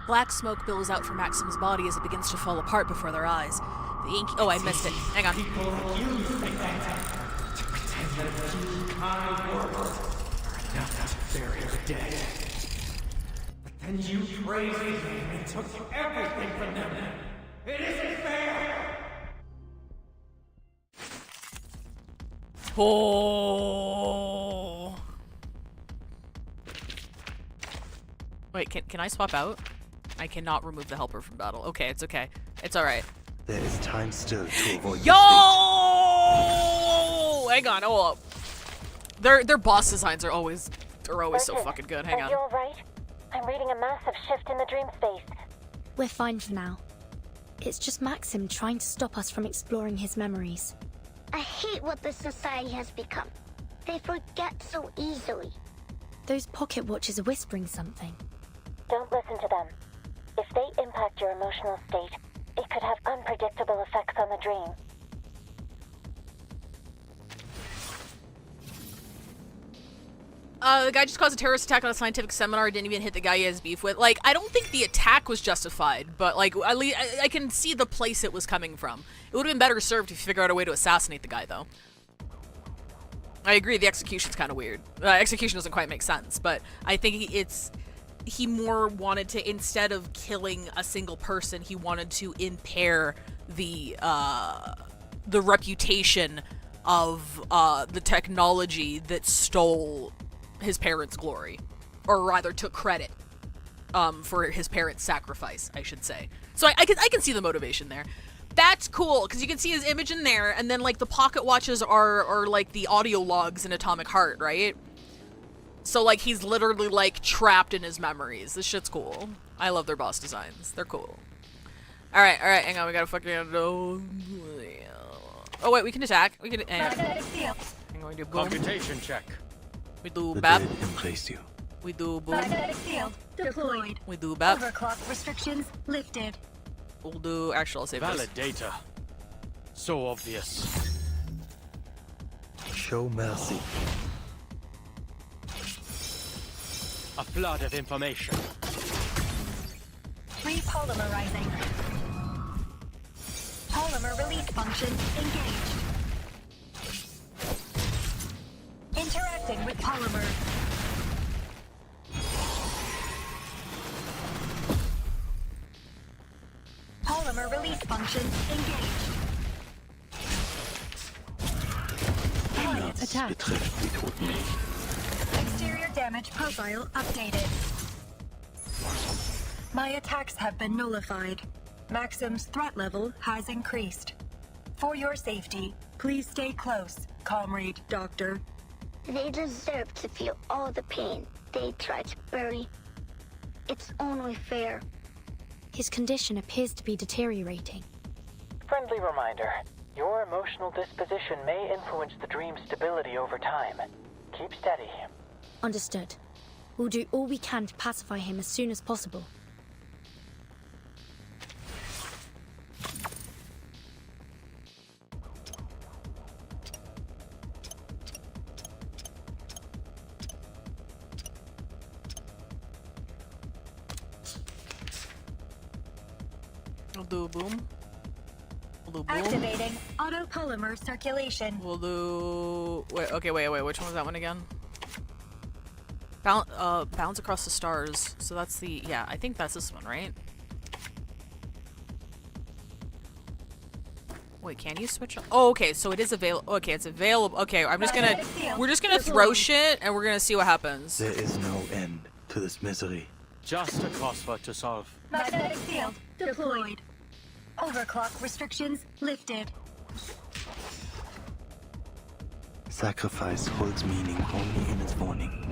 Black smoke billows out from Maxim's body as it begins to fall apart before their eyes. The ink... Oh, I missed it. Hang on. People use the data to pretend that a few kind words are enough to bury the dead. But then you praised them and took everything from them. It isn't fair! Oh. Wait, can I swap out? I cannot remove the helper from battle. Okay, it's okay. It's alright. There is time still to avoid Yo! your Hang on, hold up. Their boss designs are always so fucking good. Hang Are on. you alright? I'm reading a massive shift in the dream space. We're fine for now. It's just Maxim trying to stop us from exploring his memories. I hate what this society has become. They forget so easily. Those pocket watches are whispering something. Don't listen to them. If they impact your emotional state, it could have unpredictable effects on the dream. The guy just caused a terrorist attack on a scientific seminar, didn't even hit the guy he has beef with. Like, I don't think the attack was justified, but, like, at least I can see the place it was coming from. It would have been better served if you figure out a way to assassinate the guy, though. I agree, the execution's kind of weird. Execution doesn't quite make sense, but I think he more wanted to, instead of killing a single person, he wanted to impair the reputation of the technology that stole his parents' glory, or rather took credit for his parents' sacrifice, I should say. So I can see the motivation there. That's cool, because you can see his image in there, and then, like, the pocket watches are like the audio logs in Atomic Heart, right? So, like, he's literally, like, trapped in his memories. This shit's cool. I love their boss designs. They're cool. Alright, hang on, we gotta fucking... Oh, wait, we can attack. We can... I'm going to boom. Computation check. We do The bap. dead embrace you. We do boom. Magnetic field deployed. We do bap. Overclock restrictions lifted. We'll do... Actually, I'll save this. Valid data. So obvious. Show mercy. A flood of information. Repolymerizing. Polymer release function engaged. Interacting with polymer. Polymer release function engaged. Client attack. Betrifft die Toten nicht. Exterior damage profile updated. My attacks have been nullified. Maxim's threat level has increased. For your safety, please stay close, comrade doctor. They deserve to feel all the pain they tried to bury. It's only fair. His condition appears to be deteriorating. Friendly reminder. Your emotional disposition may influence the dream's stability over time. Keep steady. Understood. We'll do all we can to pacify him as soon as possible. We'll do a boom. We'll do boom. Activating autopolymer circulation. We'll do... Wait, okay, wait. Which one was that one again? Bounce across the stars. So that's the... Yeah, I think that's this one, right? Wait, can you switch? Oh, okay, so it is available. Okay, it's available. Okay, I'm just gonna... We're just gonna throw shit, and we're gonna see what happens. There is no end to this misery. Just a crossword to solve. Magnetic field deployed. Overclock restrictions lifted. Sacrifice holds meaning only in its morning.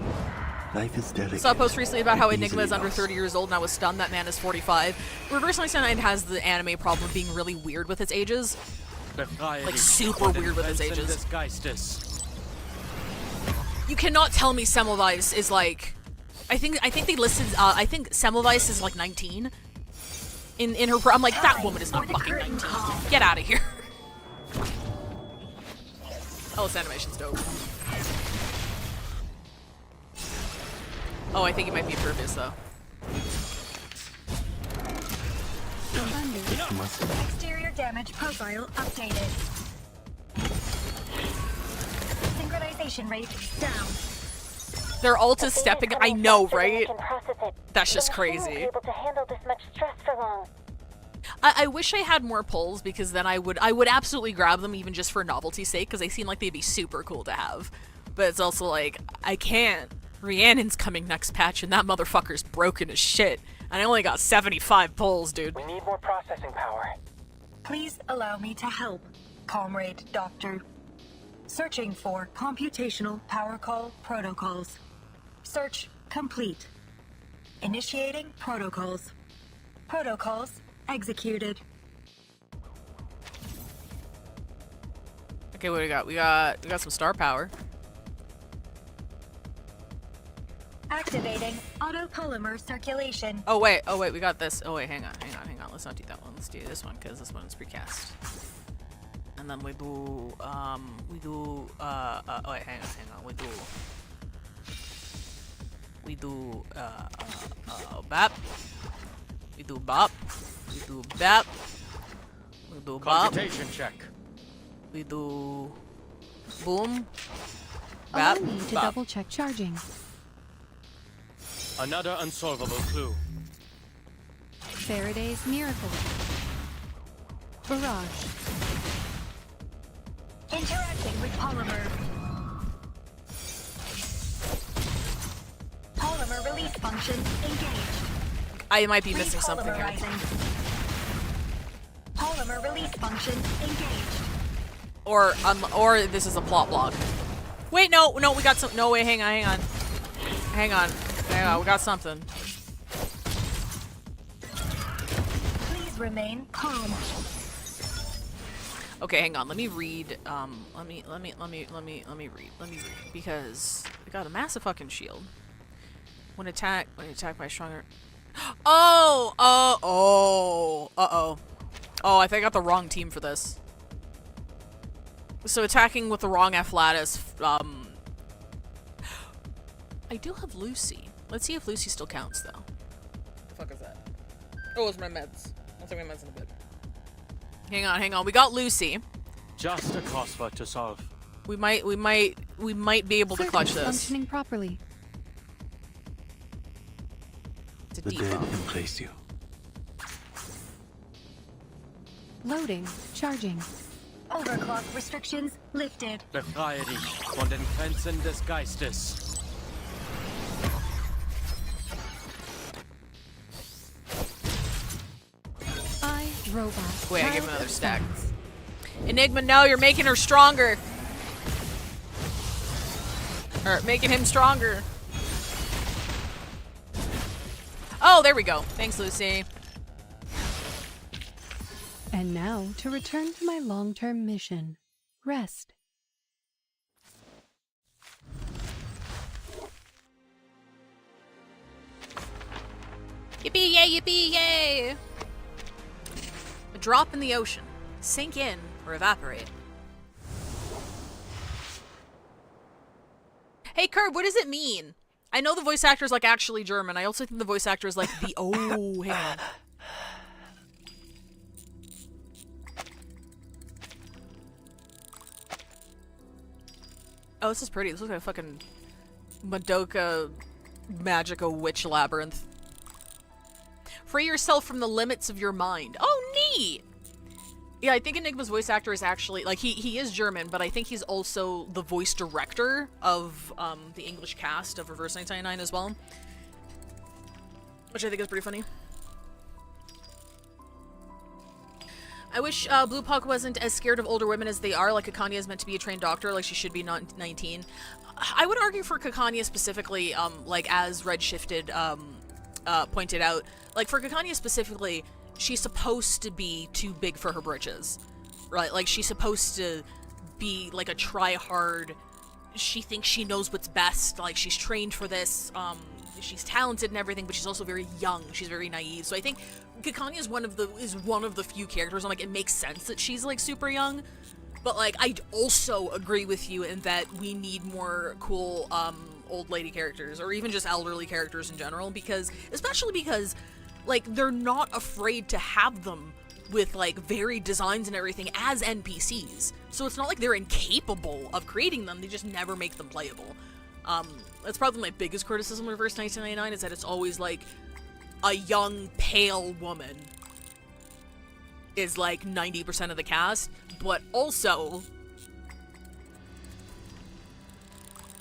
Life is dedicated. I saw a post recently about how Enigma is easily under lost. 30 years old, and I was stunned that man is 45. Reverse 99 has the anime problem of being really weird with its ages. Like, super weird with its ages. You cannot tell me Semmelweis is like... I think they listed... I think Semmelweis is like 19. In her... I'm like, that woman is not fucking 19. Get out of here. Oh, this animation's dope. Oh, I think it might be impervious, though. Exterior damage profile updated. Synchronization rate down. Their ult is stepping... I know, right? That's just crazy. Able to handle this much stress for long. I wish I had more pulls, because then I would absolutely grab them even just for novelty's sake, because they seem like they'd be super cool to have. But it's also like, I can't. Rhiannon's coming next patch, and that motherfucker's broken as shit. And I only got 75 pulls, dude. We need more processing power. Please allow me to help, Comrade Doctor. Searching for computational power call protocols. Search complete. Initiating protocols. Protocols executed. Okay, what do we got? We got some star power. Activating autopolymer circulation. Oh wait, we got this. Oh wait, hang on. Let's not do that one. Let's do this one, because this one's precast. And then we do, oh wait, hang on. We do, bap. We do bop. We do bap. We do bop. Computation check. We do boom. Allow Bap. me to Bop. double check charging. Another unsolvable clue. Faraday's miracle. Barrage. Interacting with polymer. Polymer release function engaged. I might be missing something here. Repolymerizing. Polymer release function engaged. Or this is a plot block. Wait, no, we got some. No, wait, hang on. We got something. Please remain calm. Okay, hang on. Let me read. Let me read because we got a massive fucking shield. When attacked by stronger. Oh, I think I got the wrong team for this. So attacking with the wrong Afflatus. I do have Lucy. Let's see if Lucy still counts, though. What the fuck is that? Oh, it's my meds. I'll take my meds in a bit. Hang on. We got Lucy. Just a crossword to solve. We might be able to clutch this. Functioning properly. It's a The dead debuff. embrace you. Loading. Charging. Overclock restrictions lifted. Befreie dich von den Grenzen des Geistes. Robot. Wait, I gave him another stack. Enigma, no, you're making her stronger. Or making him stronger. Oh, there we go. Thanks, Lucy. And now to return to my long-term mission. Rest. Yippee yay, yippee yay! A drop in the ocean. Sink in or evaporate. Hey Curb, what does it mean? I know the voice actor is like actually German. I also think the voice actor is like the oh, hang on. Oh, this is pretty. This looks like a fucking Madoka Magica witch labyrinth. Free yourself from the limits of your mind. Oh, neat! Yeah, I think Enigma's voice actor is actually, like, he is German, but I think he's also the voice director of the English cast of Reverse 1999 as well. Which I think is pretty funny. I wish Blue Puck wasn't as scared of older women as they are. Like, Kakanya is meant to be a trained doctor, like she should be not 19. I would argue for Kakanya specifically, like, as Redshifted pointed out, like, for Kakanya specifically, she's supposed to be too big for her britches, right? Like, she's supposed to be, like, a try-hard, she thinks she knows what's best, like, she's trained for this, she's talented and everything, but she's also very young, she's very naive, so I think Kakanya is one of the few characters, and, like, it makes sense that she's, like, super young, but, like, I also agree with you in that we need more cool, old lady characters, or even just elderly characters in general, especially because, like, they're not afraid to have them with, like, varied designs and everything as NPCs. So it's not like they're incapable of creating them, they just never make them playable. That's probably my biggest criticism of Reverse 1999, is that it's always, like, a young, pale woman is, like, 90% of the cast, but also...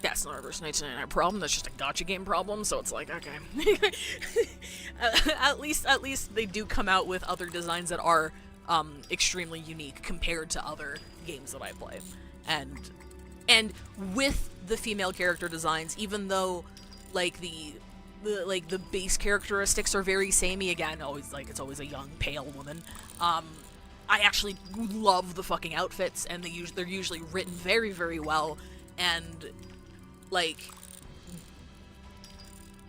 That's not a Reverse 1999 problem, that's just a gacha game problem, so it's like, okay. at least they do come out with other designs that are extremely unique compared to other games that I play. And with the female character designs, even though, like, the base characteristics are very samey, again, it's always a young, pale woman, I actually love the fucking outfits, and they're usually written very, very well, and... like,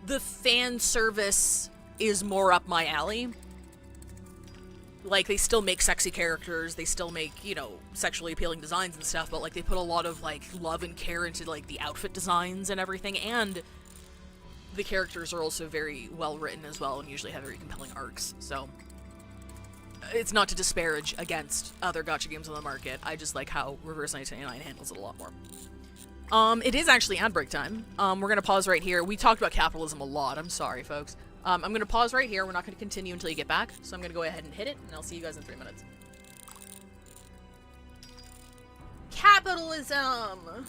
the fan service is more up my alley. Like, they still make sexy characters, they still make, you know, sexually appealing designs and stuff, but, like, they put a lot of, like, love and care into, like, the outfit designs and everything, and the characters are also very well written as well, and usually have very compelling arcs, so... It's not to disparage against other gacha games on the market, I just like how Reverse 1999 handles it a lot more. It is actually ad break time. We're gonna pause right here. We talked about capitalism a lot. I'm sorry, folks. I'm gonna pause right here. We're not gonna continue until you get back. So I'm gonna go ahead and hit it, and I'll see you guys in 3 minutes. Capitalism!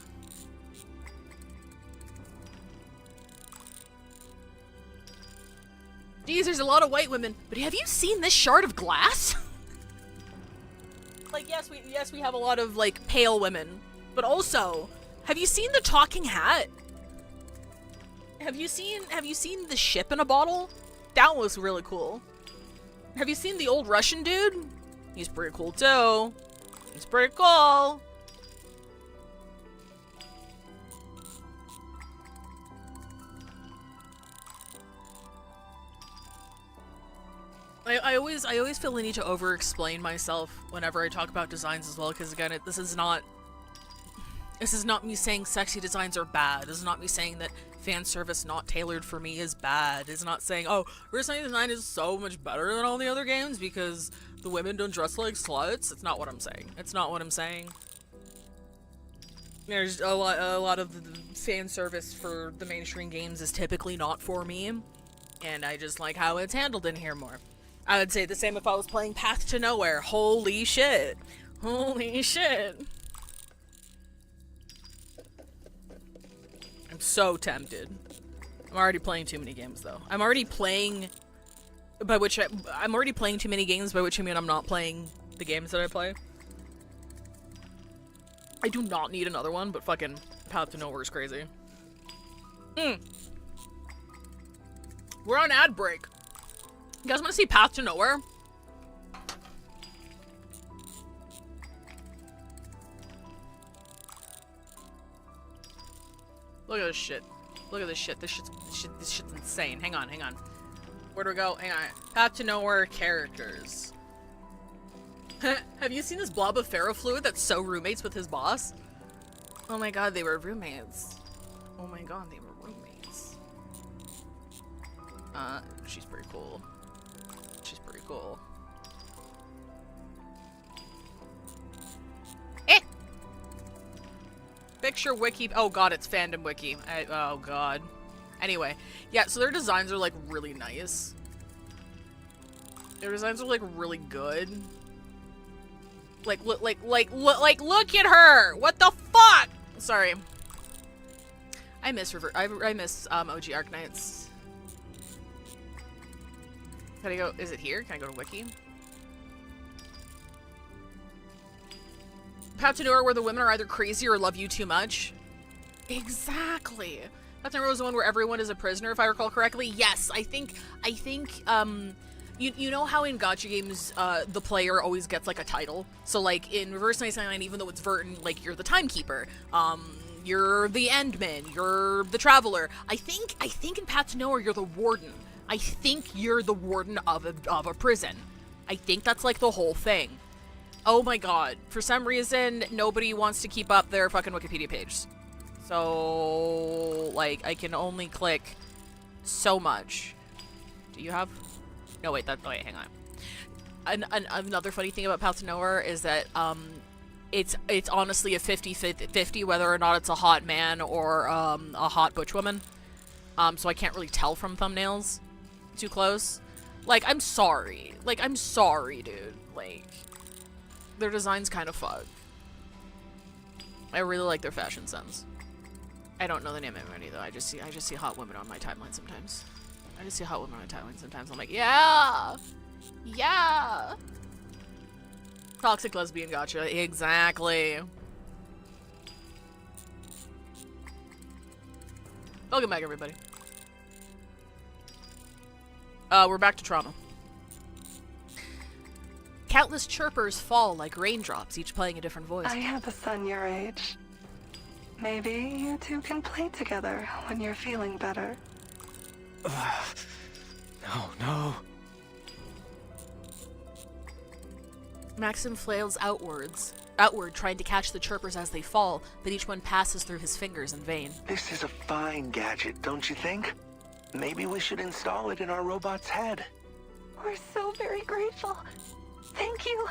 Geez, there's a lot of white women. But have you seen this shard of glass? Like, yes, we have a lot of, like, pale women. But also... have you seen the talking hat? Have you seen the ship in a bottle? That looks really cool. Have you seen the old Russian dude? He's pretty cool too. He's pretty cool. I always feel the need to over-explain myself whenever I talk about designs as well, because again, this is not me saying sexy designs are bad. This is not me saying that fan service not tailored for me is bad. It's not saying, oh, Reverse 1999 is so much better than all the other games because the women don't dress like sluts. It's not what I'm saying. It's not what I'm saying. There's a lot of the fan service for the mainstream games is typically not for me, and I just like how it's handled in here more. I would say the same if I was playing Path to Nowhere. Holy shit. Holy shit. I'm so tempted. I'm already playing too many games, though. I'm already playing too many games, by which I mean I'm not playing the games that I play. I do not need another one, but fucking Path to Nowhere is crazy. We're on ad break. You guys want to see Path to Nowhere? Look at this shit. Look at this shit. This shit's insane. Hang on. Where do we go? Hang on. Path to Nowhere characters. Have you seen this blob of ferrofluid that's so roommates with his boss? Oh my god, they were roommates. Oh my god, they were roommates. She's pretty cool. She's pretty cool. Eh! Picture wiki. Oh god, it's fandom wiki. Oh god. Anyway, yeah, so their designs are like really nice. Their designs are like really good. Like look at her! What the fuck? Sorry. I miss OG Arknights. Can I go? Is it here? Can I go to wiki? Path to Nowhere, where the women are either crazy or love you too much. Exactly. Path to Nowhere was the one where everyone is a prisoner, if I recall correctly. Yes, I think, you know how in gacha games, the player always gets, like, a title? So, like, in Reverse 999, even though it's Vertin, like, you're the Timekeeper. You're the Endman. You're the Traveler. I think in Path to Nowhere, you're the Warden. I think you're the Warden of a prison. I think that's, like, the whole thing. Oh my god. For some reason, nobody wants to keep up their fucking Wikipedia page. So, like, I can only click so much. Do you have... No, wait, wait, hang on. Another funny thing about Path to Nowhere is that, it's honestly a 50-50 whether or not it's a hot man or, a hot butch woman. So I can't really tell from thumbnails too close. Like, I'm sorry. Like, I'm sorry, dude. Like, their design's kind of fuck. I really like their fashion sense. I don't know the name of anybody though. I just see hot women on my timeline sometimes. I just see hot women on my timeline sometimes. I'm like, yeah! Yeah! Toxic lesbian gacha. Exactly. Welcome back, everybody. We're back to trauma. Countless chirpers fall like raindrops, each playing a different voice. I have a son your age. Maybe you two can play together when you're feeling better. No. Maxim flails outward, trying to catch the chirpers as they fall, but each one passes through his fingers in vain. This is a fine gadget, don't you think? Maybe we should install it in our robot's head. We're so very grateful. Thank you.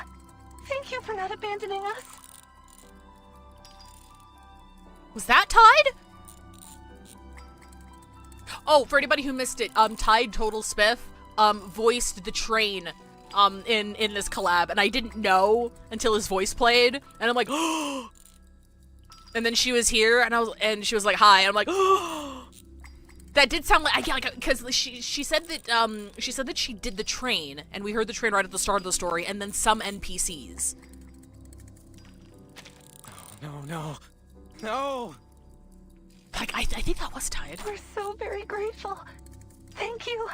Thank you for not abandoning us. Was that Tide? Oh, for anybody who missed it, Tide Total Spiff, voiced the train, in this collab, and I didn't know until his voice played, and I'm like, oh! And then she was here, and she was like, hi, and I'm like, oh! That did sound like, because she said that she did the train, and we heard the train right at the start of the story, and then some NPCs. No! Like, I think that was Tide. We're so very grateful. Thank you.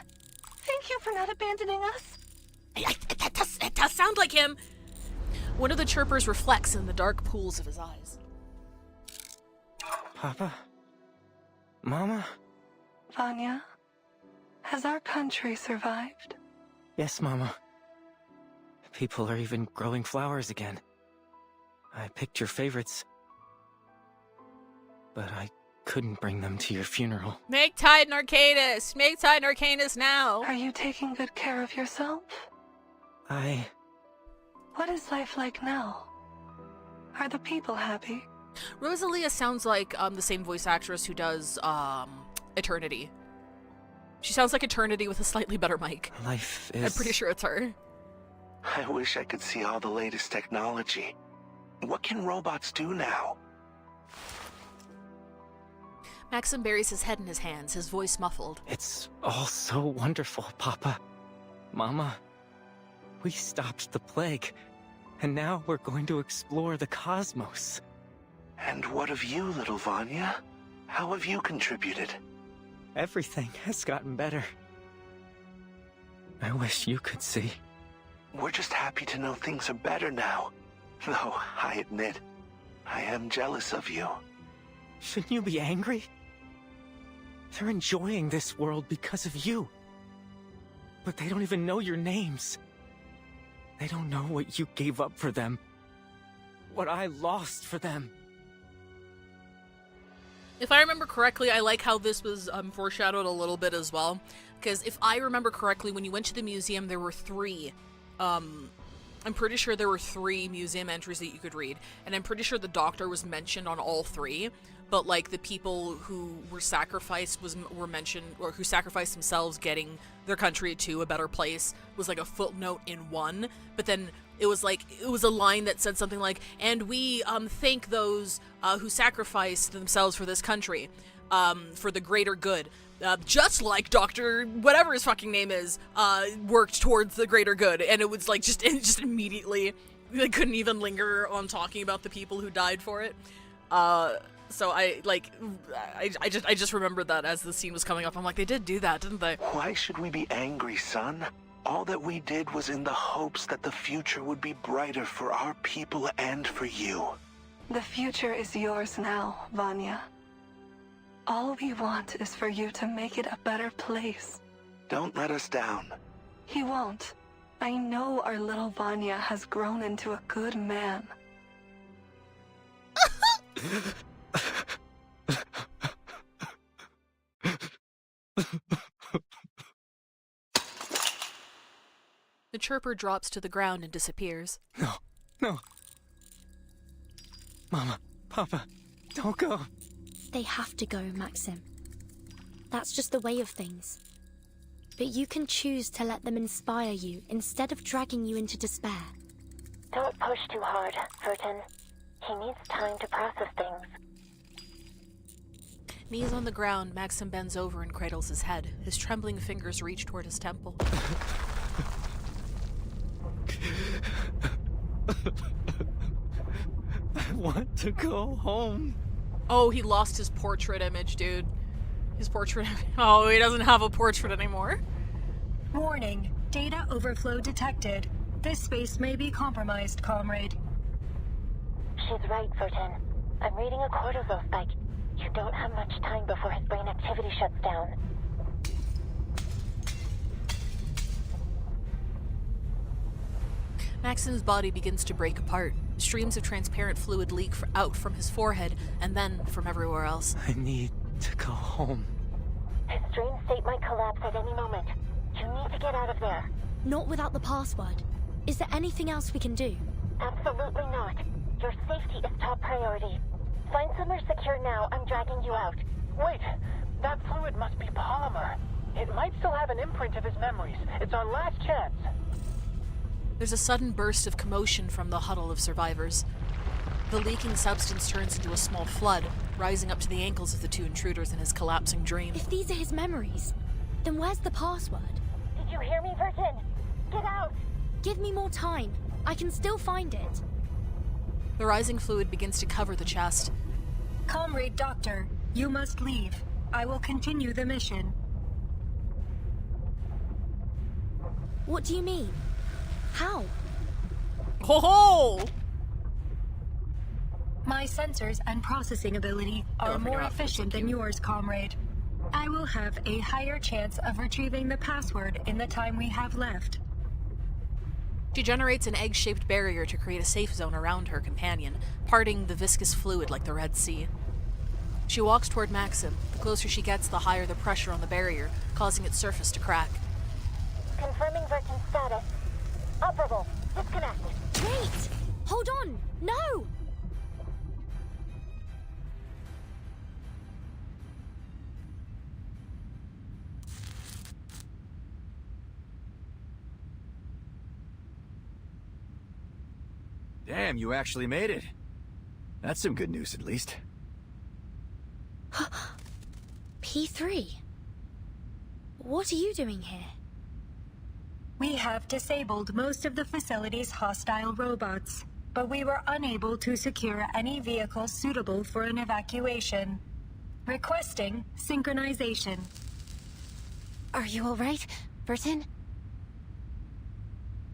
Thank you for not abandoning us. It does sound like him. One of the chirpers reflects in the dark pools of his eyes. Papa? Mama? Vanya, has our country survived? Yes, Mama. People are even growing flowers again. I picked your favorites, but I couldn't bring them to your funeral. Make Tide an Arcanus! Make Tide an Arcanus now! Are you taking good care of yourself? What is life like now? Are the people happy? Rosalia sounds like the same voice actress who does Eternity. She sounds like Eternity with a slightly better mic. Life is... I'm pretty sure it's her. I wish I could see all the latest technology. What can robots do now? Maxim buries his head in his hands, his voice muffled. It's all so wonderful, Papa. Mama. We stopped the plague, and now we're going to explore the cosmos. And what of you, little Vanya? How have you contributed? Everything has gotten better. I wish you could see. We're just happy to know things are better now. Though, I admit, I am jealous of you. Shouldn't you be angry? They're enjoying this world because of you. But they don't even know your names. They don't know what you gave up for them. What I lost for them. If I remember correctly, I like how this was foreshadowed a little bit as well. Because if I remember correctly, when you went to the museum, there were 3. I'm pretty sure there were 3 museum entries that you could read. And I'm pretty sure the doctor was mentioned on all 3. But, like, the people who were sacrificed were mentioned, or who sacrificed themselves getting their country to a better place was, like, a footnote in 1. But then it was, like, it was a line that said something like, and we thank those who sacrificed themselves for this country, for the greater good. Just like Dr. whatever his fucking name is, worked towards the greater good. And it was, like, just immediately, they couldn't even linger on talking about the people who died for it. So I just remembered that as the scene was coming up. I'm like, they did do that, didn't they? Why should we be angry, son? All that we did was in the hopes that the future would be brighter for our people and for you. The future is yours now, Vanya. All we want is for you to make it a better place. Don't let us down. He won't. I know our little Vanya has grown into a good man. The chirper drops to the ground and disappears. No, no. Mama, Papa, don't go. They have to go, Maxim. That's just the way of things. But you can choose to let them inspire you instead of dragging you into despair. Don't push too hard, Vertin. He needs time to process things. Knees on the ground, Maxim bends over and cradles his head. His trembling fingers reach toward his temple. I want to go home. Oh, he lost his portrait image, dude. His portrait. Oh, he doesn't have a portrait anymore. Warning. Data overflow detected. This space may be compromised, comrade. She's right, Vertin. I'm reading a cortisol spike. You don't have much time before his brain activity shuts down. Maxim's body begins to break apart. Streams of transparent fluid leak out from his forehead, and then from everywhere else. I need to go home. His dream state might collapse at any moment. You need to get out of there. Not without the password. Is there anything else we can do? Absolutely not. Your safety is top priority. Find somewhere secure now. I'm dragging you out. Wait, that fluid must be polymer. It might still have an imprint of his memories. It's our last chance. There's a sudden burst of commotion from the huddle of survivors. The leaking substance turns into a small flood, rising up to the ankles of the 2 intruders in his collapsing dream. If these are his memories, then where's the password? Did you hear me, Vertin? Get out! Give me more time. I can still find it. The rising fluid begins to cover the chest. Comrade Doctor, you must leave. I will continue the mission. What do you mean? How? Ho ho! My sensors and processing ability are more efficient than yours, comrade. I will have a higher chance of retrieving the password in the time we have left. She generates an egg-shaped barrier to create a safe zone around her companion, parting the viscous fluid like the Red Sea. She walks toward Maxim. The closer she gets, the higher the pressure on the barrier, causing its surface to crack. Confirming Vertin's status. Operable. Disconnect. Wait! Hold on! No! Damn, you actually made it. That's some good news, at least. P3? What are you doing here? We have disabled most of the facility's hostile robots, but we were unable to secure any vehicles suitable for an evacuation. Requesting synchronization. Are you alright, Vertin?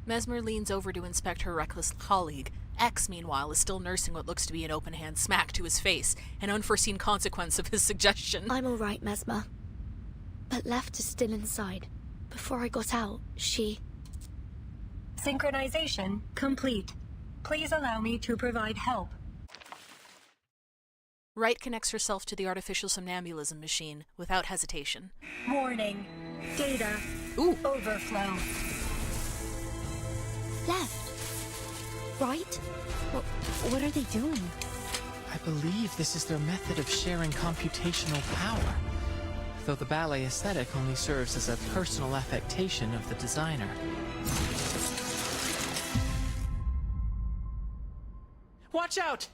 Mesmer leans over to inspect her reckless colleague. X, meanwhile, is still nursing what looks to be an open-hand smack to his face, an unforeseen consequence of his suggestion. I'm alright, Mesmer. but left is still inside. Before I got out, she... Synchronization complete. Please allow me to provide help. Wright connects herself to the artificial somnambulism machine without hesitation. Warning. Data. Overflow. Left. Right? What are they doing? I believe this is their method of sharing computational power. Though the ballet aesthetic only serves as a personal affectation of the designer. Watch out!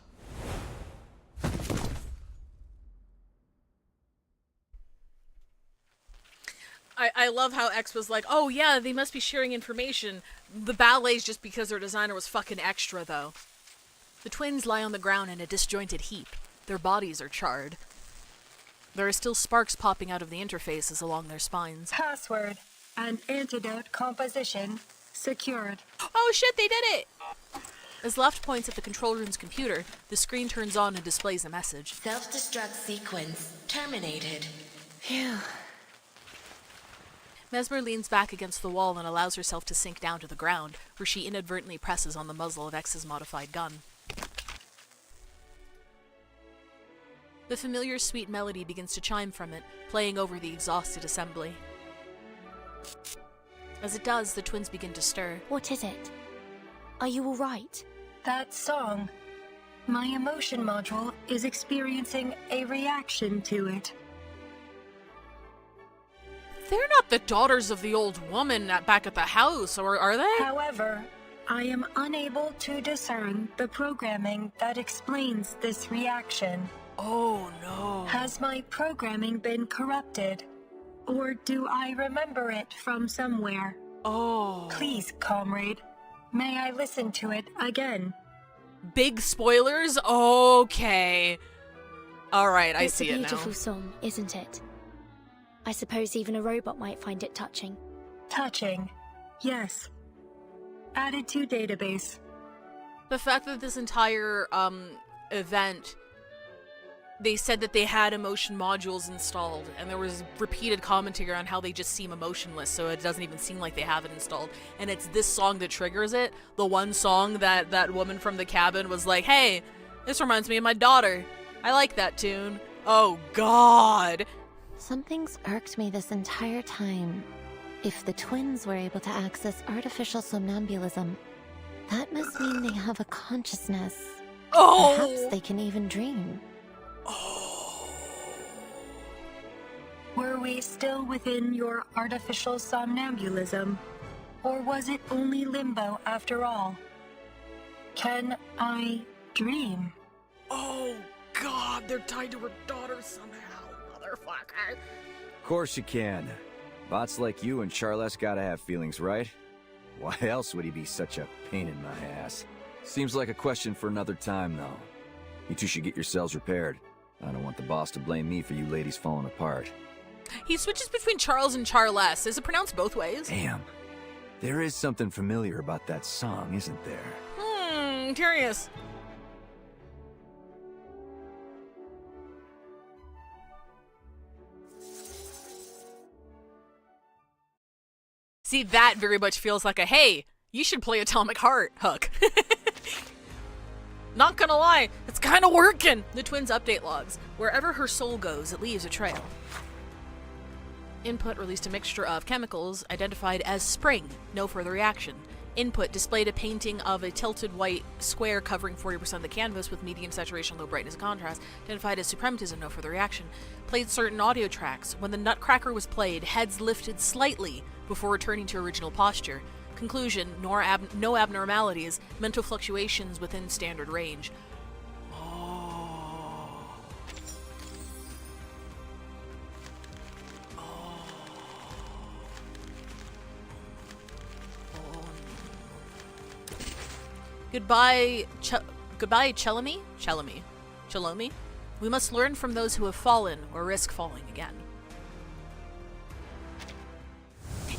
I love how X was like, oh yeah, they must be sharing information. The ballet's just because their designer was fucking extra, though. The twins lie on the ground in a disjointed heap. Their bodies are charred. There are still sparks popping out of the interfaces along their spines. Password and antidote composition secured. Oh shit, they did it! As Left points at the control room's computer, the screen turns on and displays a message. Self-destruct sequence terminated. Phew. Mesmer leans back against the wall and allows herself to sink down to the ground, where she inadvertently presses on the muzzle of X's modified gun. The familiar sweet melody begins to chime from it, playing over the exhausted assembly. As it does, the twins begin to stir. What is it? Are you all right? That song. My emotion module is experiencing a reaction to it. They're not the daughters of the old woman back at the house, or are they? However, I am unable to discern the programming that explains this reaction. Oh no. Has my programming been corrupted? Or do I remember it from somewhere? Oh. Please, comrade, may I listen to it again? Big spoilers? Okay. Alright, I see it now. It's a beautiful song, isn't it? I suppose even a robot might find it touching. Touching. Yes. Added to database. The fact that this entire, event, they said that they had emotion modules installed, and there was repeated commentary on how they just seem emotionless, so it doesn't even seem like they have it installed. And it's this song that triggers it. The one song that that woman from the cabin was like, hey, this reminds me of my daughter. I like that tune. Oh, God. Something's irked me this entire time. If the twins were able to access artificial somnambulism, that must mean they have a consciousness. Oh! Perhaps they can even dream. Were we still within your artificial somnambulism? Or was it only limbo after all? Can I dream? Oh, God, they're tied to her daughter somehow, motherfucker. Of course you can. Bots like you and Charles gotta have feelings, right? Why else would he be such a pain in my ass? Seems like a question for another time, though. You two should get yourselves repaired. I don't want the boss to blame me for you ladies falling apart. He switches between Charles and Charles. Is it pronounced both ways? Damn. There is something familiar about that song, isn't there? Curious. See, that very much feels like a, hey, you should play Atomic Heart hook. Not gonna lie, it's kinda working. The twins' update logs. Wherever her soul goes, it leaves a trail. Input released a mixture of chemicals identified as spring, no further reaction. Input displayed a painting of a tilted white square covering 40% of the canvas with medium saturation, low brightness and contrast, identified as suprematism, no further reaction. Played certain audio tracks. When the Nutcracker was played, heads lifted slightly before returning to original posture. Conclusion, no abnormalities, mental fluctuations within standard range. Goodbye, Chelomi. We must learn from those who have fallen or risk falling again.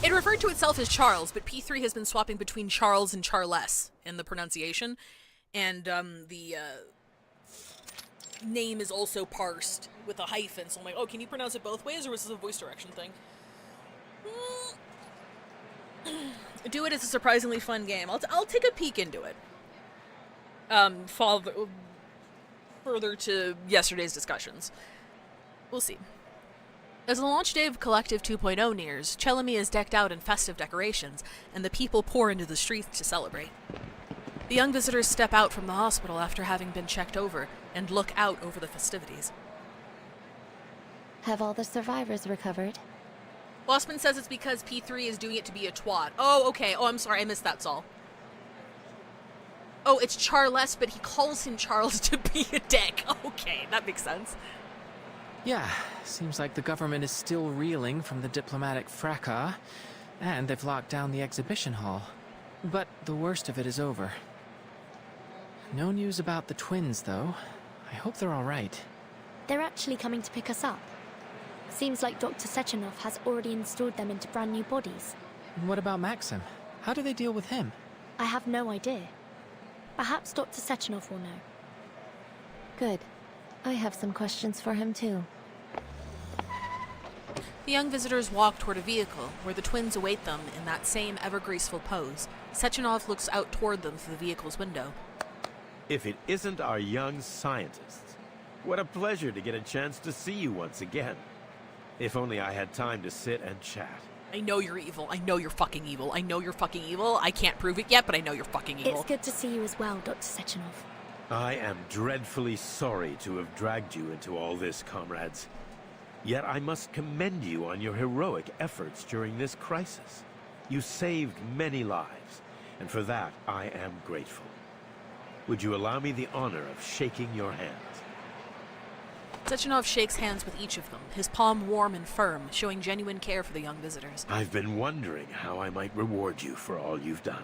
It referred to itself as Charles, but P3 has been swapping between Charles and Charles in the pronunciation. And name is also parsed with a hyphen, so I'm like, oh, can you pronounce it both ways, or was this a voice direction thing? Do it. It's a surprisingly fun game. I'll take a peek into it. Further to yesterday's discussions. We'll see. As the launch day of Collective 2.0 nears, Chelami is decked out in festive decorations, and the people pour into the streets to celebrate. The young visitors step out from the hospital after having been checked over, and look out over the festivities. Have all the survivors recovered? Bossman says it's because P3 is doing it to be a twat. Oh, okay. Oh, I'm sorry. I missed that, Saul. Oh, it's Charles, but he calls him Charles to be a dick. Okay, that makes sense. Yeah, seems like the government is still reeling from the diplomatic fracas, and they've locked down the exhibition hall. But the worst of it is over. No news about the twins, though. I hope they're all right. They're actually coming to pick us up. Seems like Dr. Sechenov has already installed them into brand new bodies. And what about Maxim? How do they deal with him? I have no idea. Perhaps Dr. Sechenov will know. Good. I have some questions for him, too. The young visitors walk toward a vehicle, where the twins await them in that same ever-graceful pose. Sechenov looks out toward them through the vehicle's window. If it isn't our young scientists, what a pleasure to get a chance to see you once again. If only I had time to sit and chat. I know you're evil. I know you're fucking evil. I know you're fucking evil. I can't prove it yet, but I know you're fucking evil. It's good to see you as well, Dr. Sechenov. I am dreadfully sorry to have dragged you into all this, comrades. Yet I must commend you on your heroic efforts during this crisis. You saved many lives, and for that I am grateful. Would you allow me the honor of shaking your hands? Sechenov shakes hands with each of them, his palm warm and firm, showing genuine care for the young visitors. I've been wondering how I might reward you for all you've done.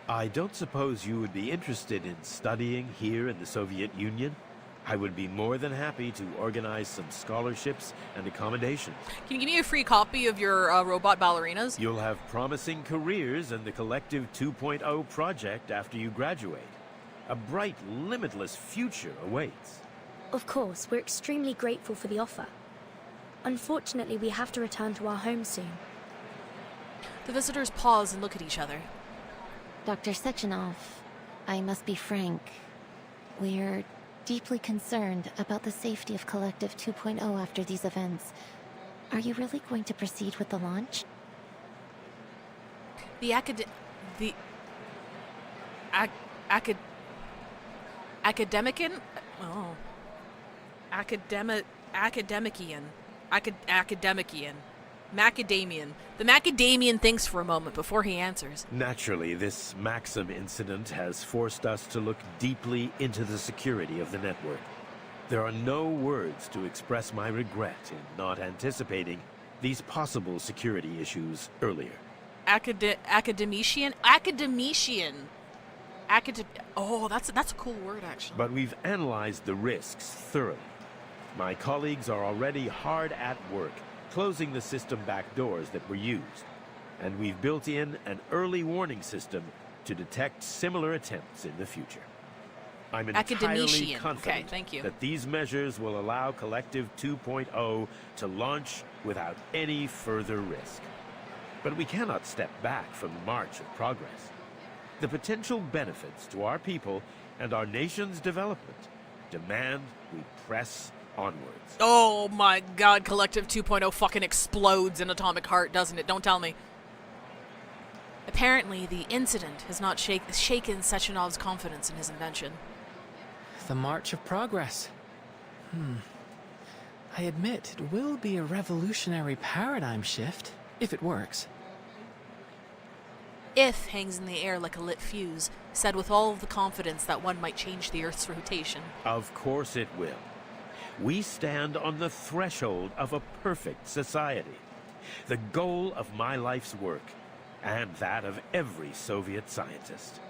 I don't suppose you would be interested in studying here in the Soviet Union? I would be more than happy to organize some scholarships and accommodations. Can you give me a free copy of your robot ballerinas? You'll have promising careers in the Collective 2.0 project after you graduate. A bright, limitless future awaits. Of course, we're extremely grateful for the offer. Unfortunately, we have to return to our home soon. The visitors pause and look at each other. Dr. Sechenov, I must be frank. We're deeply concerned about the safety of Collective 2.0 after these events. Are you really going to proceed with the launch? Academician? Oh. Academician. Macadamian. The Macadamian thinks for a moment before he answers. Naturally, this Maxim incident has forced us to look deeply into the security of the network. There are no words to express my regret in not anticipating these possible security issues earlier. Academician? Oh, that's a cool word, actually. But we've analyzed the risks thoroughly. My colleagues are already hard at work, closing the system back doors that were used. And we've built in an early warning system to detect similar attempts in the future. I'm entirely confident that these measures will allow Collective 2.0 to launch without any further risk. But we cannot step back from the march of progress. The potential benefits to our people and our nation's development demand we press onwards. Oh my god, Collective 2.0 fucking explodes in Atomic Heart, doesn't it? Don't tell me. Apparently, the incident has not shaken Sechenov's confidence in his invention. The march of progress. I admit, it will be a revolutionary paradigm shift, if it works. If hangs in the air like a lit fuse, said with all of the confidence that one might change the Earth's rotation. Of course it will. We stand on the threshold of a perfect society. The goal of my life's work, and that of every Soviet scientist.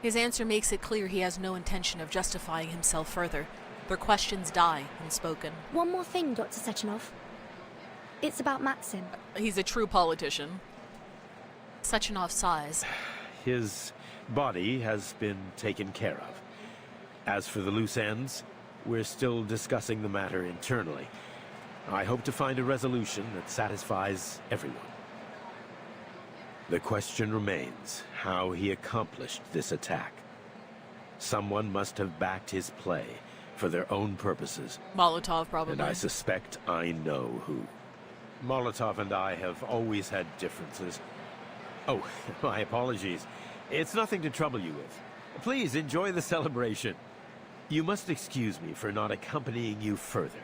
His answer makes it clear he has no intention of justifying himself further. Their questions die unspoken. One more thing, Dr. Sechenov. It's about Maxim. He's a true politician. Sechenov sighs. His body has been taken care of. As for the loose ends, we're still discussing the matter internally. I hope to find a resolution that satisfies everyone. The question remains how he accomplished this attack. Someone must have backed his play for their own purposes. Molotov, probably. And I suspect I know who. Molotov and I have always had differences. Oh, my apologies. It's nothing to trouble you with. Please enjoy the celebration. You must excuse me for not accompanying you further.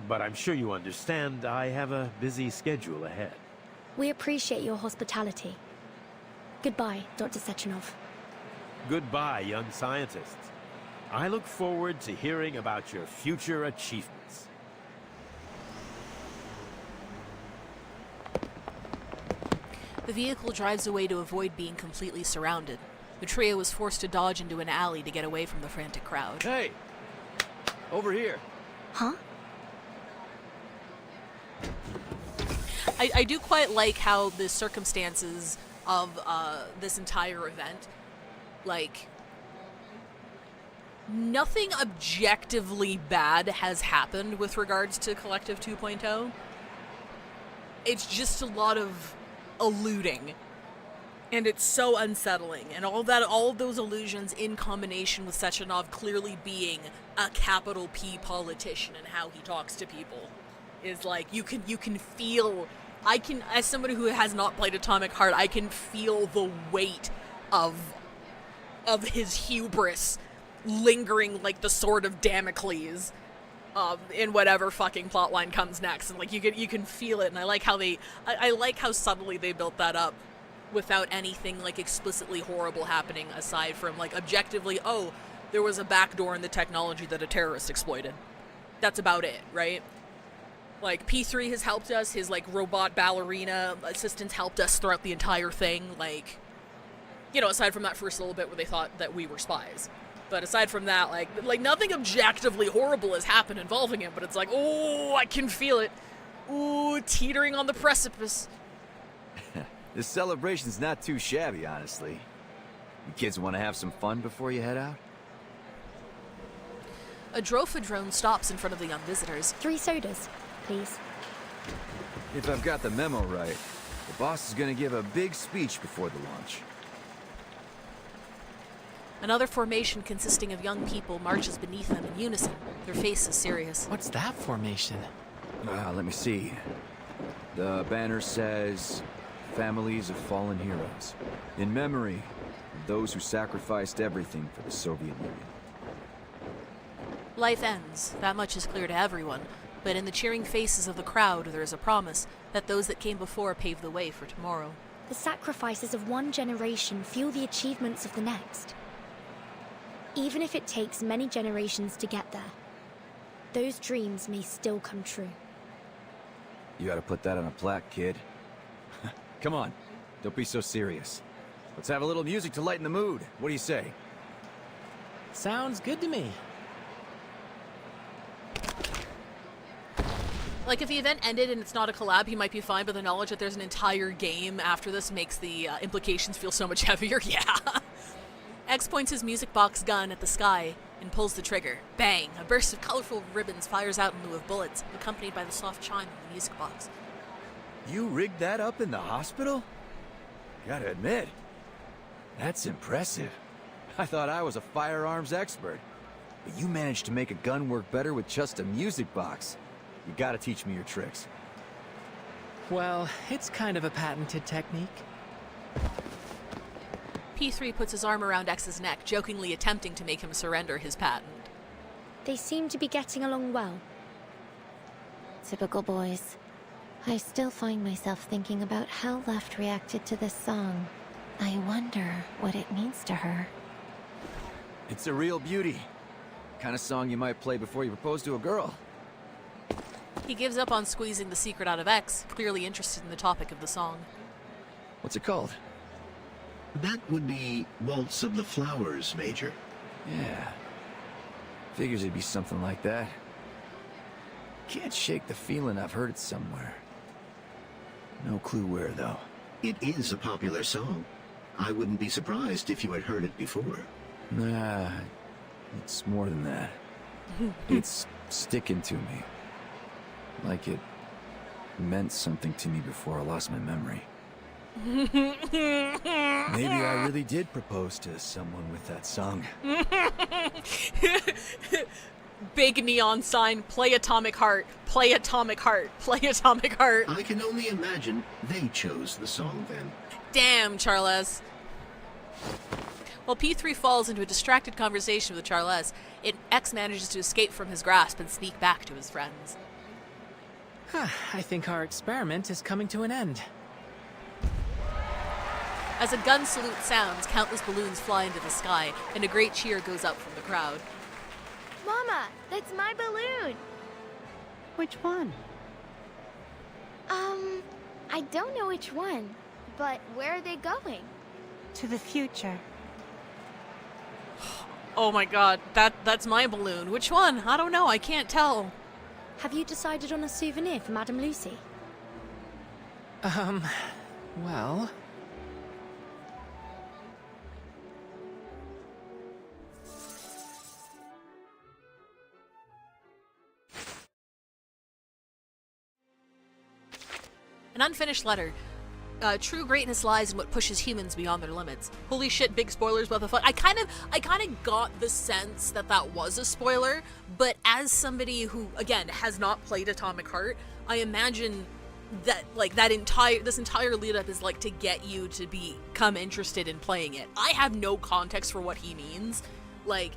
But I'm sure you understand I have a busy schedule ahead. We appreciate your hospitality. Goodbye, Dr. Sechenov. Goodbye, young scientists. I look forward to hearing about your future achievements. The vehicle drives away to avoid being completely surrounded. The trio was forced to dodge into an alley to get away from the frantic crowd. Hey! Over here. Huh? I do quite like how the circumstances of this entire event, like, nothing objectively bad has happened with regards to Collective 2.0. It's just a lot of alluding. And it's so unsettling. And all of those illusions in combination with Sechenov clearly being a capital P politician and how he talks to people is like, you can feel, as somebody who has not played Atomic Heart, I can feel the weight of his hubris lingering like the sword of Damocles in whatever fucking plotline comes next. And like you can feel it, and I like how subtly they built that up without anything like explicitly horrible happening aside from like objectively, oh, there was a backdoor in the technology that a terrorist exploited. That's about it, right? Like, P3 has helped us, his, like, robot ballerina assistants helped us throughout the entire thing, like, you know, aside from that first little bit where they thought that we were spies. But aside from that, like nothing objectively horrible has happened involving him, but it's like, oh, I can feel it. Ooh, teetering on the precipice. This celebration's not too shabby, honestly. You kids want to have some fun before you head out? A Drofa drone stops in front of the young visitors. 3 sodas, please. If I've got the memo right, the boss is gonna give a big speech before the launch. Another formation consisting of young people marches beneath them in unison, their faces serious. What's that formation? Let me see. The banner says, "Families of Fallen Heroes, in memory of those who sacrificed everything for the Soviet Union." Life ends, that much is clear to everyone, but in the cheering faces of the crowd there is a promise that those that came before pave the way for tomorrow. The sacrifices of one generation fuel the achievements of the next. Even if it takes many generations to get there, those dreams may still come true. You gotta put that on a plaque, kid. Come on, don't be so serious. Let's have a little music to lighten the mood. What do you say? Sounds good to me. Like, if the event ended and it's not a collab, he might be fine, but the knowledge that there's an entire game after this makes the implications feel so much heavier. Yeah. X points his music box gun at the sky and pulls the trigger. Bang! A burst of colorful ribbons fires out in lieu of bullets, accompanied by the soft chime of the music box. You rigged that up in the hospital? Gotta admit, that's impressive. I thought I was a firearms expert, but you managed to make a gun work better with just a music box. You gotta teach me your tricks. Well, it's kind of a patented technique. P3 puts his arm around X's neck, jokingly attempting to make him surrender his patent. They seem to be getting along well. Typical boys. I still find myself thinking about how Left reacted to this song. I wonder what it means to her. It's a real beauty. Kind of song you might play before you propose to a girl. He gives up on squeezing the secret out of X, clearly interested in the topic of the song. What's it called? That would be Waltz of the Flowers, Major. Yeah. Figures it'd be something like that. Can't shake the feeling I've heard it somewhere. No clue where, though. It is a popular song. I wouldn't be surprised if you had heard it before. Nah, It's more than that. It's sticking to me. Like it meant something to me before I lost my memory. Maybe I really did propose to someone with that song. Big neon sign, play Atomic Heart, play Atomic Heart, play Atomic Heart. I can only imagine they chose the song then. Damn, Charles. While P3 falls into a distracted conversation with Charles, X manages to escape from his grasp and sneak back to his friends. I think our experiment is coming to an end. As a gun salute sounds, countless balloons fly into the sky, and a great cheer goes up from the crowd. Mama, that's my balloon! Which one? I don't know which one, but where are they going? To the future. Oh my god, that's my balloon. Which one? I don't know, I can't tell. Have you decided on a souvenir for Madame Lucy? Well... An unfinished letter. True greatness lies in what pushes humans beyond their limits. Holy shit, big spoilers, what the fuck. I kind of got the sense that was a spoiler, but as somebody who, again, has not played Atomic Heart, I imagine that, like, this entire lead up is, like, to get you to become interested in playing it. I have no context for what he means. Like,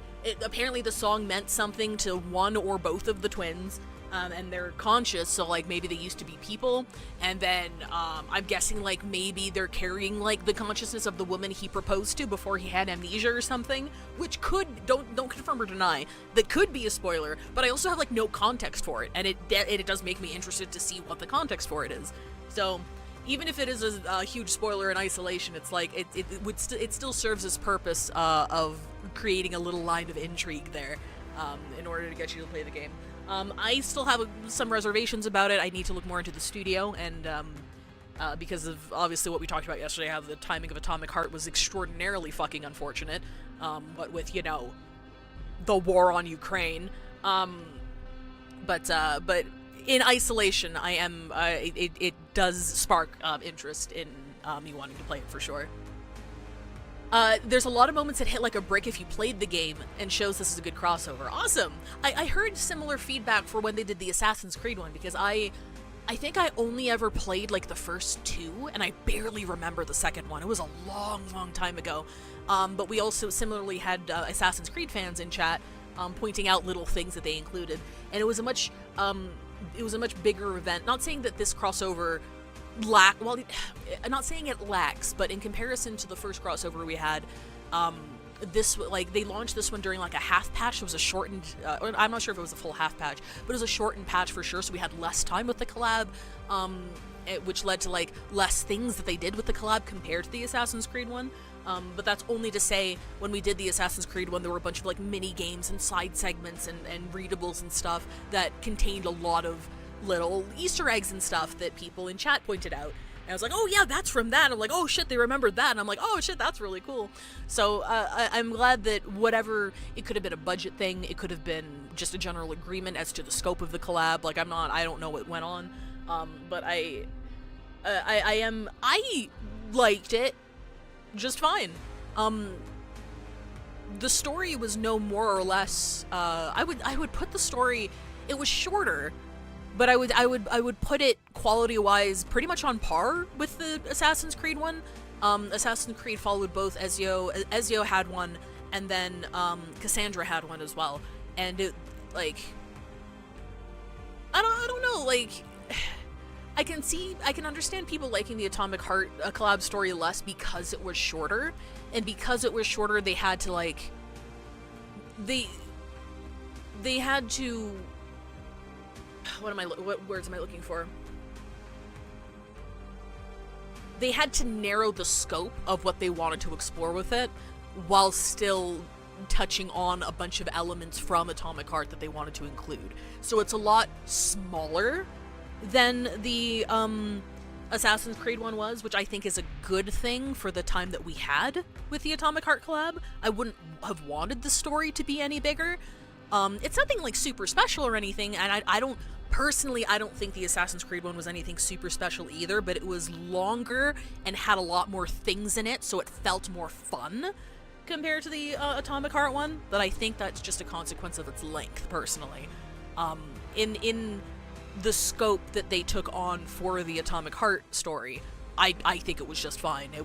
apparently the song meant something to one or both of the twins. And they're conscious, so, like, maybe they used to be people, and then, I'm guessing, like, maybe they're carrying, like, the consciousness of the woman he proposed to before he had amnesia or something, which could, don't confirm or deny, that could be a spoiler, but I also have, like, no context for it, and it does make me interested to see what the context for it is. So, even if it is a huge spoiler in isolation, it's like, it still serves its purpose, of creating a little line of intrigue there, in order to get you to play the game. I still have some reservations about it. I need to look more into the studio, and because of obviously what we talked about yesterday, how the timing of Atomic Heart was extraordinarily fucking unfortunate. What with, you know, the war on Ukraine. But in isolation, I am. It does spark interest in me wanting to play it for sure. There's a lot of moments that hit like a brick if you played the game and shows this is a good crossover. Awesome! I heard similar feedback for when they did the Assassin's Creed one, because I think I only ever played like the first two, and I barely remember the second one. It was a long, long time ago. But we also similarly had Assassin's Creed fans in chat pointing out little things that they included, and it was a much bigger event. Not saying that this crossover I'm not saying it lacks, but in comparison to the first crossover we had, they launched this one during like a half patch. It was a shortened, I'm not sure if it was a full half patch, but it was a shortened patch for sure, so we had less time with the collab, which led to like less things that they did with the collab compared to the Assassin's Creed one. But that's only to say, when we did the Assassin's Creed one, there were a bunch of like mini games and side segments and readables and stuff that contained a lot of little Easter eggs and stuff that people in chat pointed out. And I was like, oh yeah, that's from that. I'm like, oh shit, they remembered that. And I'm like, oh shit, that's really cool. So I'm glad that whatever, it could have been a budget thing, it could have been just a general agreement as to the scope of the collab. Like, I don't know what went on. But I liked it just fine. The story was no more or less, I would put the story, it was shorter, but I would put it quality-wise pretty much on par with the Assassin's Creed one. Assassin's Creed followed both Ezio had one, and then Cassandra had one as well. And it, like, I don't know, like, I can understand people liking the Atomic Heart collab story less because it was shorter, and because it was shorter, they had to, like, they had to, what words am I looking for? They had to narrow the scope of what they wanted to explore with it, while still touching on a bunch of elements from Atomic Heart that they wanted to include. So it's a lot smaller than the Assassin's Creed one was, which I think is a good thing for the time that we had with the Atomic Heart collab. I wouldn't have wanted the story to be any bigger. It's nothing like super special or anything, and I don't think the Assassin's Creed one was anything super special either, but it was longer and had a lot more things in it, so it felt more fun compared to the Atomic Heart one, but I think that's just a consequence of its length, personally. In the scope that they took on for the Atomic Heart story, I think it was just fine. I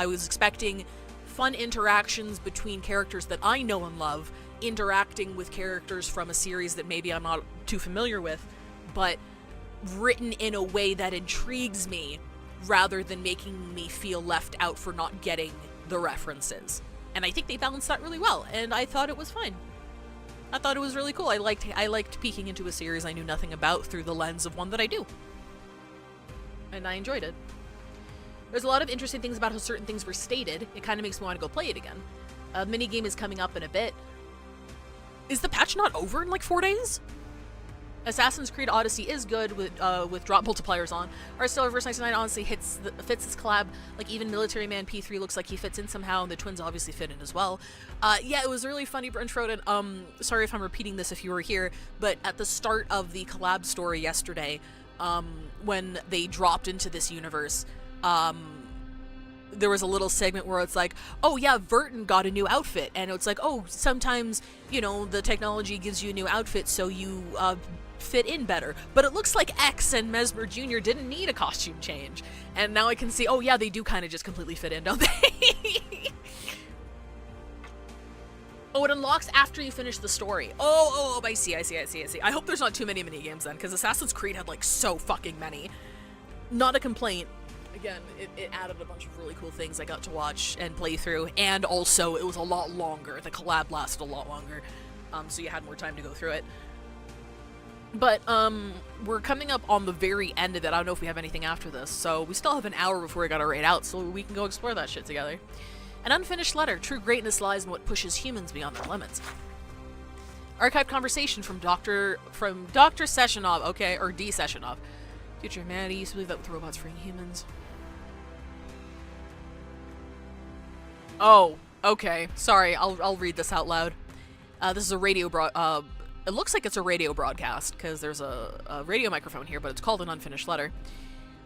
was expecting fun interactions between characters that I know and love, interacting with characters from a series that maybe I'm not too familiar with, but written in a way that intrigues me rather than making me feel left out for not getting the references. And I think they balanced that really well, and I thought it was fine. I thought it was really cool. I liked peeking into a series I knew nothing about through the lens of one that I do. And I enjoyed it. There's a lot of interesting things about how certain things were stated. It kind of makes me want to go play it again. A minigame is coming up in a bit. Is the patch not over in like 4 days? Assassin's Creed Odyssey is good with drop multipliers on. Hearthstone vs 99 honestly fits this collab. Like, even Military Man P3 looks like he fits in somehow, and the twins obviously fit in as well. Yeah, it was really funny, Brent Roden. Sorry if I'm repeating this if you were here, but at the start of the collab story yesterday, when they dropped into this universe, there was a little segment where it's like, oh yeah, Vertin got a new outfit, and it's like, oh, sometimes, you know, the technology gives you a new outfit so you fit in better. But it looks like X and Mesmer Jr. didn't need a costume change. And now I can see, oh yeah, they do kind of just completely fit in, don't they? Oh, it unlocks after you finish the story. Oh, I see. I hope there's not too many minigames then, because Assassin's Creed had like so fucking many. Not a complaint. Again, it added a bunch of really cool things I got to watch and play through, and also it was a lot longer. The collab lasted a lot longer, so you had more time to go through it. But, we're coming up on the very end of it. I don't know if we have anything after this, so we still have an hour before we gotta raid out, so we can go explore that shit together. An unfinished letter. True greatness lies in what pushes humans beyond their limits. Archived conversation from Dr. Sessionov, okay, or D. Sessionov. Future humanity used to believe that with robots freeing humans. Oh, okay. Sorry, I'll read this out loud. This is a radio it looks like it's a radio broadcast, because there's a radio microphone here, but it's called an unfinished letter.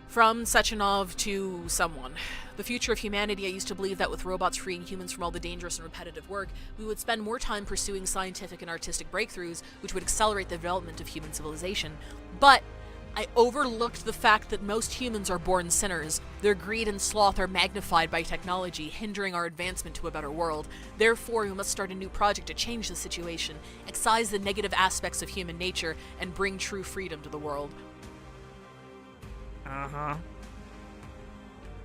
From Sechenov to someone. The future of humanity, I used to believe that with robots freeing humans from all the dangerous and repetitive work, we would spend more time pursuing scientific and artistic breakthroughs, which would accelerate the development of human civilization. But I overlooked the fact that most humans are born sinners. Their greed and sloth are magnified by technology, hindering our advancement to a better world. Therefore, we must start a new project to change the situation, excise the negative aspects of human nature, and bring true freedom to the world. Uh-huh.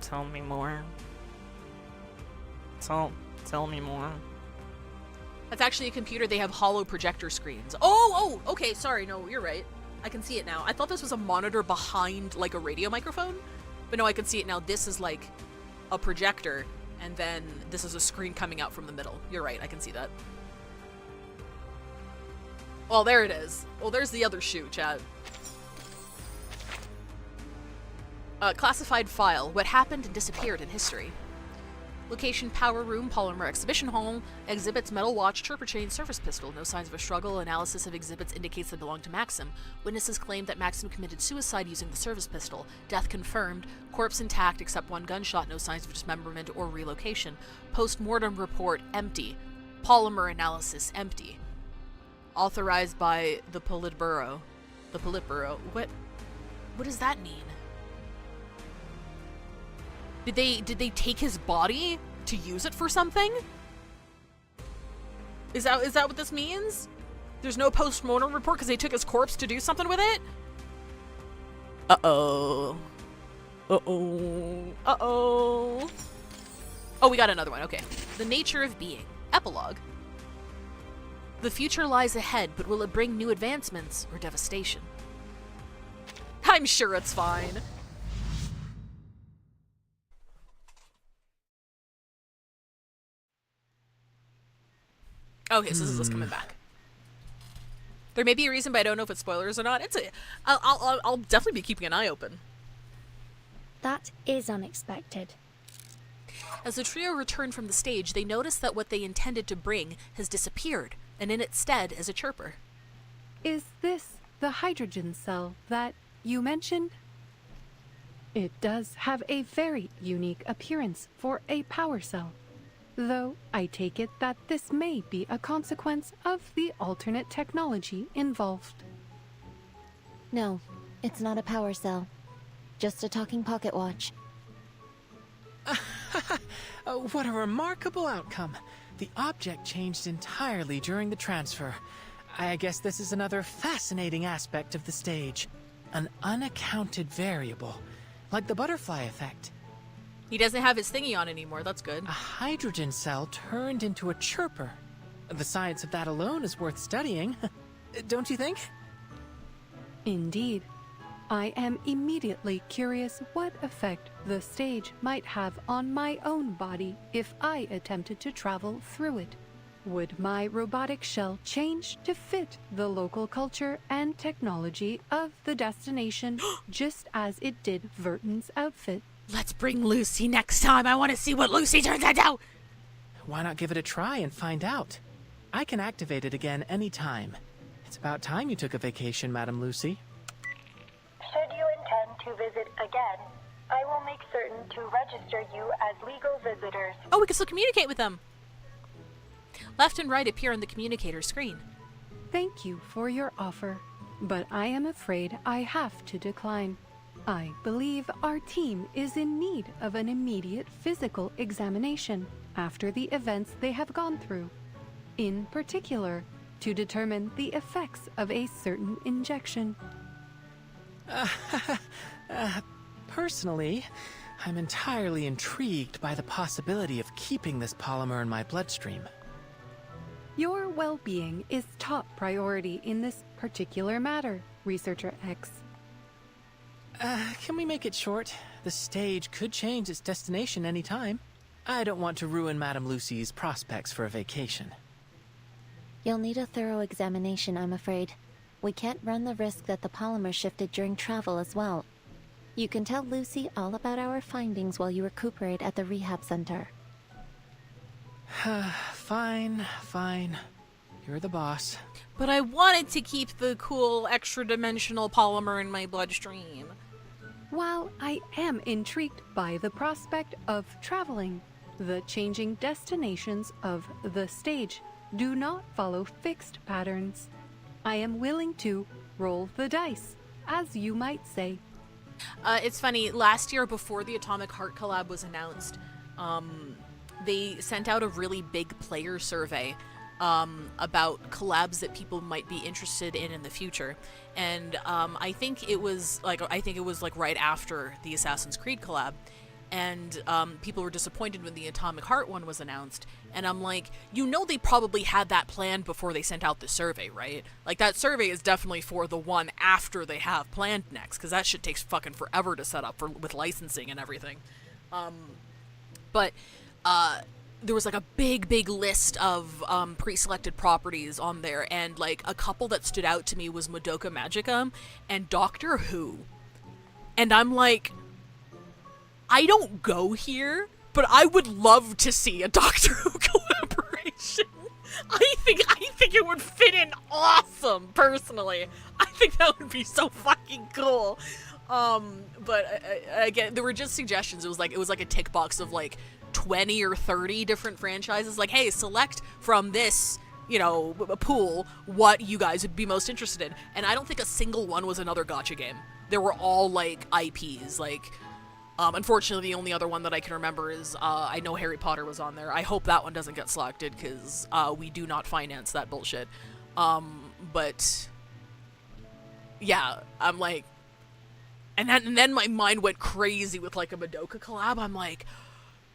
Tell me more. Tell me more. That's actually a computer. They have hollow projector screens. Oh, okay, sorry, no, you're right. I can see it now. I thought this was a monitor behind, like, a radio microphone. But no, I can see it now. This is, like, a projector, and then this is a screen coming out from the middle. You're right, I can see that. Well, there it is. Well, there's the other shoe, chat. Classified file. What happened and disappeared in history. Location: Power Room, Polymer Exhibition Hall. Exhibits: Metal Watch, Chirper Chain, Surface Pistol. No signs of a struggle. Analysis of exhibits indicates they belong to Maxim. Witnesses claim that Maxim committed suicide using the Surface Pistol. Death confirmed. Corpse intact except one gunshot. No signs of dismemberment or relocation. Post-mortem report empty. Polymer analysis empty. Authorized by the Politburo. The Politburo. What does that mean? Did they take his body to use it for something? Is that what this means? There's no post-mortem report because they took his corpse to do something with it? Uh-oh. Oh, we got another one. Okay. The nature of being. Epilogue. The future lies ahead, but will it bring new advancements or devastation? I'm sure it's fine. Okay, so this is us coming back. There may be a reason, but I don't know if it's spoilers or not. I'll definitely be keeping an eye open. That is unexpected. As the trio return from the stage, they notice that what they intended to bring has disappeared, and in its stead is a chirper. Is this the hydrogen cell that you mentioned? It does have a very unique appearance for a power cell, though I take it that this may be a consequence of the alternate technology involved. No, it's not a power cell. Just a talking pocket watch. What a remarkable outcome. The object changed entirely during the transfer. I guess this is another fascinating aspect of the stage. An unaccounted variable, like the butterfly effect. He doesn't have his thingy on anymore, that's good. A hydrogen cell turned into a chirper. The science of that alone is worth studying. Don't you think? Indeed. I am immediately curious what effect the stage might have on my own body if I attempted to travel through it. Would my robotic shell change to fit the local culture and technology of the destination just as it did Verton's outfit? Let's bring Lucy next time. I want to see what Lucy turns into! Why not give it a try and find out? I can activate it again anytime. It's about time you took a vacation, Madam Lucy. Should you intend to visit again, I will make certain to register you as legal visitors. Oh, we can still communicate with them! Left and right appear on the communicator screen. Thank you for your offer, but I am afraid I have to decline. I believe our team is in need of an immediate physical examination after the events they have gone through. In particular, to determine the effects of a certain injection. Personally, I'm entirely intrigued by the possibility of keeping this polymer in my bloodstream. Your well-being is top priority in this particular matter, Researcher X. Can we make it short? The stage could change its destination any time. I don't want to ruin Madame Lucy's prospects for a vacation. You'll need a thorough examination, I'm afraid. We can't run the risk that the polymer shifted during travel as well. You can tell Lucy all about our findings while you recuperate at the rehab center. Fine. You're the boss. But I wanted to keep the cool extra-dimensional polymer in my bloodstream. While I am intrigued by the prospect of traveling, the changing destinations of the stage do not follow fixed patterns. I am willing to roll the dice, as you might say. It's funny, last year before the Atomic Heart collab was announced, they sent out a really big player survey about collabs that people might be interested in the future. And I think it was like right after the Assassin's Creed collab. And people were disappointed when the Atomic Heart one was announced. And I'm like, you know, they probably had that planned before they sent out the survey, right? Like, that survey is definitely for the one after they have planned next, because that shit takes fucking forever to set up with licensing and everything. But there was like a big list of pre-selected properties on there, and like a couple that stood out to me was Madoka Magica and Doctor Who. And I'm like, I don't go here, but I would love to see a Doctor Who collaboration. I think it would fit in awesome, personally. I think that would be so fucking cool. But again, there were just suggestions. It was like a tick box of like 20 or 30 different franchises. Like, hey, select from this, pool what you guys would be most interested in. And I don't think a single one was another gacha game. They were all like IPs, like. Unfortunately, the only other one that I can remember is, I know Harry Potter was on there. I hope that one doesn't get selected, because we do not finance that bullshit. But, yeah, I'm like... And then my mind went crazy with, like, a Madoka collab. I'm like,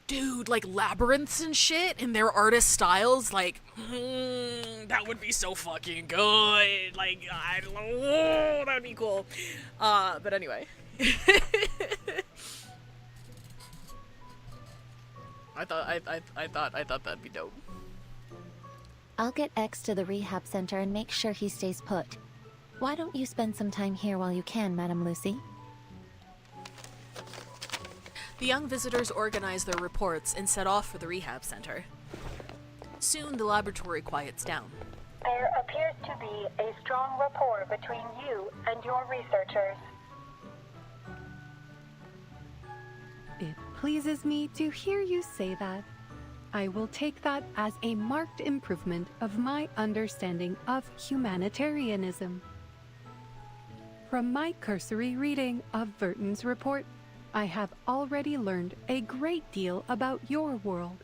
dude, like, labyrinths and shit, and their artist styles, like, that would be so fucking good. Like, that would be cool. But anyway... I thought that'd be dope. I'll get X to the rehab center and make sure he stays put. Why don't you spend some time here while you can, Madame Lucy? The young visitors organize their reports and set off for the rehab center. Soon, the laboratory quiets down. There appears to be a strong rapport between you and your researchers. It pleases me to hear you say that. I will take that as a marked improvement of my understanding of humanitarianism. From my cursory reading of Verton's report, I have already learned a great deal about your world.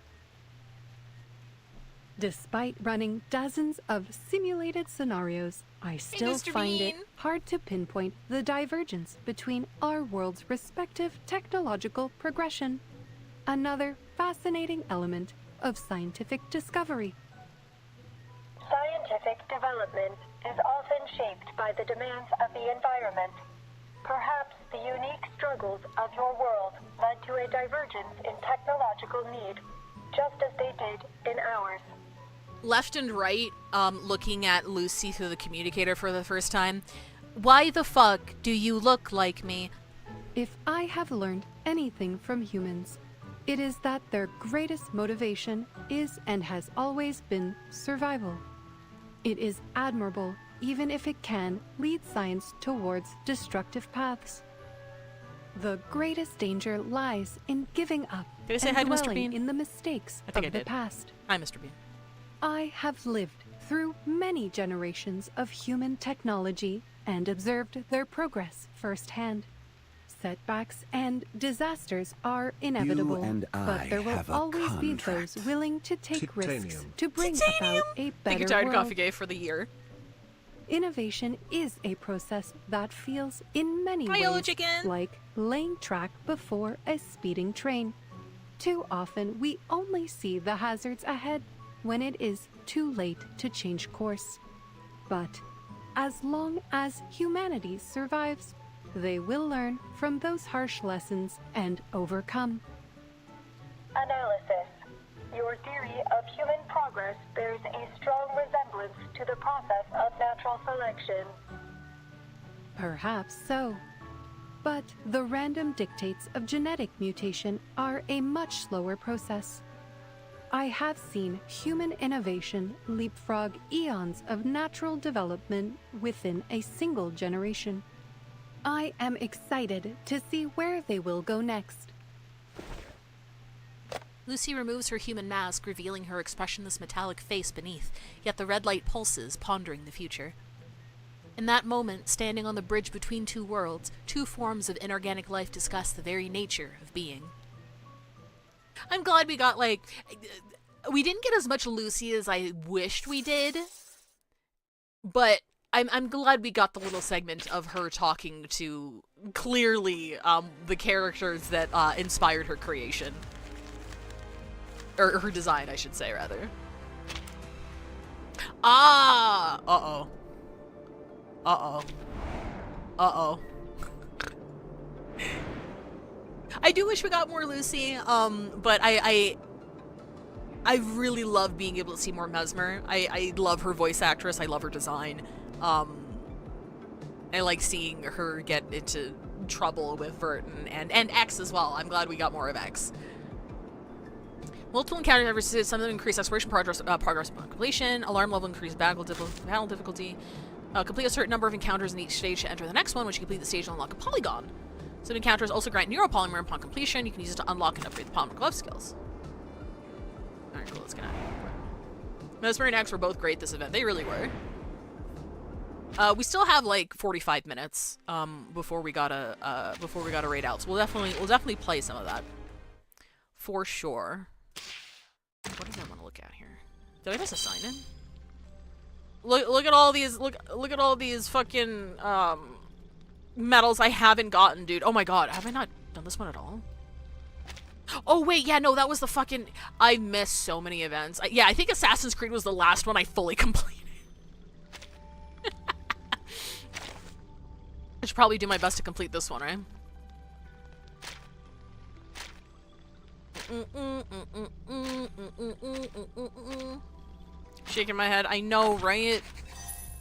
Despite running dozens of simulated scenarios, I still find it hard to pinpoint the divergence between our world's respective technological progression. Another fascinating element of scientific discovery. Scientific development is often shaped by the demands of the environment. Perhaps the unique struggles of your world led to a divergence in technological need, just as they did in ours. Left and right, looking at Lucy through the communicator for the first time. Why the fuck do you look like me? If I have learned anything from humans, it is that their greatest motivation is and has always been survival. It is admirable, even if it can lead science towards destructive paths. The greatest danger lies in giving up Did I say and hi to Mr. dwelling Bean? in the mistakes I think of I the did. past. Hi, Mr. Bean. I have lived through many generations of human technology and observed their progress firsthand. Setbacks and disasters are inevitable, and but I there will have a always be contract. those willing to take risks Titanium. to bring about a Thank you, better Tired world. Coffee Gay, for the year. Innovation is a process that feels in many Hi, Yellow ways Chicken. like laying track before a speeding train. Too often, we only see the hazards ahead when it is too late to change course. But as long as humanity survives, they will learn from those harsh lessons and overcome. Analysis. Your theory of human progress bears a strong resemblance to the process of natural selection. Perhaps so. But the random dictates of genetic mutation are a much slower process. I have seen human innovation leapfrog eons of natural development within a single generation. I am excited to see where they will go next. Lucy removes her human mask, revealing her expressionless metallic face beneath, yet the red light pulses, pondering the future. In that moment, standing on the bridge between two worlds, two forms of inorganic life discuss the very nature of being. I'm glad we got, like, we didn't get as much Lucy as I wished we did, but I'm glad we got the little segment of her talking to, clearly, the characters that inspired her creation. Or her design, I should say, rather. Ah! Uh-oh. Uh-oh. Uh-oh. I do wish we got more Lucy, but I really love being able to see more Mesmer. I love her voice actress. I love her design. I like seeing her get into trouble with Verton and X as well. I'm glad we got more of X. Multiple encounter diversity, some of them increase exploration progress upon completion. Alarm level increase battle difficulty. Complete a certain number of encounters in each stage to enter the next one. Once you complete the stage, you'll unlock a polygon. Some encounters also grant neuropolymer upon completion. You can use it to unlock and upgrade the polymer glove skills. Alright, cool, let's get out of here. Mesmer and X were both great this event. They really were. We still have like 45 minutes before we gotta raid out. So we'll definitely play some of that. For sure. What does I want to look at here? Did I miss a sign in? Look at all these look at all these fucking medals I haven't gotten, dude. Oh my god, have I not done this one at all? Oh wait, yeah, no, that was the fucking, I missed so many events. Yeah, I think Assassin's Creed was the last one I fully completed. I should probably do my best to complete this one, right? Shaking my head. I know, right?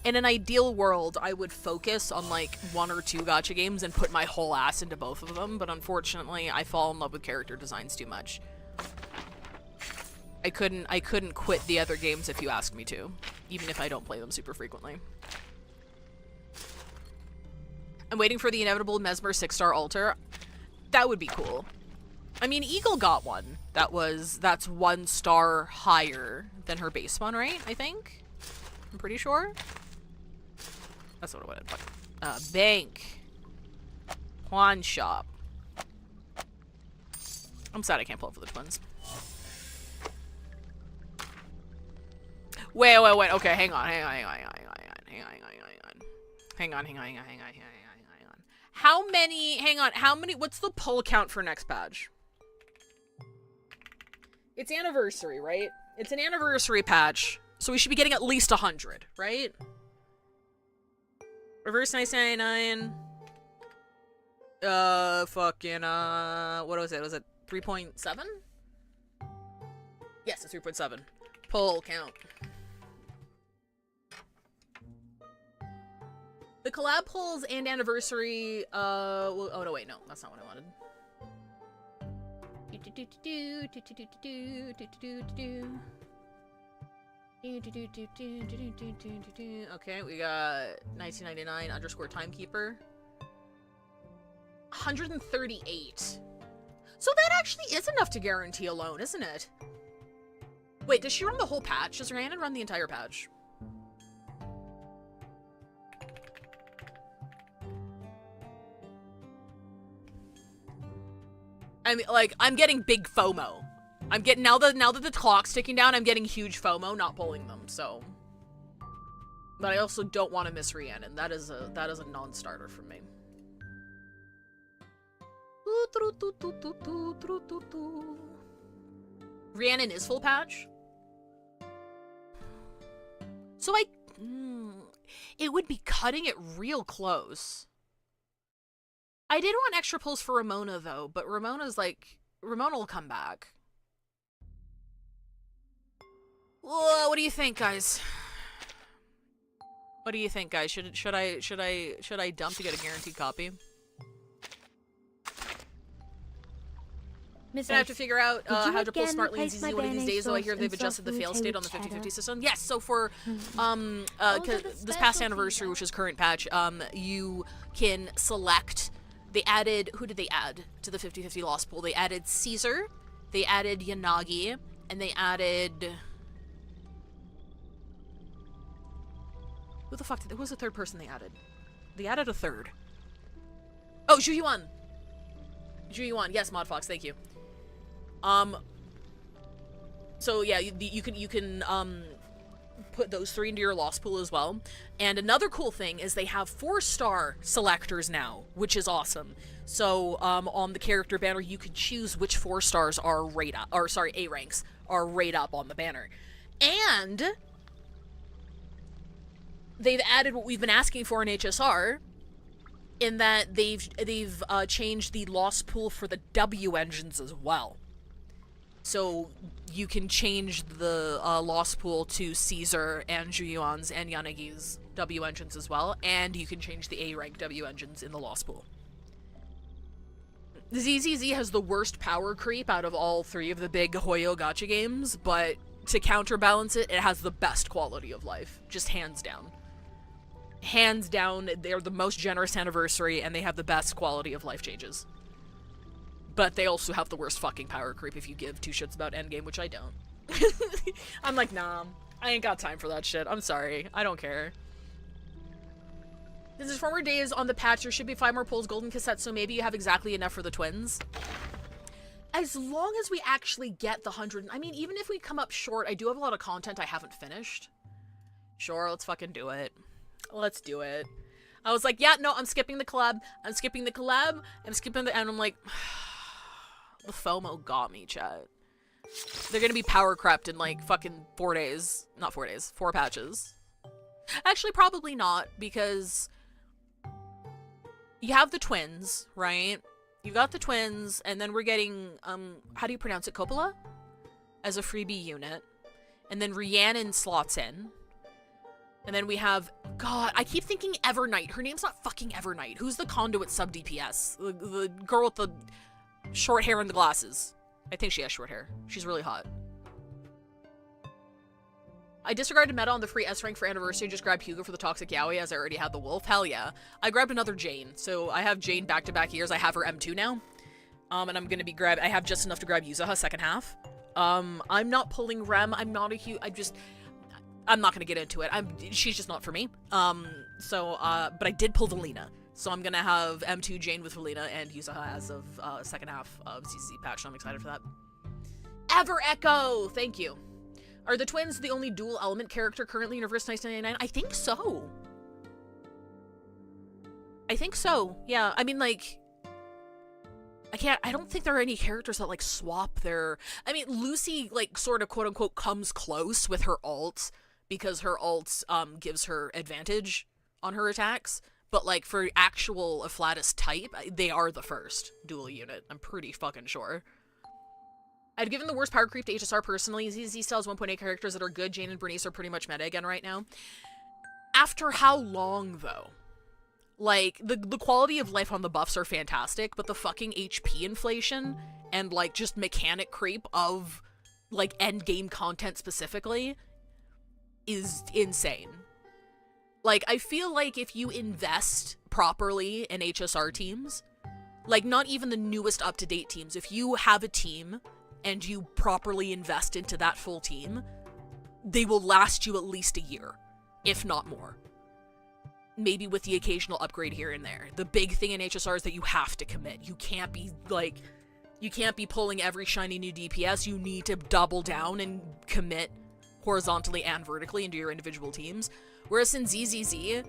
in an ideal world, I would focus on like 1 or 2 gacha games and put my whole ass into both of them, but unfortunately, I fall in love with character designs too much. I couldn't quit the other games if you ask me to, even if I don't play them super frequently. I'm waiting for the inevitable Mesmer 6-star altar. That would be cool. I mean, Eagle got one. That's 1 star higher than her base one, right? I think? I'm pretty sure. That's what I wanted. Bank. Pawn shop. I'm sad I can't pull up for the twins. Wait. Okay, hang on. How many, what's the pull count for next badge? It's anniversary, right? It's an anniversary patch, so we should be getting at least 100, right? Reverse 1999. What was it? Was it 3.7? Yes, it's 3.7. Pull count. The collab pulls and anniversary, well, oh no, wait, no, that's not what I wanted. Okay, we got 1999 underscore timekeeper. 138. So that actually is enough to guarantee a loan, isn't it? Wait, does she run the whole patch? Does Rhiannon run the entire patch? I mean, like, I'm getting big FOMO. I'm getting, now that the clock's ticking down, I'm getting huge FOMO not pulling them, so. But I also don't want to miss Rhiannon. That is a non-starter for me. Rhiannon is full patch? So it would be cutting it real close. I did want extra pulls for Ramona, though, but Ramona will come back. What do you think, guys? What do you think, guys? Should I dump to get a guaranteed copy? I have to figure out how to pull smartly and easy one of these days, though I hear they've adjusted the fail state on the 50/50 system. Yes, so for this past anniversary, which is current patch, you can select. They added, who did they add to the 50/50 lost pool? They added Caesar, they added Yanagi, and they added... Who the fuck who was the third person they added? They added a third. Oh, Zhu Yuan! Zhu Yuan, yes, Modfox, thank you. So yeah, you can put those 3 into your lost pool as well. And another cool thing is they have 4-star selectors now, which is awesome. So on the character banner, you can choose which 4 stars are A ranks are right up on the banner. And they've added what we've been asking for in HSR, in that they've changed the lost pool for the W engines as well. So you can change the lost pool to Caesar and Zhuyuan's and Yanagi's W engines as well, and you can change the A rank W engines in the lost pool. ZZZ has the worst power creep out of all 3 of the big Hoyo gacha games, but to counterbalance it, it has the best quality of life, just hands down. Hands down, they're the most generous anniversary, and they have the best quality of life changes. But they also have the worst fucking power creep if you give 2 shits about endgame, which I don't. I'm like, nah, I ain't got time for that shit. I'm sorry. I don't care. This is former days on the patch. There should be 5 more pulls, golden cassettes, so maybe you have exactly enough for the twins. As long as we actually get the 100... I mean, even if we come up short, I do have a lot of content I haven't finished. Sure, let's fucking do it. Let's do it. I was like, yeah, no, I'm skipping the collab. I'm skipping the collab. I'm skipping the... And I'm like... The FOMO got me, chat. They're gonna be power crept in like fucking 4 days. Not 4 days. 4 patches. Actually, probably not, because you have the twins, right? You got the twins, and then we're getting, how do you pronounce it? Coppola? As a freebie unit. And then Rhiannon slots in. And then we have, God, I keep thinking Evernight. Her name's not fucking Evernight. Who's the conduit sub DPS? The girl with the short hair and the glasses. I think she has short hair. She's really hot. I disregarded meta on the free S rank for anniversary and just grabbed Hugo for the toxic yaoi as I already had the wolf. Hell yeah. I grabbed another Jane. So I have Jane back-to-back years. I have her M2 now. And I'm gonna be I have just enough to grab Yuzaha second half. I'm not pulling Rem. I'm not a huge, I'm not gonna get into it. She's just not for me. But I did pull Valina. So I'm gonna have M2 Jane with Valina and Yuzaha as of second half of CCC patch, so I'm excited for that. Ever Echo! Thank you. Are the twins the only dual element character currently in Universe 1999? I think so. I think so. Yeah, I mean, like, I don't think there are any characters that, like, swap their... I mean, Lucy, like, sort of, quote-unquote, comes close with her ult, because her ult, gives her advantage on her attacks. But, like, for actual Afflatus type, they are the first dual unit. I'm pretty fucking sure. I'd given the worst power creep to HSR personally. ZZ still has 1.8 characters that are good. Jane and Bernice are pretty much meta again right now. After how long, though? Like, the quality of life on the buffs are fantastic, but the fucking HP inflation and, like, just mechanic creep of, like, endgame content specifically is insane. Like, I feel like if you invest properly in HSR teams, like, not even the newest up-to-date teams, if you have a team and you properly invest into that full team, they will last you at least a year, if not more. Maybe with the occasional upgrade here and there. The big thing in HSR is that you have to commit. You can't be, like, you can't be pulling every shiny new DPS. You need to double down and commit horizontally and vertically into your individual teams. Whereas in ZZZ,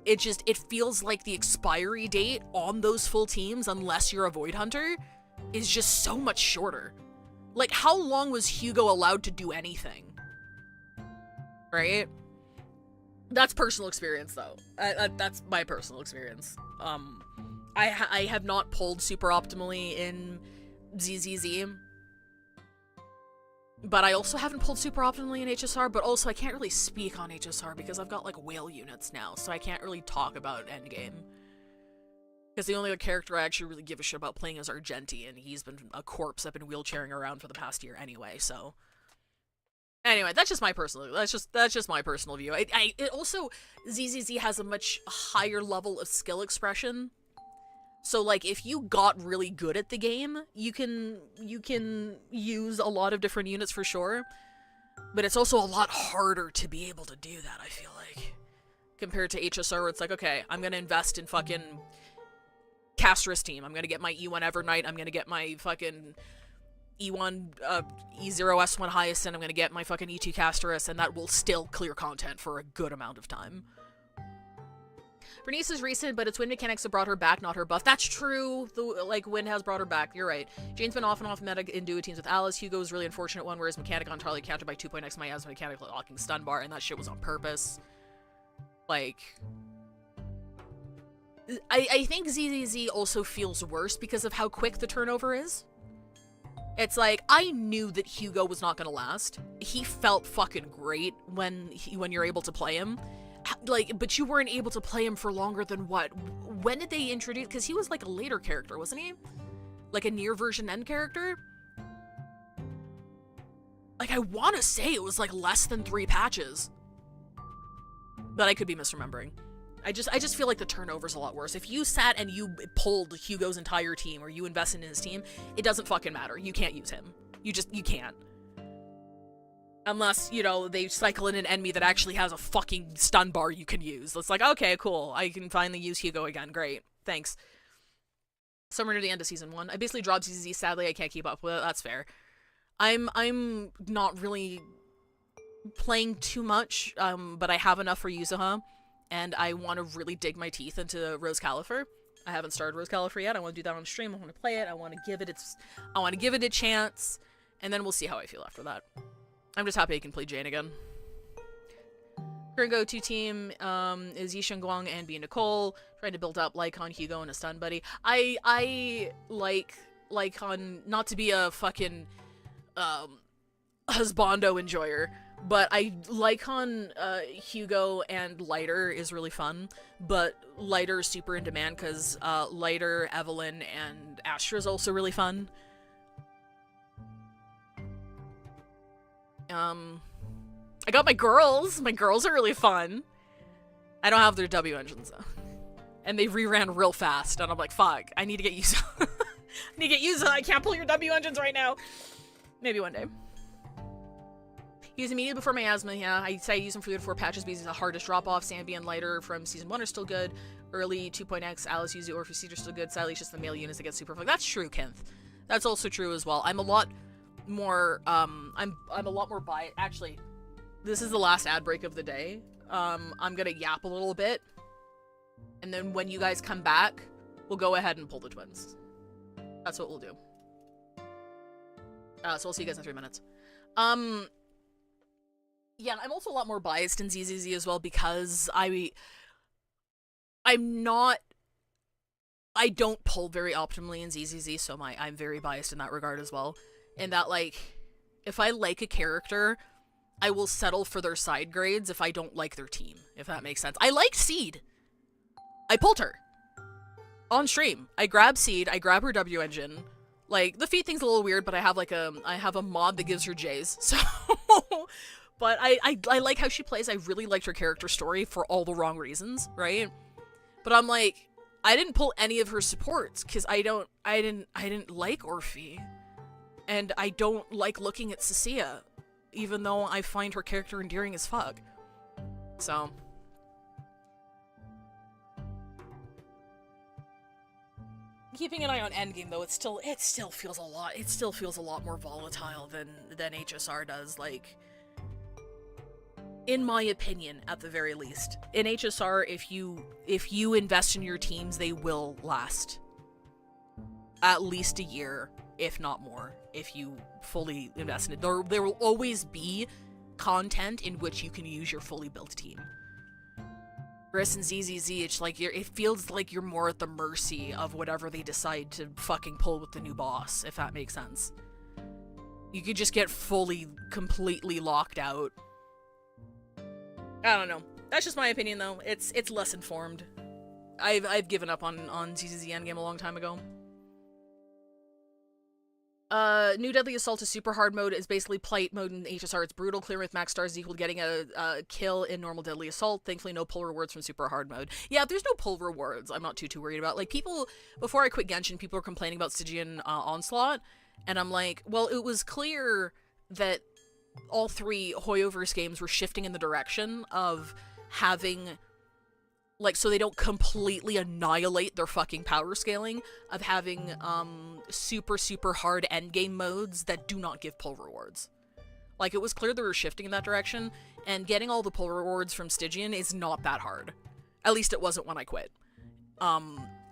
it feels like the expiry date on those full teams, unless you're a Void Hunter, is just so much shorter. Like, how long was Hugo allowed to do anything? Right? That's personal experience, though. That's my personal experience. I have not pulled super optimally in ZZZ. But I also haven't pulled super optimally in HSR, but also I can't really speak on HSR because I've got, like, whale units now, so I can't really talk about endgame. Because the only other character I actually really give a shit about playing is Argenti, and he's been a corpse I've been wheelchairing around for the past year anyway, so... Anyway, that's just my personal view. It also, ZZZ has a much higher level of skill expression. So, like, if you got really good at the game, you can use a lot of different units for sure. But it's also a lot harder to be able to do that, I feel like. Compared to HSR, where it's like, okay, I'm gonna invest in fucking Casterus team. I'm gonna get my E1 Evernight. I'm gonna get my fucking E1, E0 S1 Hyacinth. I'm gonna get my fucking E2 Casterus, and that will still clear content for a good amount of time. Bernice is recent, but it's Wind mechanics that brought her back, not her buff. That's true. Wind has brought her back. You're right. Jane's been off and off meta in duo teams with Alice. Hugo's really unfortunate one, where his mechanic on Charlie countered by 2.x my as mechanic locking stun bar, and that shit was on purpose. Like... I think ZZZ also feels worse because of how quick the turnover is. It's like, I knew that Hugo was not gonna last. He felt fucking great when you're able to play him. Like, but you weren't able to play him for longer than what? When did they introduce? Because he was like a later character, wasn't he? Like a near version end character? Like, I want to say it was like less than 3 patches. But I could be misremembering. I just feel like the turnover's a lot worse. If you sat and you pulled Hugo's entire team, or you invested in his team, it doesn't fucking matter. You can't use him. You can't. Unless, you know, they cycle in an enemy that actually has a fucking stun bar you can use. It's like, okay, cool. I can finally use Hugo again. Great. Thanks. Somewhere near the end of Season 1. I basically dropped ZZ. Sadly, I can't keep up with it. That's fair. I'm not really playing too much, but I have enough for Yuzuha. And I want to really dig my teeth into Rose Califer. I haven't started Rose Califer yet. I want to do that on stream. I want to play it. I want to give it a chance. And then we'll see how I feel after that. I'm just happy I can play Jane again. Current go-to team is Yishan Guang and B. Nicole. Trying to build up Lycon, Hugo, and a stun buddy. I like Lycon, not to be a fucking husbando enjoyer, But I Lycon, Hugo, and Lighter is really fun, but Lighter is super in demand because Lighter, Evelyn, and Astra is also really fun. I got my girls. My girls are really fun. I don't have their W engines though. And they reran real fast, and I'm like, fuck, I need to get used I need to get used to it. I can't pull your W engines right now. Maybe one day. Use immediately before my asthma, yeah. I say I use them for the 4 patches because it's the hardest drop off. Sambi and Lighter from Season 1 are still good. Early 2.x, Alice uses the Orpheus Siege are still good. Sadly, it's just the male units that get super fucked. That's true, Kennth. That's also true as well. I'm a lot more, I'm a lot more biased. Actually, this is the last ad break of the day. I'm gonna yap a little bit. And then when you guys come back, we'll go ahead and pull the twins. That's what we'll do. So we'll see you guys in 3 minutes. Yeah, I'm also a lot more biased in ZZZ as well because I don't pull very optimally in ZZZ, so I'm very biased in that regard as well. In that, like, if I like a character, I will settle for their side grades if I don't like their team, if that makes sense. I liked Seed. I pulled her. On stream. I grab Seed, I grab her W engine. Like, the feed thing's a little weird, but I have a mod that gives her J's, so... But I like how she plays. I really liked her character story for all the wrong reasons, right? But I'm like, I didn't pull any of her supports because I didn't like Orphe. And I don't like looking at Cecilia, even though I find her character endearing as fuck. So. Keeping an eye on Endgame though, it still feels a lot more volatile than HSR does, like, in my opinion, at the very least. In HSR, if you invest in your teams, they will last at least a year, if not more, if you fully invest in it. There will always be content in which you can use your fully built team. Whereas in ZZZ, it's like it feels like you're more at the mercy of whatever they decide to fucking pull with the new boss, if that makes sense. You could just get completely locked out. I don't know. That's just my opinion, though. It's less informed. I've given up on ZZZ Endgame a long time ago. New Deadly Assault is super hard mode. Is basically plight mode in HSR. It's brutal. Clear with max stars is equal to getting a kill in normal Deadly Assault. Thankfully, no pull rewards from super hard mode. Yeah, if there's no pull rewards, I'm not too worried about. Like, people, before I quit Genshin, people were complaining about Stygian Onslaught, and I'm like, well, it was clear that all 3 Hoyoverse games were shifting in the direction of having, like, so they don't completely annihilate their fucking power scaling, of having super hard endgame modes that do not give pull rewards. Like, it was clear they were shifting in that direction, and getting all the pull rewards from Stygian is not that hard. At least it wasn't when I quit.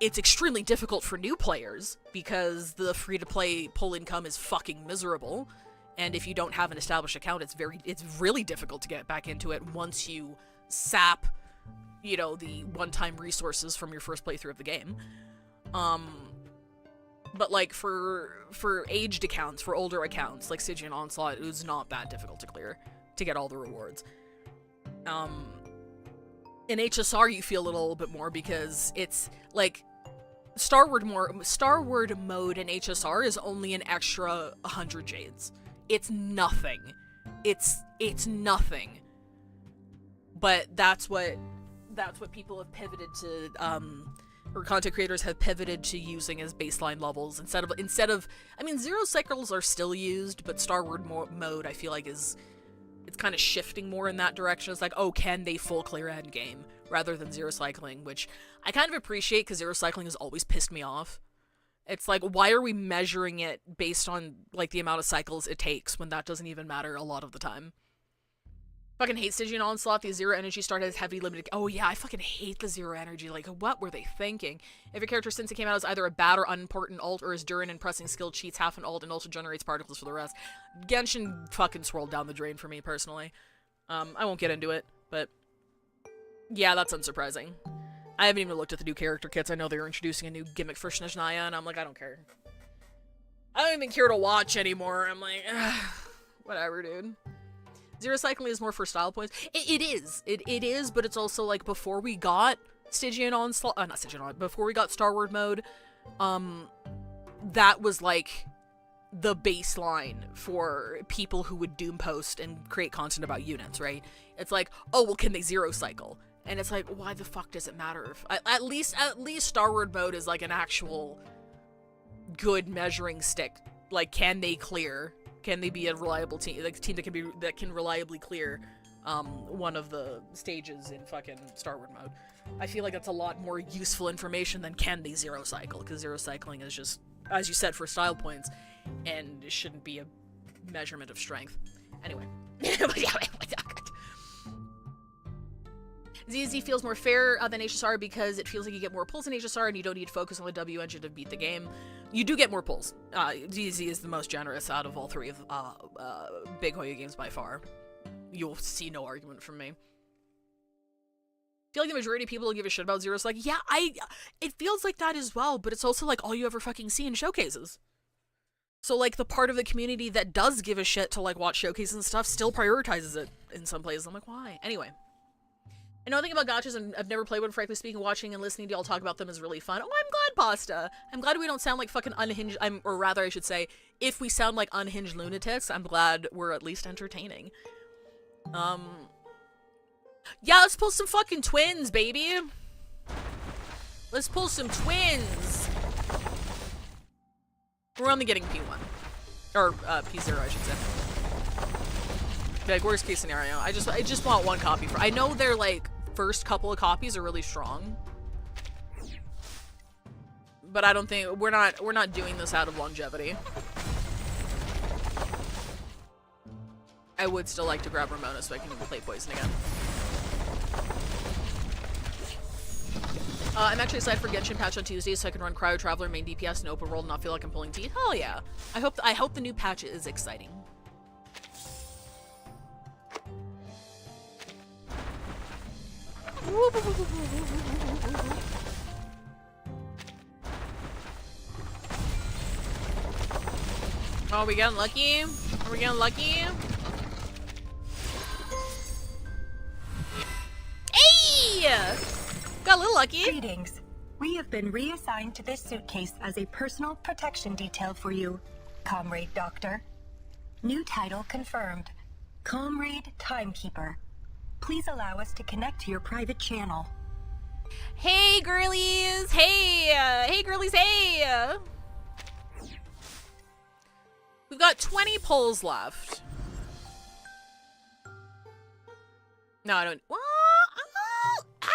It's extremely difficult for new players, because the free-to-play pull income is fucking miserable. And if you don't have an established account, it's really difficult to get back into it once you sap, you know, the one-time resources from your first playthrough of the game. But like for aged accounts, for older accounts, like Stygian Onslaught, it was not that difficult to clear, to get all the rewards. In HSR, you feel it a little bit more because it's like Starward mode in HSR is only an extra 100 jades. It's nothing. It's nothing. But that's what people have pivoted to, or content creators have pivoted to using as baseline levels instead of I mean, zero cycles are still used, but Starward mode I feel like it's kind of shifting more in that direction. It's like, oh, can they full clear end game rather than zero cycling, which I kind of appreciate because zero cycling has always pissed me off. It's like, why are we measuring it based on, like, the amount of cycles it takes when that doesn't even matter a lot of the time? Fucking hate Stygian Onslaught. The zero energy start has heavy limited. Oh yeah, I fucking hate the zero energy. Like, what were they thinking? If your character since it came out is either a bad or unimportant ult or is Durin and pressing skill cheats half an ult and also generates particles for the rest. Genshin fucking swirled down the drain for me personally. I won't get into it, but yeah, that's unsurprising. I haven't even looked at the new character kits. I know they were introducing a new gimmick for Snezhnaya, and I'm like, I don't care. I don't even care to watch anymore. I'm like, ugh, whatever, dude. Zero cycling is more for style points. It is, but it's also like before we got Stygian Onslaught, not Stygian Onslaught, before we got Starward mode, that was like the baseline for people who would doom post and create content about units, right? It's like, oh, well, can they zero cycle? And it's like, why the fuck does it matter? If at least Starward mode is like an actual good measuring stick. Like, can they clear? Can they be a reliable team? Like, a team that can reliably clear one of the stages in fucking Starward mode. I feel like that's a lot more useful information than can they zero cycle, because zero cycling is just, as you said, for style points, and it shouldn't be a measurement of strength. Anyway. ZZ feels more fair than HSR because it feels like you get more pulls in HSR and you don't need to focus on the W engine to beat the game. You do get more pulls. ZZ is the most generous out of all three of Big Hoya games by far. You'll see no argument from me. I feel like the majority of people don't give a shit about Zero. It's like, yeah, it feels like that as well, but it's also like all you ever fucking see in showcases. So like the part of the community that does give a shit to like watch showcases and stuff still prioritizes it in some places. I'm like, why? Anyway. I know nothing about gachas and I've never played one, frankly speaking. Watching and listening to y'all talk about them is really fun. Oh, I'm glad, Pasta. I'm glad we don't sound like fucking unhinged, or rather I should say, if we sound like unhinged lunatics, I'm glad we're at least entertaining. Yeah, let's pull some fucking twins, baby. Let's pull some twins. We're only getting P1. Or, P0, I should say. Like, worst case scenario. I just want one copy for. I know their, like, first couple of copies are really strong. But I don't think, we're not doing this out of longevity. I would still like to grab Ramona so I can play Poison again. I'm actually excited for Genshin patch on Tuesday so I can run Cryo Traveler, main DPS, and open world and not feel like I'm pulling teeth. Hell yeah. I hope the new patch is exciting. Oh, are we getting lucky? Are we getting lucky? Hey! Got a little lucky. Greetings. We have been reassigned to this suitcase as a personal protection detail for you, Comrade Doctor. New title confirmed. Comrade Timekeeper. Please allow us to connect to your private channel. Hey, girlies! Hey! Hey, girlies, hey! We've got 20 polls left. No, I don't... Well,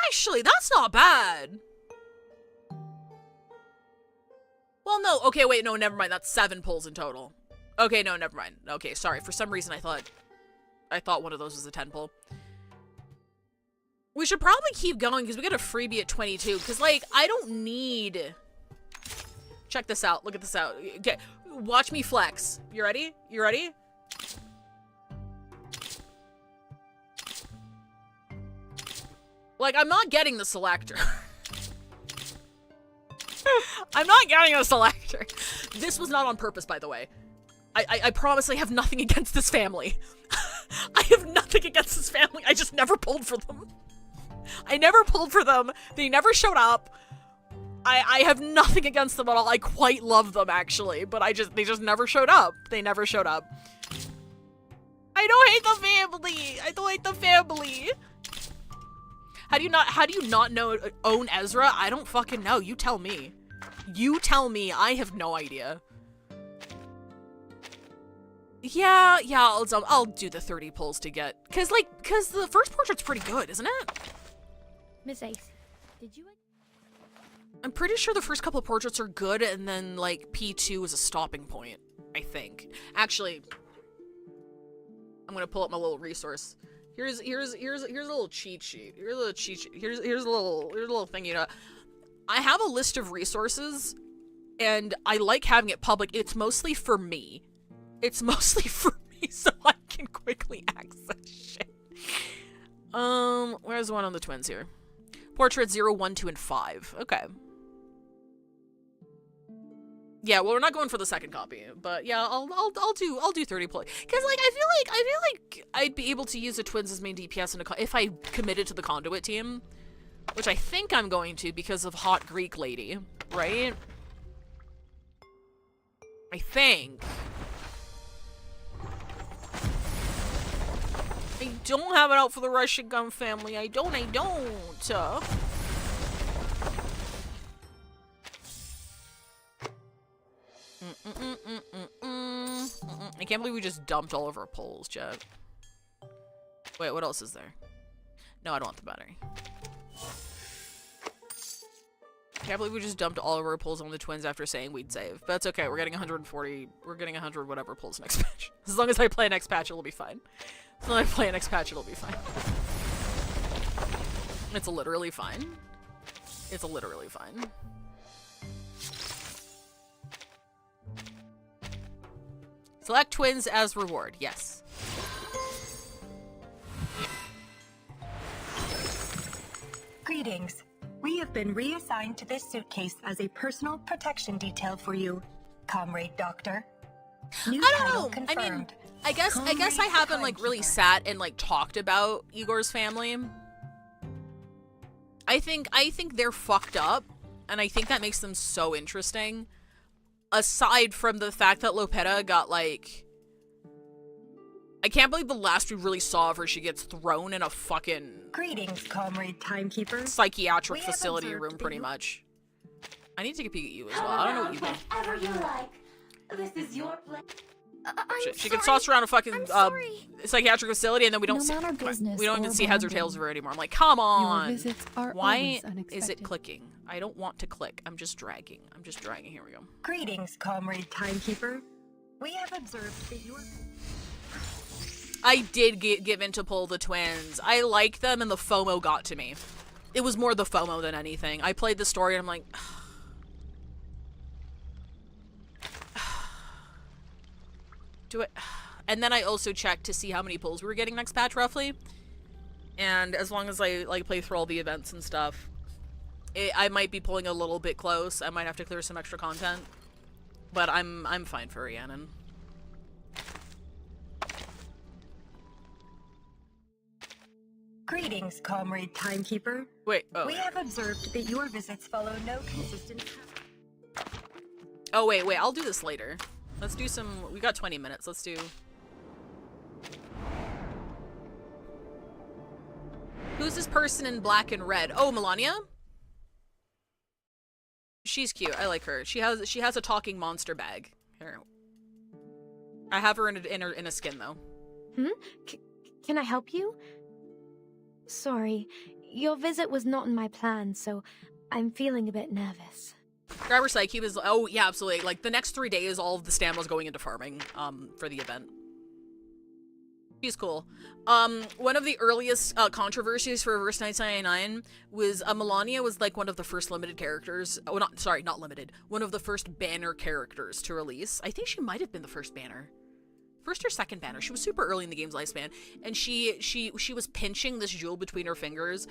actually, that's not bad. Well, no. Okay, wait, no, never mind. That's 7 polls in total. Okay, no, never mind. Okay, sorry. For some reason, I thought one of those was a 10 poll. We should probably keep going because we got a freebie at 22. Because, like, I don't need... Check this out. Look at this out. Okay, watch me flex. You ready? You ready? Like, I'm not getting the selector. I'm not getting a selector. This was not on purpose, by the way. I promise I have nothing against this family. I have nothing against this family. I just never pulled for them. I never pulled for them. They never showed up. I have nothing against them at all. I quite love them, actually. But they just never showed up. They never showed up. I don't hate the family. I don't hate the family. How do you not own Ezra? I don't fucking know. You tell me. You tell me. I have no idea. Yeah, I'll do the 30 pulls to get, cause the first portrait's pretty good, isn't it? Miss Ace, did you? I'm pretty sure the first couple of portraits are good, and then like P2 is a stopping point. I think. Actually, I'm gonna pull up my little resource. Here's a little cheat sheet. Here's a little cheat sheet. Here's a little thing, you know. I have a list of resources, and I like having it public. It's mostly for me. It's mostly for me, so I can quickly access shit. Where's one on the twins here? Portrait 0, 1, 2, and 5. Okay. Yeah, well, we're not going for the second copy, but yeah, I'll do 30 play. Cause like I feel like I'd be able to use the twins as main DPS if I committed to the conduit team, which I think I'm going to because of hot Greek lady, right? I think. I don't have it out for the Russian gun family. I don't. I can't believe we just dumped all of our poles, chat. Wait, what else is there? No, I don't want the battery. Can't believe we just dumped all of our pulls on the twins after saying we'd save. But that's okay, we're getting 140, we're getting 100 whatever pulls next patch. As long as I play next patch, it'll be fine. As long as I play next patch, it'll be fine. It's literally fine. It's literally fine. Select twins as reward, yes. Greetings. We have been reassigned to this suitcase as a personal protection detail for you, Comrade Doctor. New I title don't know. confirmed. I mean, I guess I haven't like really sat and like talked about Igor's family. I think they're fucked up, and I think that makes them so interesting. Aside from the fact that Lopeta got like, I can't believe the last we really saw of her, she gets thrown in a fucking Greetings, Comrade Timekeeper. psychiatric facility room, pretty much. I need to take a peek at you as well. I don't know what you do. Whenever you like. This is your place. She gets tossed around a fucking psychiatric facility, and then we don't No matter business we don't even or see heads or bonding, tails of her anymore. I'm like, come on. Your visits are Why always is it unexpected. clicking? I don't want to click. I'm just dragging. Here we go. Greetings, Comrade Timekeeper. We have observed that your... I did give in to pull the twins. I like them, and the FOMO got to me. It was more the FOMO than anything. I played the story, and I'm like... Do it. And then I also checked to see how many pulls we were getting next patch, roughly. And as long as I like play through all the events and stuff, I might be pulling a little bit close. I might have to clear some extra content, but I'm fine for Rhiannon. Greetings, Comrade Timekeeper. Wait. We have observed that your visits follow no consistent... Oh, wait. I'll do this later. Let's do some... We got 20 minutes. Let's do... Who's this person in black and red? Oh, Melania? She's cute. I like her. She has a talking monster bag. Here. I have her in a skin, though. Can I help you? Sorry, your visit was not in my plan, so I'm feeling a bit nervous. Grab her psyche was... Oh, yeah, absolutely. Like, the next 3 days, all of the stamina's going into farming, for the event. She's cool. One of the earliest, controversies for Reverse 999 was, Melania was, like, one of the first limited characters... Oh, not limited. One of the first banner characters to release. I think she might have been the first banner. First or second banner. She was super early in the game's lifespan, and she was pinching this jewel between her fingers.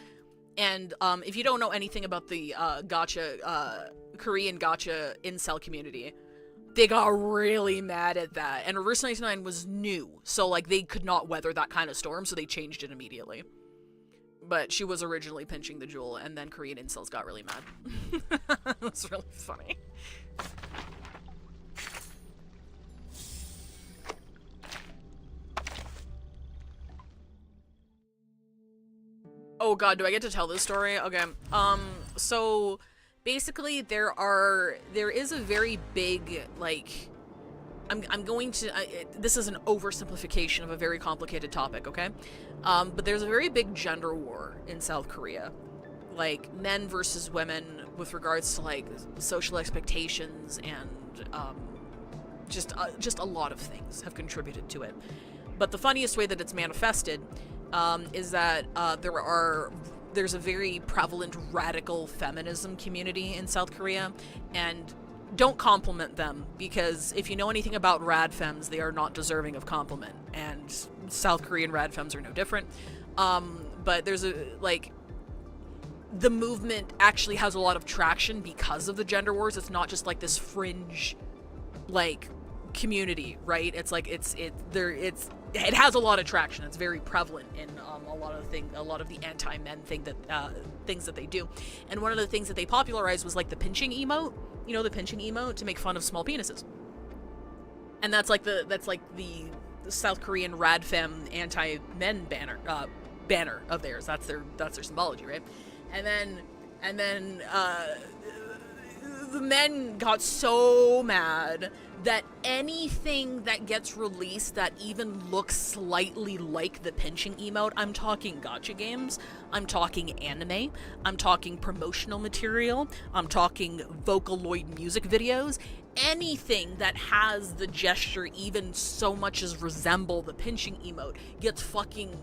And if you don't know anything about the gacha, Korean gacha incel community, they got really mad at that. And Reverse 99 was new, so like they could not weather that kind of storm, so they changed it immediately. But she was originally pinching the jewel, and then Korean incels got really mad. That's really funny. Oh god, do I get to tell this story? Okay. So basically there is a very big, like, I'm going to, this is an oversimplification of a very complicated topic, okay? But there's a very big gender war in South Korea. Like, men versus women with regards to, like, social expectations and, just a lot of things have contributed to it. But the funniest way that it's manifested is that there's a very prevalent radical feminism community in South Korea, and don't compliment them, because if you know anything about rad femmes, they are not deserving of compliment, and South Korean rad femmes are no different. But there's the movement actually has a lot of traction because of the gender wars. It's not just like this fringe, like, community, right? It's like it has a lot of traction. It's very prevalent in a lot of the anti-men things that they do. And one of the things that they popularized was like the pinching emote. You know, the pinching emote, to make fun of small penises. And that's like the South Korean Radfem anti-men banner of theirs. That's their symbology, right? And then the men got so mad that anything that gets released that even looks slightly like the pinching emote, I'm talking gacha games, I'm talking anime, I'm talking promotional material, I'm talking Vocaloid music videos, anything that has the gesture even so much as resemble the pinching emote gets fucking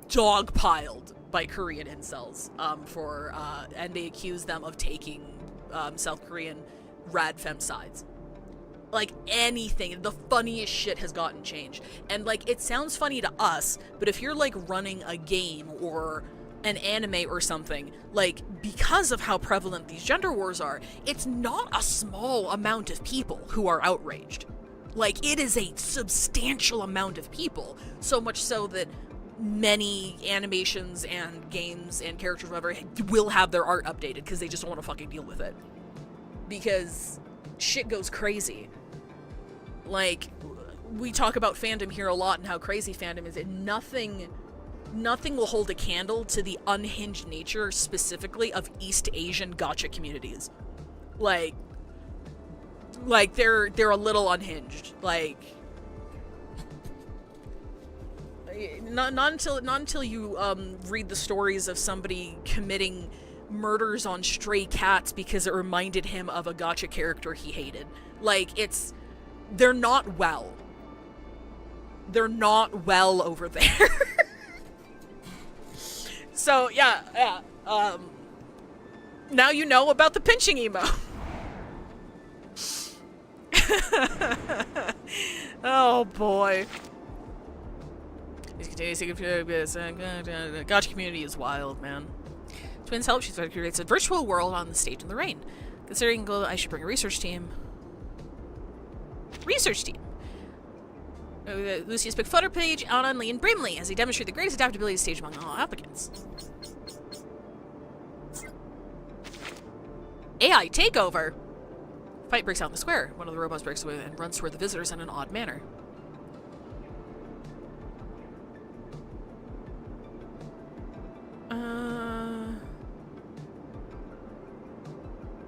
dogpiled by Korean incels and they accuse them of taking South Korean radfem sides. Like, anything, the funniest shit has gotten changed. And, like, it sounds funny to us, but if you're, like, running a game or an anime or something, like, because of how prevalent these gender wars are, it's not a small amount of people who are outraged. Like, it is a substantial amount of people, so much so that many animations and games and characters, whatever, will have their art updated because they just don't want to fucking deal with it. Because shit goes crazy. Like, we talk about fandom here a lot and how crazy fandom is, and nothing will hold a candle to the unhinged nature, specifically, of East Asian gacha communities. Like they're a little unhinged. Like, not until you read the stories of somebody committing murders on stray cats because it reminded him of a gacha character he hated. Like, they're not well. They're not well over there. So, yeah. Now you know about the pinching emo. Oh, boy. Gacha community is wild, man. Twins help. She creates a virtual world on the stage in the rain. Considering I should bring a research team. Lucius picked footer page, Anna, Lee, and Brimley as they demonstrate the greatest adaptability stage among all applicants. AI takeover! Fight breaks out in the square. One of the robots breaks away and runs toward the visitors in an odd manner.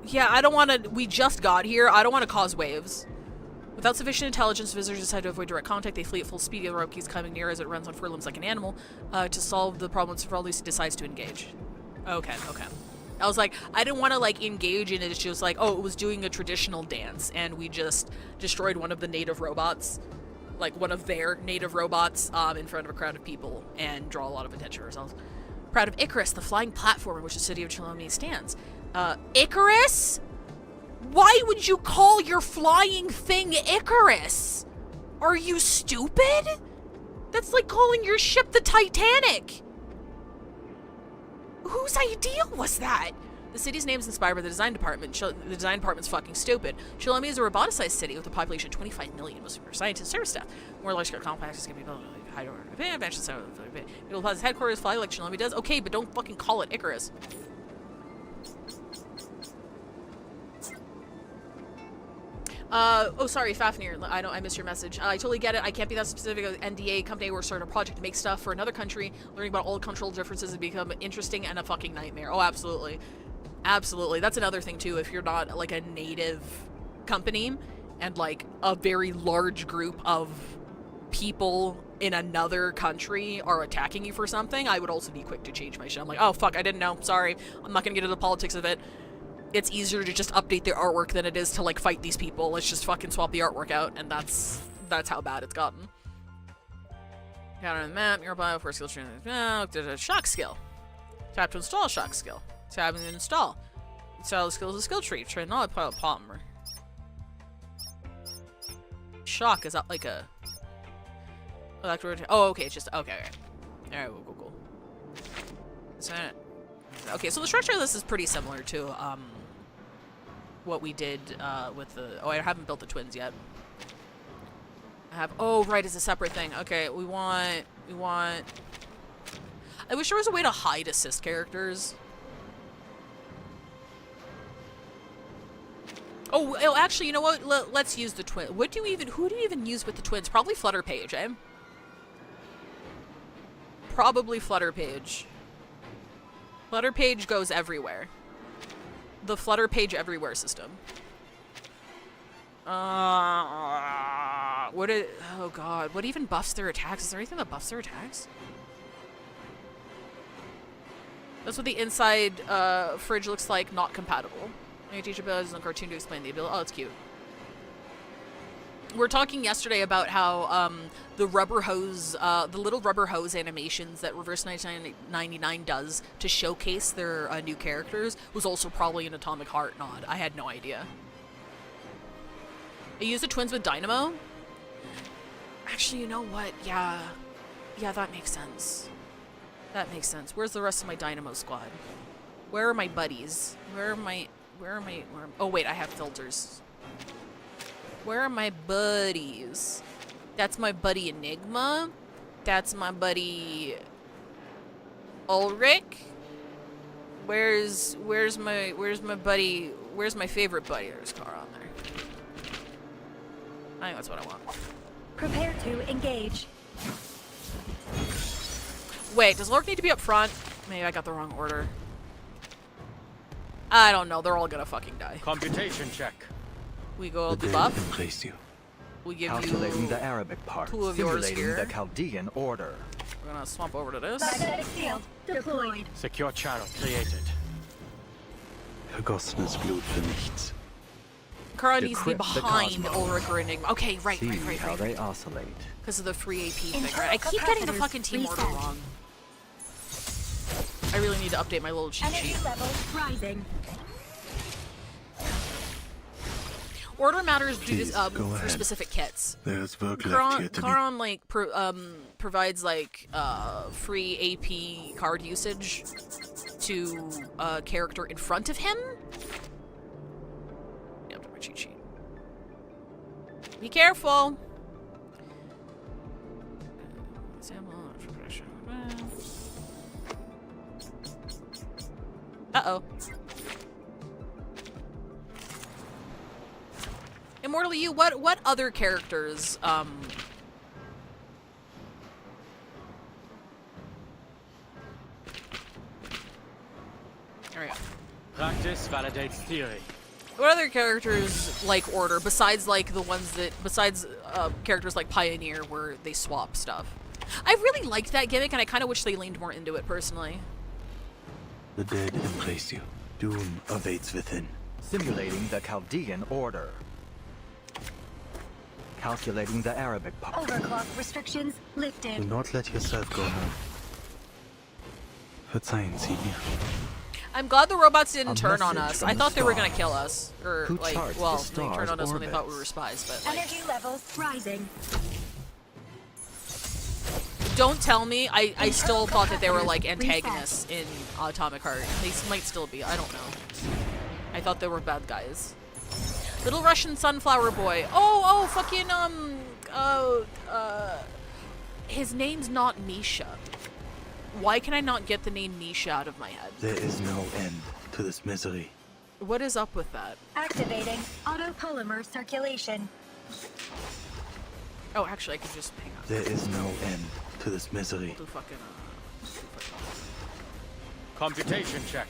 Yeah, I don't want to... We just got here. I don't want to cause waves. Without sufficient intelligence, visitors decide to avoid direct contact. They flee at full speed. The rope keeps coming near as it runs on four limbs like an animal. To solve the problem, Lucy decides to engage. Okay. I was like, I didn't want to, like, engage in it. She was like, oh, it was doing a traditional dance, and we just destroyed one of the native robots. Like, one of their native robots in front of a crowd of people and draw a lot of attention to ourselves. Proud of Icarus, the flying platform in which the city of Chilomi stands. Icarus? Why would you call your flying thing Icarus? Are you stupid? That's like calling your ship the Titanic. Whose idea was that? The city's name is inspired by the design department. The design department's fucking stupid. Chilomi is a roboticized city with a population of 25 million, mostly for scientists and service staff. More large-scale complexes can be built like high-order advantages. Middle Plaza's headquarters fly like Chilomi does. Okay, but don't fucking call it Icarus. Oh, sorry, Fafnir. I missed your message. I totally get it. I can't be that specific. NDA company we're starting a project to make stuff for another country. Learning about all cultural differences has become interesting and a fucking nightmare. Oh, absolutely. Absolutely. That's another thing, too. If you're not, like, a native company and, like, a very large group of people in another country are attacking you for something, I would also be quick to change my shit. I'm like, oh, fuck, I didn't know. Sorry. I'm not gonna get into the politics of it. It's easier to just update their artwork than it is to, like, fight these people. Let's just fucking swap the artwork out, and that's how bad it's gotten. Counter on the map, nearby, for skill tree. Shock skill. Tap to install shock skill. Tab and install. Style skill is a skill tree. Train all polymer. Shock, is that like a... Oh, okay, it's just... Okay. Alright, cool. So, Okay, so the structure of this is pretty similar to what we did with the... Oh, I haven't built the twins yet. I have... Oh, right, it's a separate thing. Okay, we want... I wish there was a way to hide assist characters. Oh, actually, you know what? Let's use the twin. Who do you even use with the twins? Probably Flutter Page, eh? Probably Flutter Page. Flutter Page goes everywhere. The Flutter Page everywhere system. Oh god, what even buffs their attacks? Is there anything that buffs their attacks? That's what the inside fridge looks like, not compatible. I teach abilities in a cartoon to explain the ability. Oh, it's cute. We were talking yesterday about how the rubber hose, the little rubber hose animations that Reverse 99 does to showcase their new characters was also probably an Atomic Heart nod. I had no idea. I use the twins with Dynamo? Actually, you know what? Yeah, that makes sense. That makes sense. Where's the rest of my Dynamo squad? Where are my buddies? Oh wait, I have filters. Where are my buddies? That's my buddy Enigma. That's my buddy Ulrich. Where's my buddy? Where's my favorite buddy? There's Kara on there. I think that's what I want. Prepare to engage. Wait, does Lork need to be up front? Maybe I got the wrong order. I don't know. They're all gonna fucking die. Computation check. We go The debuff. dead embrace you. We give Calculating you the Arabic part, two of yours simulating here. the Chaldean order. We're gonna swap over to this. Magnetic field deployed. Secure channel created. Vergossenes Blut für nichts. Kara needs to be Decrypt the behind cosmos. Ulrich or Enigma. Okay, right. See how they oscillate. Because of the free AP thing, right? I keep getting the fucking team order wrong. I really need to update my little cheat sheet. Levels rising. Order matters Please, go for ahead. specific kits. There's work left here to be. Karan like provides like free AP card usage to a character in front of him. Yeah, my cheat sheet. Be careful. Uh-oh. Immortal You, what other characters, there we go. Practice validates theory. What other characters like Order, besides like the ones that, characters like Pioneer where they swap stuff? I really liked that gimmick and I kind of wish they leaned more into it personally. The dead embrace you. Doom awaits within. Simulating the Chaldean order. Calculating the Arabic part. Overclock restrictions lifted. Do not let yourself go now. Verzeihen Sie mir. I'm glad the robots didn't A turn on message us. from I the thought they were stars. gonna kill us. Or, Who like, charts well, the they turned on us when they thought we orbits? were spies, but like... Energy levels rising. Don't tell me. I still thought that they were like antagonists in Atomic Heart. They might still be. I don't know. I thought they were bad guys. Little Russian Sunflower Boy. Oh, fucking, his name's not Misha. Why can I not get the name Misha out of my head? There is no end to this misery. What is up with that? Activating autopolymer circulation. Oh, actually, I could just hang on. There is no end to this misery. Do fucking, Computation check.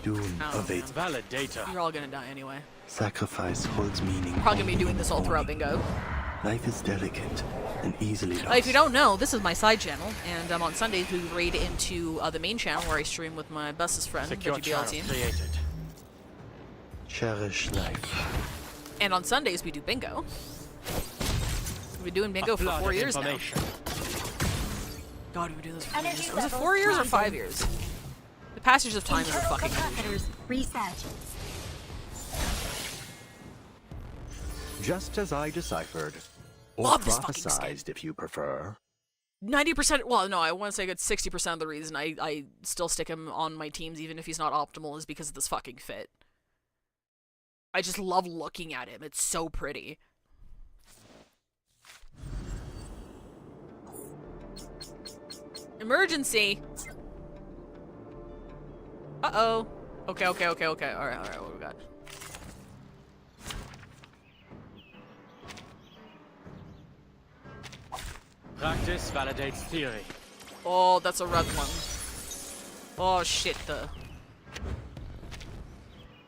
Doom Oh, awaits. Valid data. You're all gonna die anyway. Sacrifice holds meaning. Probably gonna be only doing in this the all throughout morning. bingo. Life is delicate and easily lost. If you don't know, this is my side channel, and on Sundays we raid into the main channel where I stream with my bestest friend, Secure VGBL channel team. created. Cherish life. And on Sundays we do bingo. We've been doing bingo A for flood 4 of years now. information. God, we've been doing this for 4 Energy years. Was it levels 4 years or rising. 5 years? The passage of time is a Internal fucking capacitors reset. Just as I deciphered. Or Love this fucking skin. prophesized, if you prefer. 90%, well, no, I want to say a good 60% of the reason I still stick him on my teams even if he's not optimal is because of this fucking fit. I just love looking at him. It's so pretty. Emergency! Uh-oh. Okay. Alright, what we got? Practice validates theory. Oh, that's a red one. Oh shit,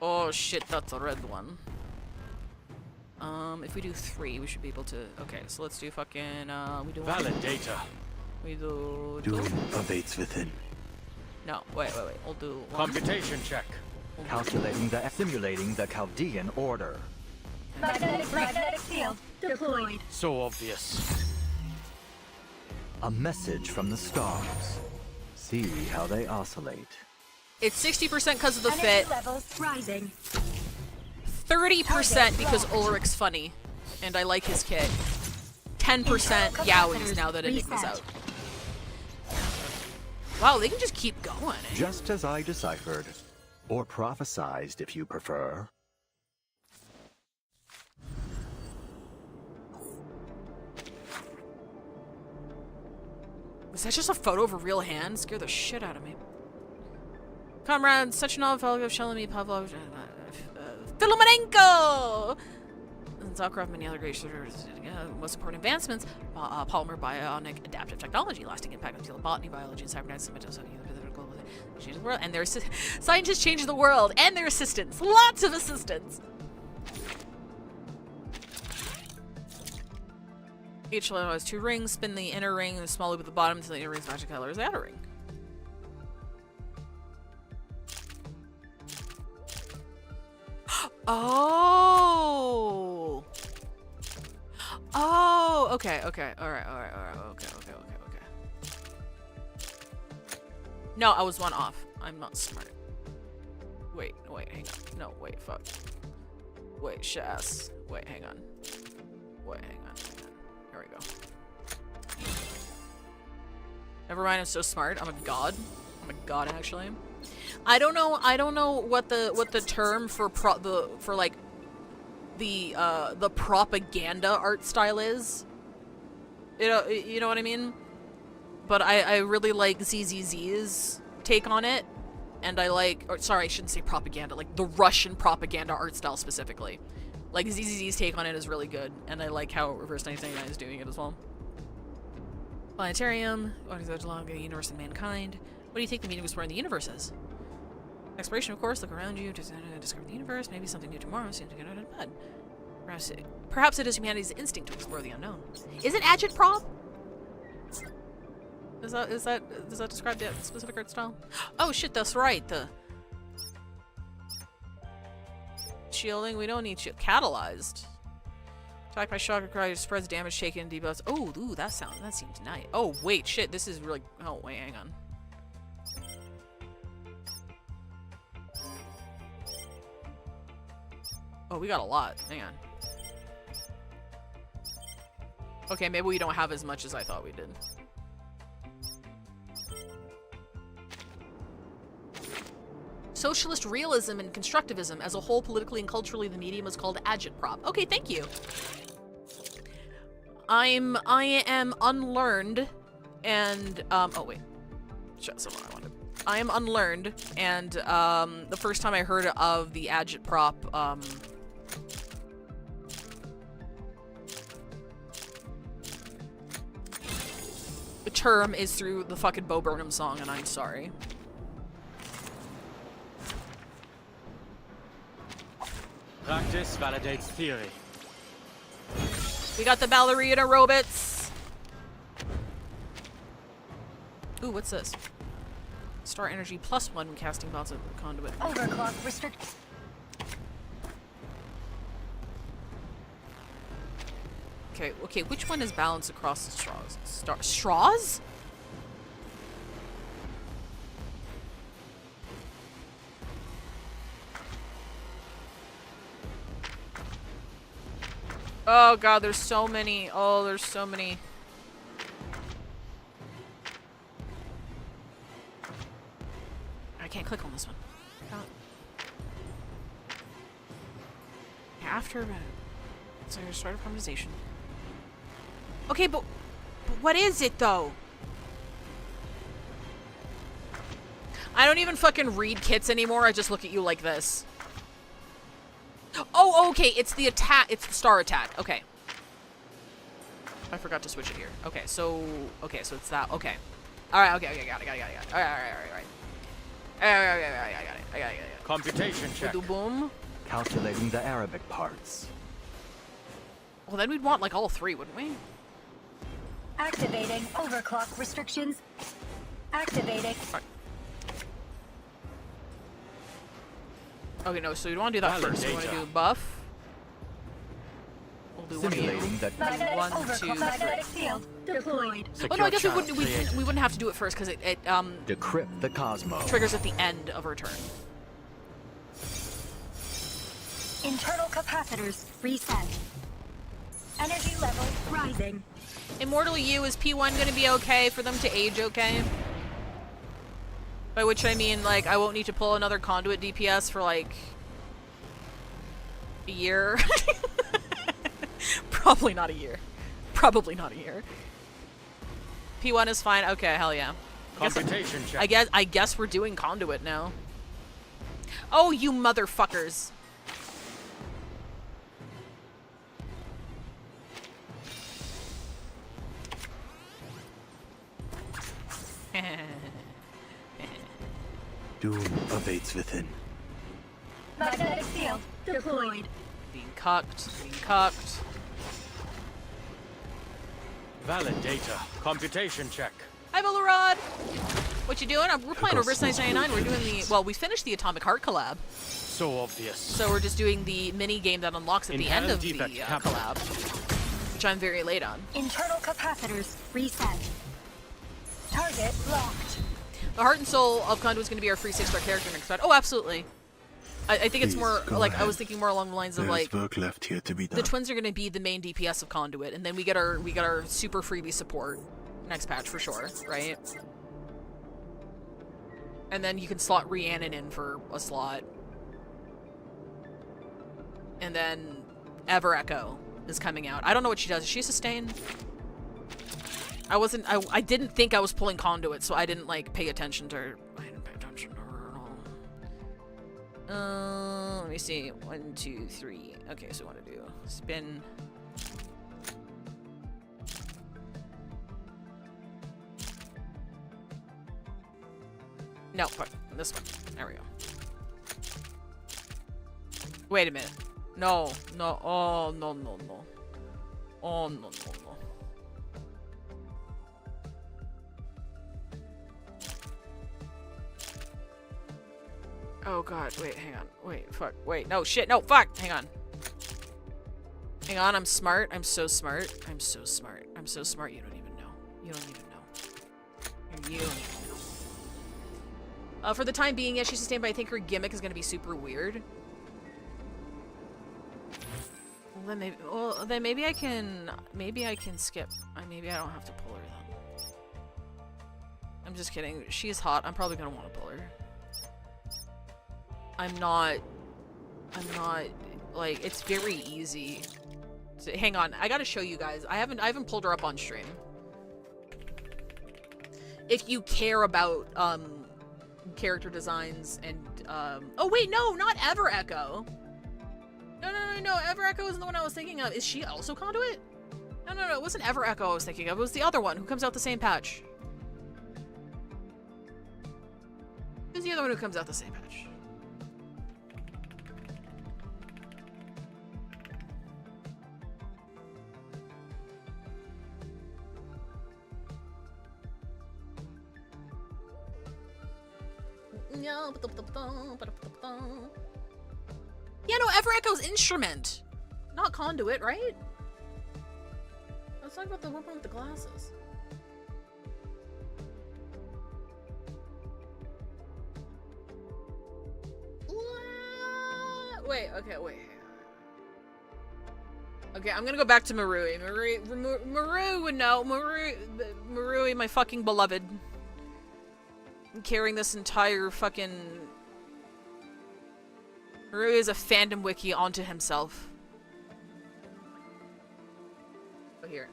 oh shit, that's a red one. If we do 3, we should be able to... Okay, so let's do fucking, we do... Valid data. We do... Doing awaits within. No, wait. We'll do... 1. Computation check. Simulating the Chaldean order. Magnetic field deployed. So obvious. A message from the stars. See how they oscillate. It's 60% because of the fit. Levels rising. 30% because Ulrich's funny. And I like his kit. 10% Yowies now that Enigma's out. Wow, they can just keep going. Just as I deciphered. Or prophesized, if you prefer. Is that just a photo of a real hand? Scare the shit out of me. Comrade, Sechenov, Pavlov, Shalami, Pavlov, Filomenko! And Zakharov, many other great most important advancements, polymer, bionic, adaptive technology, lasting impact on field botany, biology, and cybernetics, change the world, and their scientists change the world, and their assistants. Lots of assistants! Each level has 2 rings. Spin the inner ring and the small loop at the bottom until the inner ring's magic color is the outer ring. Oh! Oh! Okay. Alright. Okay. No, I was 1 off. I'm not smart. Wait, hang on. No, wait, fuck. Wait, Shaz. Wait, hang on. There we go. Never mind, I'm so smart. I'm a god. Actually. I don't know what the term for like the propaganda art style is. You know what I mean? But I really like ZZZ's take on it, and I like, or sorry, I shouldn't say propaganda, like the Russian propaganda art style specifically. Like ZZZ's take on it is really good, and I like how Reverse 1999 is doing it as well. Planetarium, what is that along the universe and mankind? What do you think the meaning of exploring the universe is? Exploration, of course. Look around you to discover the universe. Maybe something new tomorrow. Soon to get out of bed. Perhaps it is humanity's instinct to explore the unknown. Is it agitprop? Does that describe the specific art style? Oh shit, that's right. The shielding. We don't need shield. Catalyzed. Attack by shock or cry spreads damage, shaken, debuffs. Oh, ooh, that seems nice. Oh wait, shit. This is really. Oh wait, hang on. Oh, we got a lot. Hang on. Okay, maybe we don't have as much as I thought we did. Socialist realism and constructivism as a whole, politically and culturally, the medium is called agitprop. Okay, thank you. I am unlearned, and oh wait, that's what I wanted. I am unlearned, and the first time I heard of the agitprop, the term is through the fucking Bo Burnham song, and I'm sorry. Practice validates theory. We got the ballerina robots. Ooh, what's this? Star energy +1 when casting bots of conduit. Overclock restrict. Okay, which one is balanced across the straws? Straws? Oh god, there's so many. Oh, there's so many. can't click on this one. After so start a conversation. Okay, but what is it though? I don't even fucking read kits anymore. I just look at you like this. Oh, okay. It's the attack. It's the star attack. Okay. I forgot to switch it here. Okay, so it's that. Okay. All right. Okay. Got it. All right. All right. I got it. Computation check. Boom. Calculating the Arabic parts. Well, then we'd want like all three, wouldn't we? Activating overclock restrictions. Activating. Right. Okay, no, so you don't want to do that first. You want to do buff. We'll do Simulating that. 1, 2, 3. Magnetic field deployed. Oh no, I guess we wouldn't have to do it first because it Decrypt the cosmos. triggers at the end of our turn. Internal capacitors reset. Energy level rising. Immortal U, is P1 gonna be okay for them to age okay? By which I mean, like, I won't need to pull another conduit DPS for, like, a year. Probably not a year. Probably not a year. P1 is fine. Okay, hell yeah. Computation check. I guess we're doing conduit now. Oh, you motherfuckers. Doom awaits within. Magnetic field deployed. Being cucked. Valid data. Computation check. Hi, Bolarod. What you doing? We're playing Reverse 999. We're doing the... Well, we finished the Atomic Heart collab. So obvious. So we're just doing the mini game that unlocks at the end of the collab. Which I'm very late on. Internal capacitors reset. Target locked. The heart and soul of Conduit is going to be our free 6-star character next time. Oh, absolutely. I think it's more, like, I was thinking more along the lines of, like, work left here to be done. The twins are going to be the main DPS of Conduit, and then we get our super freebie support next patch for sure, right? And then you can slot Rhiannon in for a slot. And then Ever Echo is coming out. I don't know what she does. Is she sustain? I didn't think I was pulling Conduit, so I didn't, like, pay attention to her. I didn't pay attention to her at all. Let me see. 1, 2, 3. Okay, so what to do? Spin. No, fuck. This one. There we go. Wait a minute. No. Oh, no. Oh, no. Oh god, wait, hang on. Wait, fuck. Wait, no, shit, no, fuck! Hang on. Hang on, I'm smart. I'm so smart. I'm so smart. I'm so smart, you don't even know. You don't even know. You don't even know. For the time being, yeah, she's sustained, but I think her gimmick is gonna be super weird. Well, then maybe I can skip. Maybe I don't have to pull her then. I'm just kidding. She's hot. I'm probably gonna want to pull her. I'm not, like, it's very easy. Hang on, I gotta show you guys. I haven't pulled her up on stream. If you care about, character designs and, oh wait, no, not Ever Echo. No, Ever Echo isn't the one I was thinking of. Is she also Conduit? No, it wasn't Ever Echo I was thinking of. It was the other one who comes out the same patch. Who's the other one who comes out the same patch? Yeah, no, Ever Echo's Instrument. Not Conduit, right? Let's talk about the woman with the glasses. What? Wait. Okay, I'm gonna go back to Marui. Marui would know. Marui, my fucking beloved. carrying this entire fucking... Marui is a fandom wiki onto himself. Oh, here.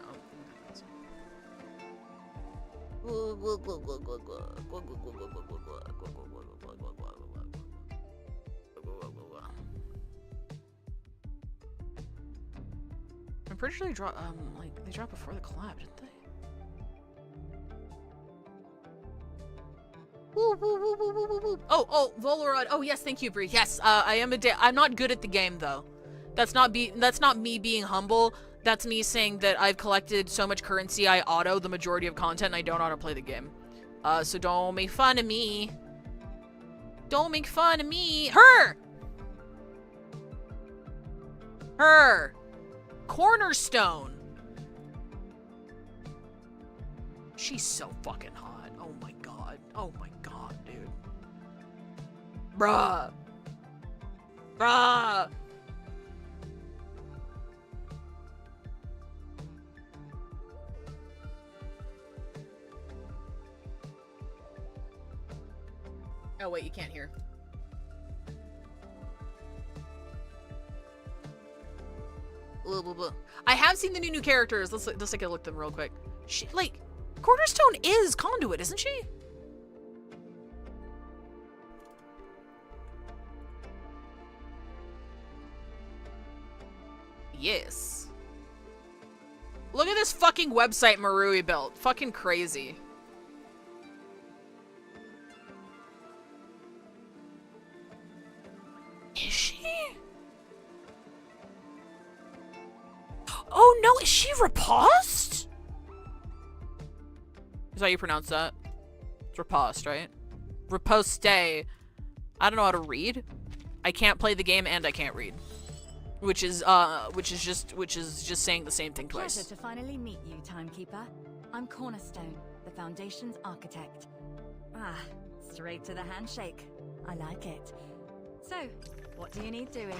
I'm pretty sure they drop they dropped before the collab, didn't they? Oh, Volarod. Oh yes, thank you, Bree. Yes, I am I'm not good at the game though. That's not me being humble. That's me saying that I've collected so much currency I auto the majority of content and I don't auto play the game. So don't make fun of me. Don't make fun of me. Her. Cornerstone. She's so fucking hot. Oh my god. Oh my god, dude. Bruh. Bruh. Oh wait, you can't hear. I have seen the new characters. Let's take a look at them real quick. She, like, Cornerstone is Conduit, isn't she? Yes. Look at this fucking website Marui built. Fucking crazy. Is she? Oh no, is she riposte? Is that how you pronounce that? It's riposte, right? Riposte. I don't know how to read. I can't play the game and I can't read. Which is just saying the same thing twice. Pleasure to finally meet you, Timekeeper. I'm Cornerstone, the Foundation's architect. Ah, straight to the handshake. I like it. So, what do you need doing?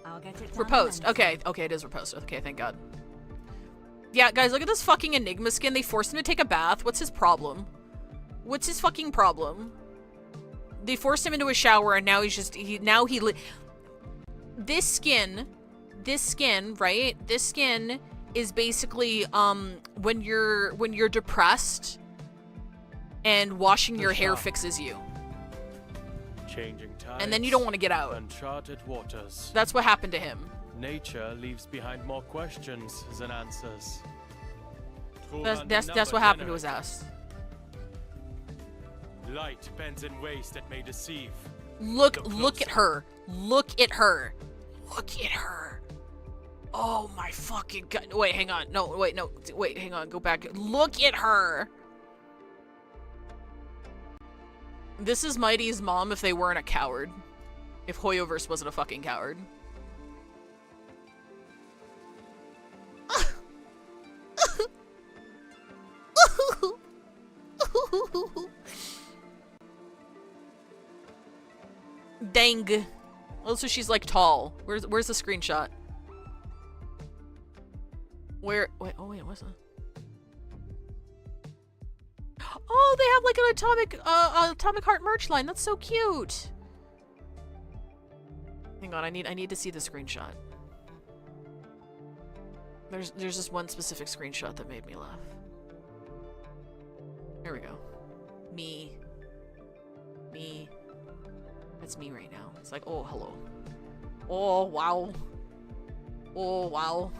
I'll get it done. Riposte. Okay, it is riposte. Okay, thank God. Yeah, guys, look at this fucking Enigma skin. They forced him to take a bath. What's his problem? What's his fucking problem? They forced him into a shower and now he's just this skin, right? This skin is basically when you're depressed and washing your hair fixes you. Changing tides, and then you don't want to get out. Uncharted waters. That's what happened to him. Nature leaves behind more questions than answers. That's what happened to his ass. Light bends in ways that may deceive. Look at her. Look at her. Look at her. Oh my fucking god. Wait, hang on. No, wait, hang on. Go back. Look at her. This is Mighty's mom if they weren't a coward. If Hoyoverse wasn't a fucking coward. Dang. Also, she's like tall. Where's the screenshot? Wait, what's that? Oh, they have like an atomic heart merch line. That's so cute. Hang on, I need to see the screenshot. There's just one specific screenshot that made me laugh. Here we go. Me. That's me right now. It's like, oh, hello. Oh, wow. Oh, wow.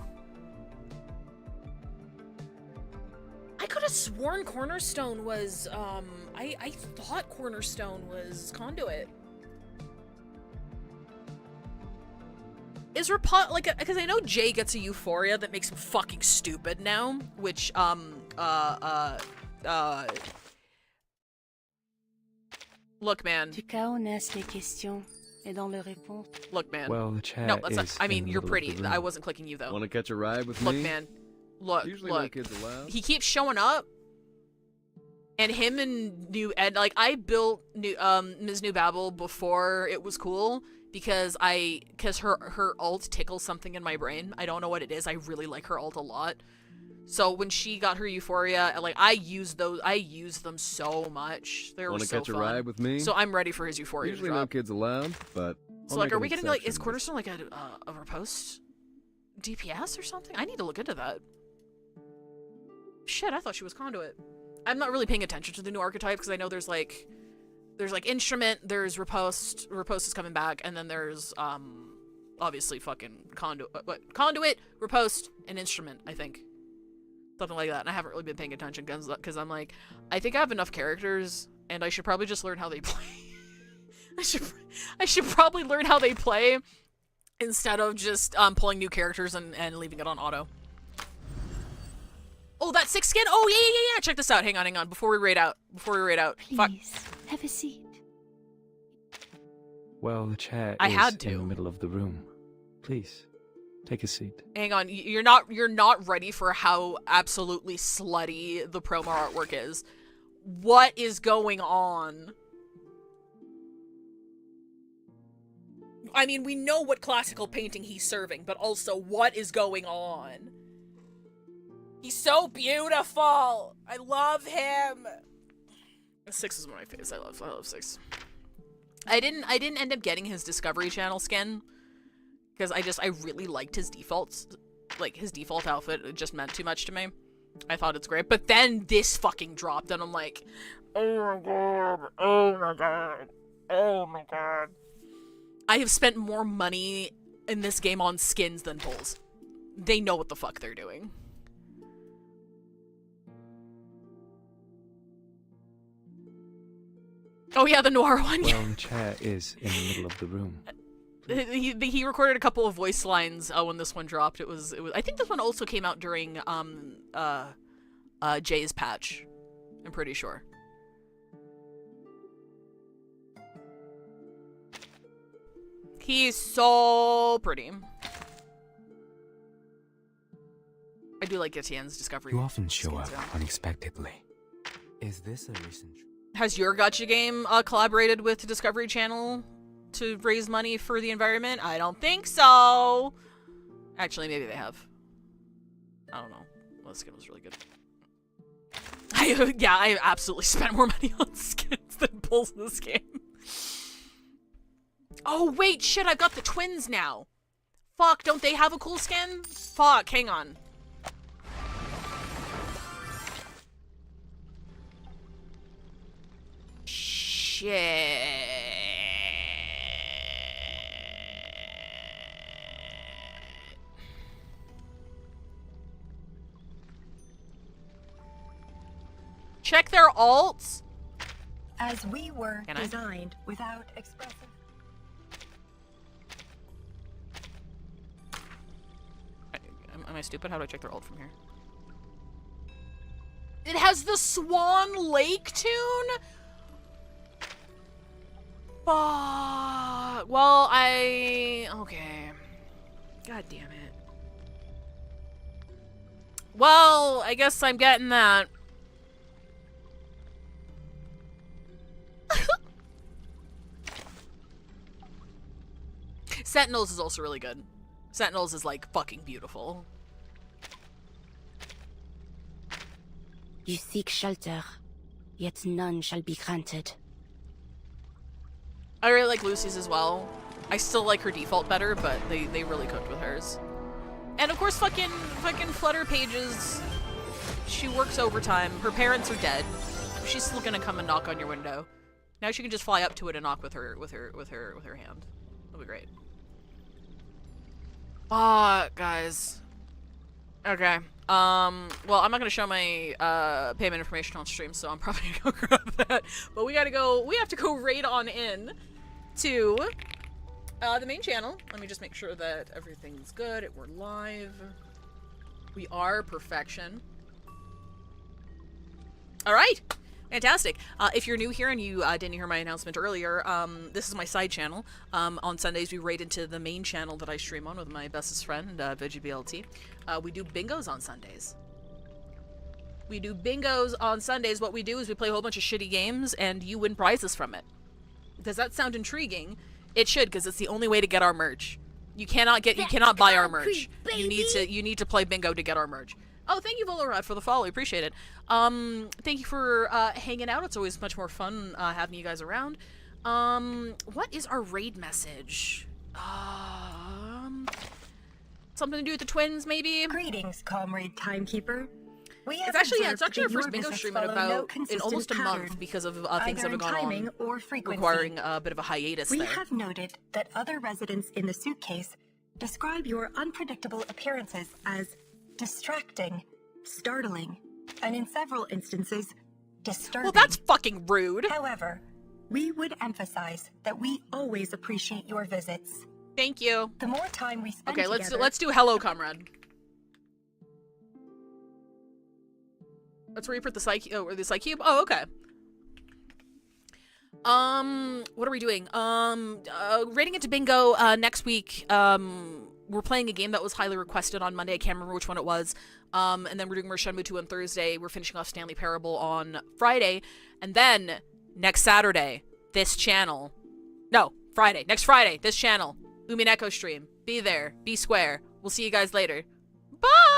I could have sworn Cornerstone was, I thought Cornerstone was Conduit. Is Repot, like, because I know Jay gets a euphoria that makes him fucking stupid now, which, look, man. Look, man. Well, the chat no, that's not, is I mean, in the you're middle of pretty. the room. I wasn't clicking you, though. Want to catch a ride with look, me? Look, man. Look, Usually no look. kids allowed. He keeps showing up. And him and New Ed, like, I built Ms. New Babel before it was cool because her alt tickles something in my brain. I don't know what it is. I really like her alt a lot. So when she got her Euphoria, like I used them so much. They were Want to so catch fun. a ride with me? So I'm ready for his Euphoria Usually to no drop. kids allowed, but So like, are we getting like, is Cornerstone like a riposte DPS or something? I need to look into that. Shit, I thought she was Conduit. I'm not really paying attention to the new archetypes because I know there's like Instrument, there's Riposte is coming back, and then there's obviously fucking Conduit, Riposte, and Instrument, I think. Something like that. And I haven't really been paying attention because I'm like, I think I have enough characters and I should probably just learn how they play. I should probably learn how they play instead of just pulling new characters and leaving it on auto. Oh, that 6 skin? Oh, yeah. Check this out. Hang on. Before we raid out. Please, have a seat. Well, the chair I is had to. in the middle of the room. Please, take a seat. Hang on. You're not ready for how absolutely slutty the promo artwork is. What is going on? I mean, we know what classical painting he's serving, but also what is going on? He's so beautiful. I love him. 6 is one of my favorites. I love 6. I didn't end up getting his Discovery Channel skin because I really liked his defaults. Like his default outfit, it just meant too much to me. I thought it's great, but then this fucking dropped, and I'm like, oh my god. I have spent more money in this game on skins than bulls. They know what the fuck they're doing. Oh yeah, the noir one. Well, the chair is in the middle of the room. He recorded a couple of voice lines when this one dropped. It was I think this one also came out during Jay's patch. I'm pretty sure. He's so pretty. I do like Etienne's Discovery. You often show skins, up yeah. unexpectedly. Is this a recent... Has your gacha game collaborated with Discovery Channel to raise money for the environment? I don't think so. Actually, maybe they have. I don't know. Well, the skin was really good. I absolutely spent more money on skins than bulls in this game. Oh, wait, shit, I've got the twins now. Fuck, don't they have a cool skin? Fuck, hang on. Shit. Check their alts. As we were Can I? designed without expressive... Am I stupid? How do I check their alt from here? It has the Swan Lake tune? Fuck. Well, okay. God damn it. Well, I guess I'm getting that. Sentinels is also really good. Sentinels is like fucking beautiful. You seek shelter, yet none shall be granted. I really like Lucy's as well. I still like her default better, but they really cooked with hers. And of course, fucking Flutter Pages. She works overtime. Her parents are dead. She's still gonna come and knock on your window. Now she can just fly up to it and knock with her hand. That'll be great. Guys. Okay. Well, I'm not gonna show my payment information on stream, so I'm probably gonna go grab that. But we have to go right on in to the main channel. Let me just make sure that everything's good. We're live. We are perfection. All right. Fantastic. If you're new here and you didn't hear my announcement earlier, this is my side channel. On Sundays, we raid into the main channel that I stream on with my bestest friend, VeggieBLT. We do bingos on Sundays. What we do is we play a whole bunch of shitty games, and you win prizes from it. Does that sound intriguing? It should, because it's the only way to get our merch. You cannot buy our merch. You need to play bingo to get our merch. Oh, thank you, Volorad, for the follow. I appreciate it. Thank you for hanging out. It's always much more fun having you guys around. What is our raid message? Something to do with the twins, maybe? Greetings, comrade timekeeper. It's actually our first bingo stream in almost a month because of things that have gone on, requiring a bit of a hiatus We there. have noted that other residents in the suitcase describe your unpredictable appearances as distracting, startling, and in several instances, disturbing. Well, that's fucking rude. However, we would emphasize that we always appreciate your visits. Thank you. The more time we spend Okay, together... let's do hello, comrade. Let's reprint the psyche. Oh, or the psyche cube. Oh, okay. What are we doing? Rating it to bingo. Next week. We're playing a game that was highly requested on Monday. I can't remember which one it was. And then we're doing Shenmue 2 on Thursday. We're finishing off Stanley Parable on Friday, and then next Saturday, this channel. No, Friday. Next Friday, this channel. Umineko stream. Be there. Be square. We'll see you guys later. Bye.